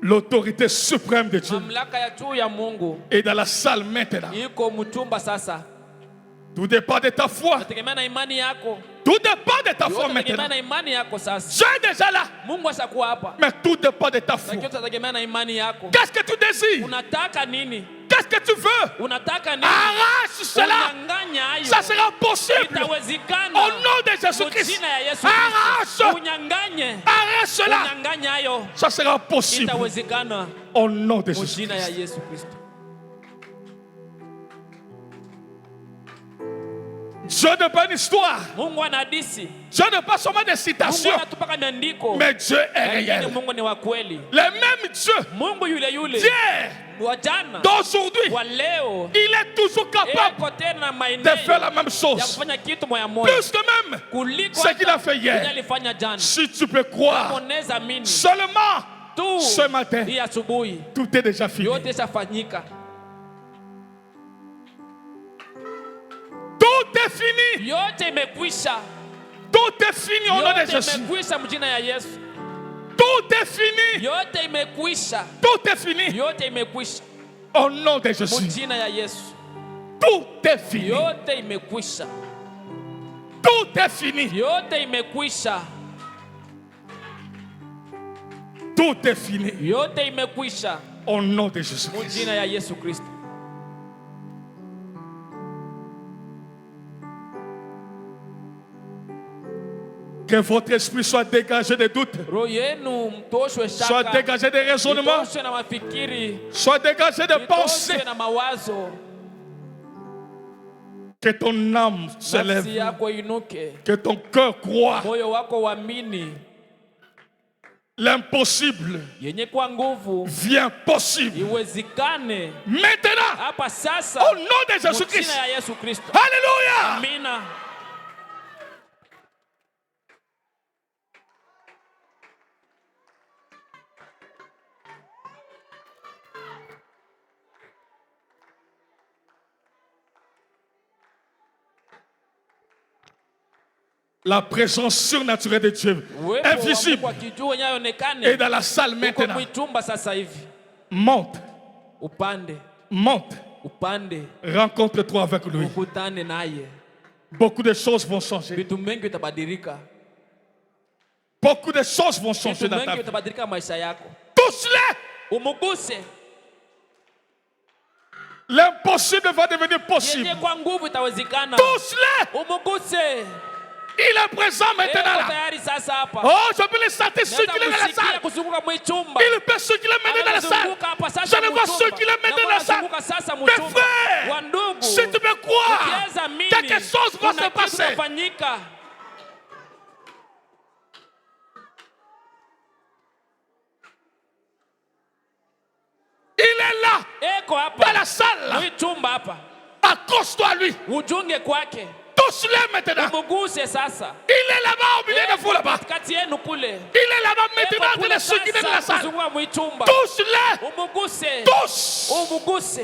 L'autorité suprême de Dieu mamlaka ya juu ya Mungu est dans la salle maintenant. iko mtumba sasa. Tout dépend de ta foi. Inategemea na imani yako. Tout dépend de ta foi Yote inategemea maintenant. na imani yako sasa. Dieu est déjà là. Mungu ashakuwa hapa. Mais tout dépend de ta foi. Na yote inategemea na imani yako. Qu'est-ce que tu désires? Unataka nini? Qu'est-ce que tu veux? Unataka nini? Arrache cela. Unyang'anya hayo. Ça sera possible. Itawezekana. Au nom de Jésus-Christ. Jina ya Yesu Arrache. Kristo. Unyang'anye. Arrache cela. Unyang'anya hayo. Ça sera possible. Itawezekana. Au nom de Jina ya Jésus-Christ. Yesu Kristo. Dieu n'est pas une histoire. Mungu ana hadithi. Dieu n'est pas seulement des Mungu citations. anatupaka miandiko. Mais Dieu est Lakini réel. Mungu ni wa kweli. Le même Dieu Mungu yule yule d'hier, wa jana d'aujourd'hui, wa leo il est toujours capable eko tena na de maeneo faire la même ya chose. kufanya kitu moya moja Plus que même kuliko ce qu'il a fait yenye hier. alifanya jana. Si tu peux croire Unaweza amini seulement tu ce matin, hii asubuhi tout est déjà fini. yote ishafanyika, Tout est fini. yote imekwisha, Tout est fini au nom de yote Jésus. imekwisha mjina ya Yesu. Tout est fini. Yote imekwisha, Tout est fini yote imekwisha au nom de Jésus. mjina ya Yesu. Tout est fini. Yote imekwisha, Tout est fini. yote imekwisha, Tout est fini yote imekwisha au nom de Jésus-Christ. mjina ya Yesu Kristo. Que votre esprit soit dégagé de doutes, Roho yenu mtoshwe soit shaka, dégagé de raisonnements, mtoshwe na mafikiri, soit dégagé de pensées. mtoshwe na mawazo. Que ton âme se Nafsi lève, yako inuke, que ton cœur croit. moyo wako uamini. L'impossible Yenye kwa nguvu vient possible. iwezekane Maintenant, hapa sasa au nom de mjina Jésus-Christ. ya Yesu Kristo. Alléluia. Amina. La présence surnaturelle de Dieu, Uwepo wa Mungu invisible, akijua wenyewe est aonekane dans la salle uko maintenant. mwitumba sasa hivi. Monte, Upande, monte, upande, rencontre-toi avec lui. ukutane naye. Beaucoup de choses vont changer. Vitu mengi vitabadilika. Beaucoup de choses vont changer Vitu dans ta mengi vie. vitabadilika maisha yako. Touche-les. Umuguse. L'impossible va devenir possible. Yenye kwa nguvu itawezekana. Touche-les. Umuguse. Il est présent maintenant Eko là. tayari sasa hapa. Oh, je peux le sentir Naweza circuler dans la kusikia salle. kuzunguka mwichumba. Il peut circuler maintenant dans la salle. Anazunguka hapa sasa Je le vois mwichumba. circuler maintenant dans la salle. Anazunguka sasa Mes mwichumba. frères, Wandugu, si tu peux croire, ukiweza mimi, quelque chose va kuna se kitu passer. kitafanyika. Il est là, Eko dans hapa. la salle. là. Mwichumba hapa. Accroche-toi à lui. Ujunge kwake. Touche-le maintenant. Umuguse sasa. Il est là-bas au milieu de vous là-bas. Katikati yenu kule. Il est là-bas maintenant Eko en train kule de circuler dans la sasa salle. kuzunguka mwichumba. Touche-le. Umuguse. Touche. Umuguse.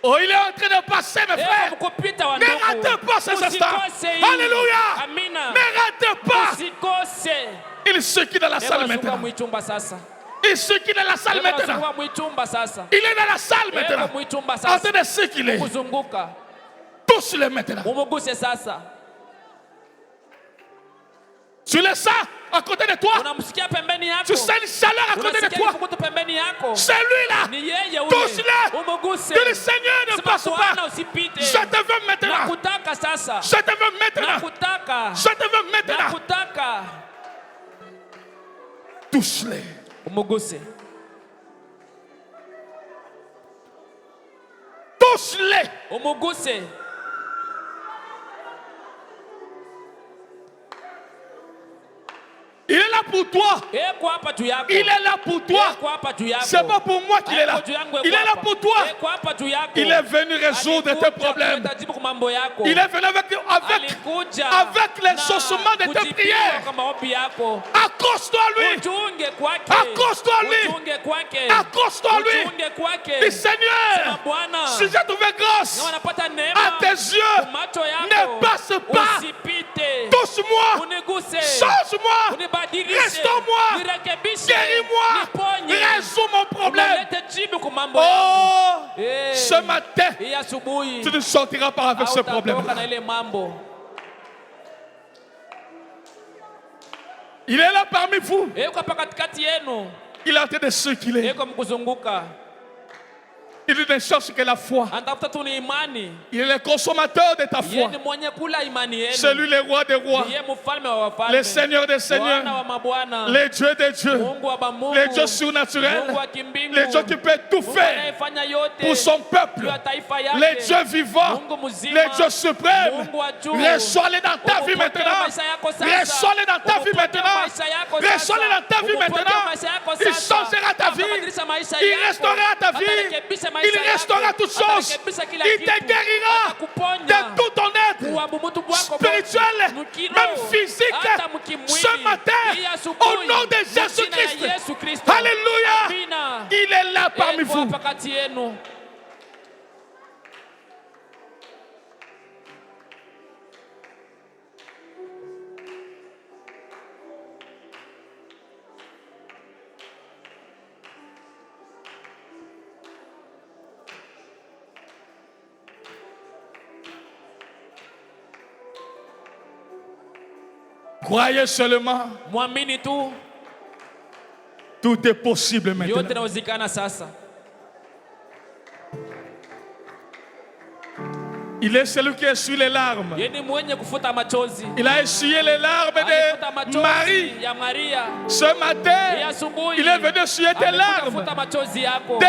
Oh, il est en train de passer, mes Eko frères. mkupita Ne wandugu. ratez pas ces instants. Usikose hii. Alléluia. Amina. Ne ratez pas. Usikose. Il circule dans la Eko salle nazunguka maintenant. mwichumba sasa. Il circule dans la salle Eko maintenant. nazunguka mwichumba sasa. Il est dans la salle Eko maintenant. mwichumba En sasa. train de circuler. Kuzunguka. Touche-le maintenant. Umuguse sasa. Tu le sens à côté de toi. Unamsikia pembeni yako. Tu sens une chaleur à côté de Unasikia toi. kifukutu pembeni yako. C'est lui là. Ni yeye ule. Touche-le. Umuguse. Que le Seigneur ne Sema passe Bwana pas. usipite. Je te veux maintenant. Nakutaka sasa. Je te veux maintenant. Nakutaka. Je te veux maintenant. Nakutaka. Touche-les. Umuguse. Touche-les. Umuguse. Il est là pour toi. Eko hapa juu yako. Il est là pour toi. Eko hapa juu yako. C'est pas pour moi qu'il est là. Eko juu yangu, eko Il est là hapa. pour toi. Eko hapa juu yako. Il est venu résoudre tes Alikuja problèmes. kuleta jibu kwa mambo yako. Il est venu Alikuja avec na l'exaucement de tes kujibiwa prières. kwa maombi yako. Accroche-toi à lui. Ujunge kwake. Accroche-toi à lui. Ujunge kwake. Accroche-toi à lui. Ujunge kwake. Dis Seigneur, Sema Bwana, si j'ai trouvé grâce na wanapata neema à tes yeux, kwa macho yako. ne passe pas. Usipite. Touche-moi. Uniguse. Change-moi. Unibadilishe. Restaure-moi. Nirekebishe. Guéris-moi. Niponye. Résous mon problème. Unilete jibu jibu kwa mambo yangu. Oh, Eh, ce matin, hii asubuhi tu ne sortiras pas avec ce problème. hautatoka na ile mambo. Il est là parmi vous. Yuko hapa katikati yenu. Il est en train de circuler. Yuko mkuzunguka. Il ne cherche que la foi. Anatafuta tu ni imani. Il est le consommateur de ta Yeye foi. ni mwenye kula imani yenu. C'est lui le roi des rois, Yeye mfalme wa wafalme. le seigneur des seigneurs, Bwana wa mabwana. le Dieu des dieux, Mungu wa bamungu. le Dieu surnaturel, Mungu wa kimbingu. le Dieu qui peut tout Mungu faire anayefanya yote pour son peuple, juu ya taifa yake. le Dieu vivant, Mungu mzima. le Dieu suprême. Mungu wa juu. Reçois-le dans ta vie Upokee maintenant. maisha yako sasa. Reçois-le dans ta vie Upokee maintenant. maisha yako sasa. Reçois-le dans ta vie Upokee maintenant. maisha yako Il sasa. changera ta vie. Atabadilisha maisha Il yako. restaurera ta vie. Atarekebisha maisha Il restaurera yako. toutes choses. Atarekebisha kila Il kitu. te guérira Atakuponya. de tout ton être, Kuabudu wako spirituel, mkiroho, même physique, hata mkimwili. ce matin, Hii asubuhi, au nom de kwa jina Jésus-Christ. la Yesu Kristo. Alléluia. Amina. Il est là parmi Yuko vous. hapa kati yenu. Croyez seulement, Mwamini tu, tout est possible yote maintenant. inawezekana sasa. Il est celui qui essuie les larmes. Yeye ni mwenye kufuta machozi. Il a essuyé les larmes Alifuta de machozi Marie. ya Maria. Ce Hii matin, asubuhi, il est venu essuyer tes larmes. Futa machozi yako. Des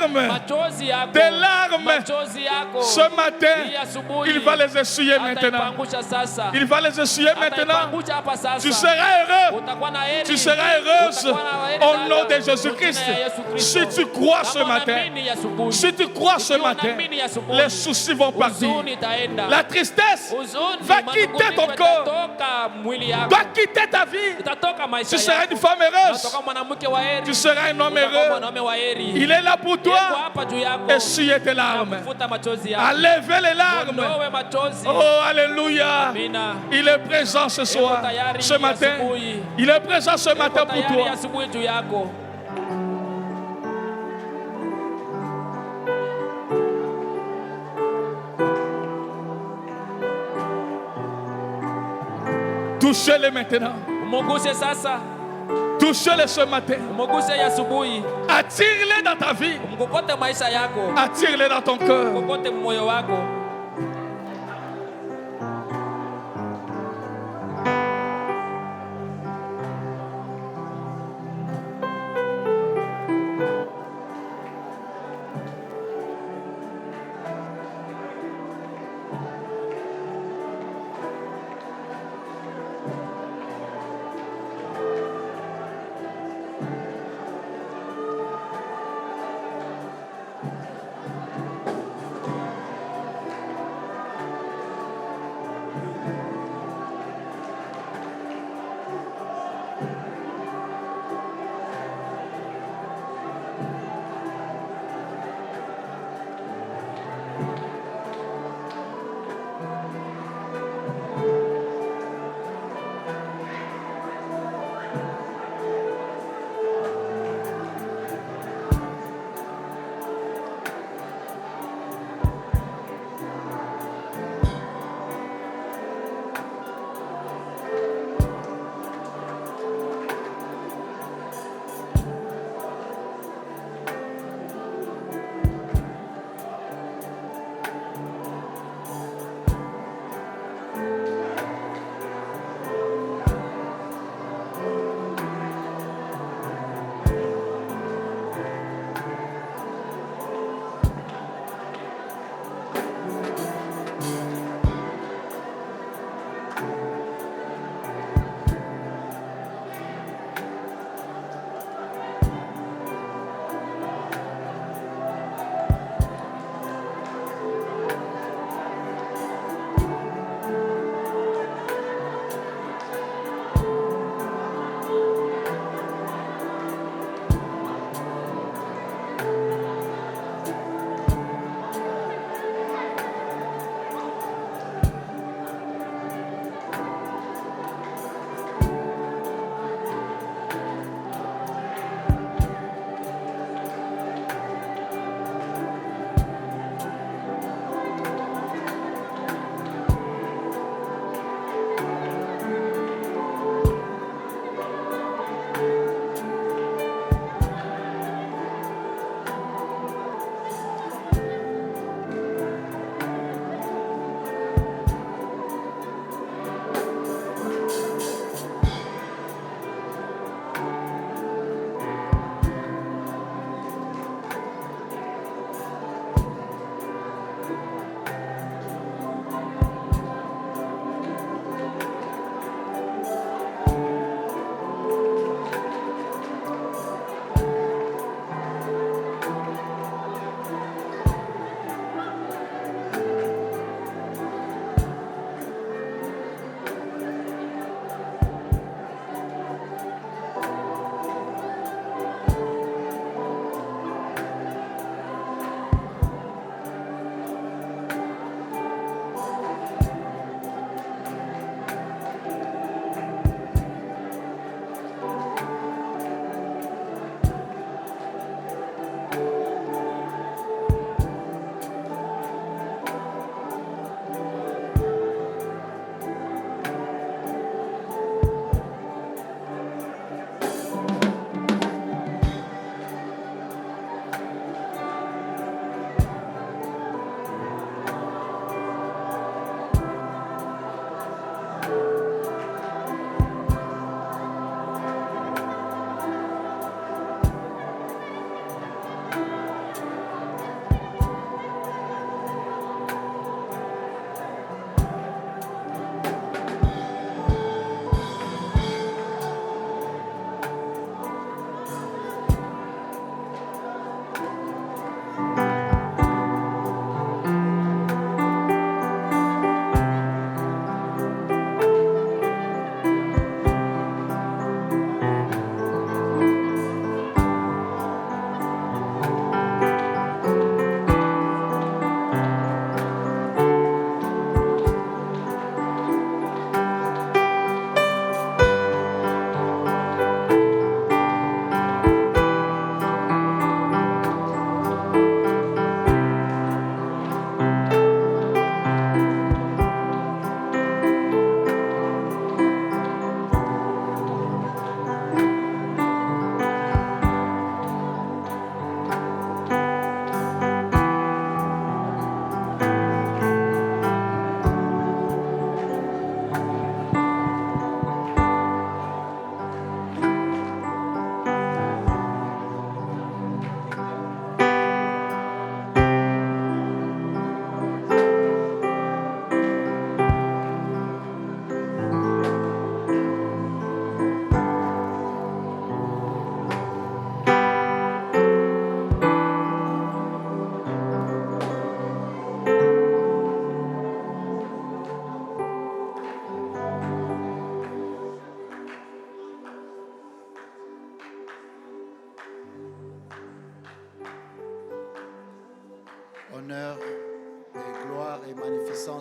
larmes. Machozi yako. Des larmes. Machozi yako. Ce matin, Hii asubuhi, il va les essuyer maintenant. ataipangusha sasa. Il va les essuyer maintenant. Ataipangucha hapa sasa. Tu seras heureux. Utakuwa na heri. Tu seras heureuse Utakuwa na heri au dada. nom de Kwa jina Jésus-Christ. ya Yesu Kristo. Si tu crois ce Kama matin, unaamini asubuhi, si tu crois ce ukiwa matin, unaamini asubuhi, les soucis vont partir. huzuni itaenda. La tristesse Huzuni, va quitter ton manunguniko corps, itatoka mwili yako. doit quitter ta vie. Itatoka maisha Tu seras yako. une femme heureuse. Utatoka mwanamke wa heri. Tu seras un homme Utakuwa heureux. mwanaume wa heri. Il est là pour Yuko toi. hapa juu yako. Essuyer tes larmes. Kufuta machozi À yako. lever les larmes. Ondoe machozi. Oh, alléluia. Amina. Il est présent ce soir, ce matin. Il est présent ce matin pour Tayari toi. asubuhi juu yako. Touchez-le maintenant. Muguse sasa. Touchez-le ce matin. Muguse ya asubuhi. Attire-le dans ta vie. Mkokote maisha yako. Attire-le dans ton cœur. Mkokote moyo wako.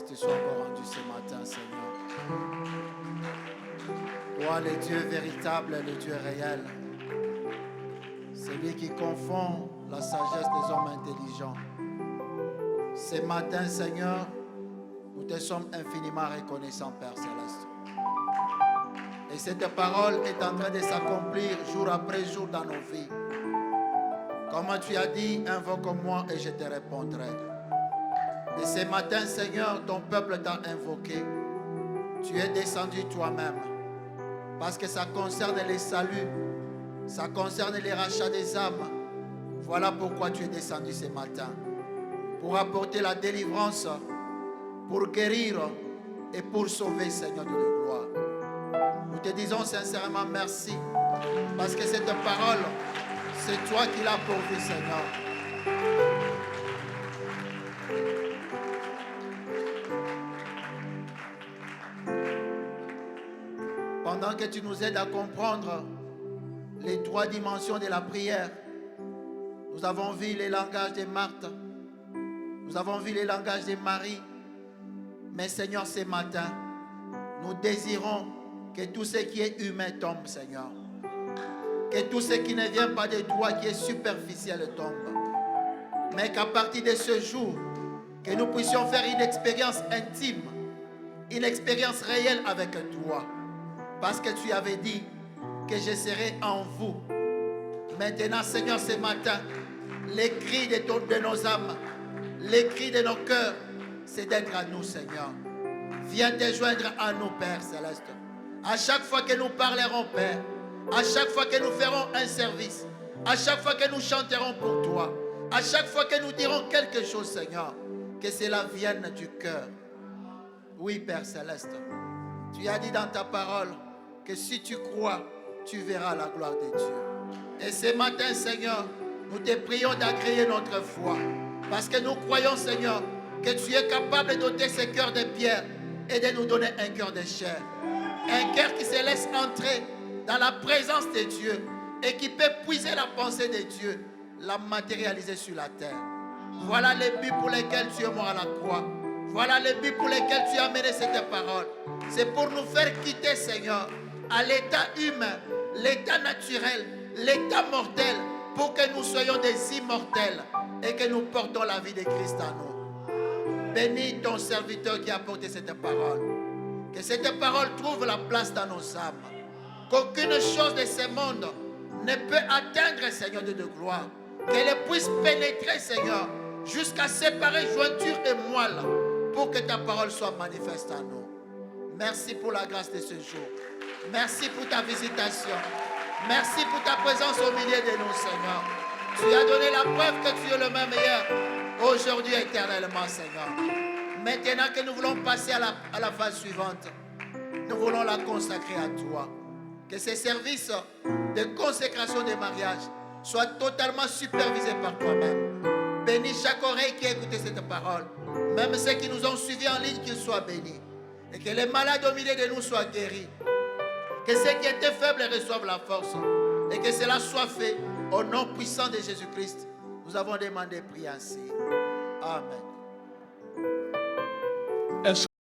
reconnaissance te soit encore rendue ce matin, Seigneur. Toi, le Dieu véritable, le Dieu réel, celui qui confond la sagesse des hommes intelligents. Ce matin, Seigneur, nous te sommes infiniment reconnaissants, Père Céleste. Et cette parole est en train de s'accomplir jour après jour dans nos vies. Comme tu as dit, invoque-moi et je te répondrai. Et ce matin, Seigneur, ton peuple t'a invoqué. Tu es descendu toi-même. Parce que ça concerne les saluts, ça concerne les rachats des âmes. Voilà pourquoi tu es descendu ce matin. Pour apporter la délivrance, pour guérir et pour sauver, Seigneur de gloire. Nous te disons sincèrement merci. Parce que cette parole, c'est toi qui l'as pourvue, Seigneur. Pendant que tu nous aides à comprendre les 3 dimensions de la prière, nous avons vu les langages de Marthe, nous avons vu les langages de Marie. Mais Seigneur, ce matin, nous désirons que tout ce qui est humain tombe, Seigneur. Que tout ce qui ne vient pas de toi, qui est superficiel, tombe. Mais qu'à partir de ce jour, que nous puissions faire une expérience intime, une expérience réelle avec toi. Parce que tu avais dit que je serai en vous. Maintenant, Seigneur, ce matin, les cris de nos âmes, les cris de nos cœurs, c'est d'être à nous, Seigneur. Viens te joindre à nous, Père Céleste. À chaque fois que nous parlerons, Père, à chaque fois que nous ferons un service, à chaque fois que nous chanterons pour toi, à chaque fois que nous dirons quelque chose, Seigneur, que cela vienne du cœur. Oui, Père Céleste, tu as dit dans ta parole que si tu crois, tu verras la gloire de Dieu. Et ce matin, Seigneur, nous te prions d'agréer notre foi. Parce que nous croyons, Seigneur, que tu es capable de doter ce cœur de pierre et de nous donner un cœur de chair. Un cœur qui se laisse entrer dans la présence de Dieu et qui peut puiser la pensée de Dieu, la matérialiser sur la terre. Voilà les buts pour lesquels tu es mort à la croix. Voilà les buts pour lesquels tu as mené cette parole. C'est pour nous faire quitter, Seigneur, à l'état humain, l'état naturel, l'état mortel, pour que nous soyons des immortels et que nous portons la vie de Christ en nous. Bénis ton serviteur qui a porté cette parole. Que cette parole trouve la place dans nos âmes. Qu'aucune chose de ce monde ne peut atteindre, Seigneur de gloire. Qu'elle puisse pénétrer, Seigneur, jusqu'à séparer jointure et moelle, pour que ta parole soit manifeste en nous. Merci pour la grâce de ce jour. Merci pour ta visitation. Merci pour ta présence au milieu de nous, Seigneur. Tu as donné la preuve que tu es le même hier, aujourd'hui et éternellement, Seigneur. Maintenant que nous voulons passer à la phase suivante, nous voulons la consacrer à toi. Que ces services de consécration des mariages soient totalement supervisés par toi-même. Bénis chaque oreille qui a écouté cette parole. Même ceux qui nous ont suivis en ligne, qu'ils soient bénis. Et que les malades au milieu de nous soient guéris. Que ceux qui étaient faibles reçoivent la force. Et que cela soit fait au nom puissant de Jésus-Christ. Nous avons demandé, prié ainsi. Amen.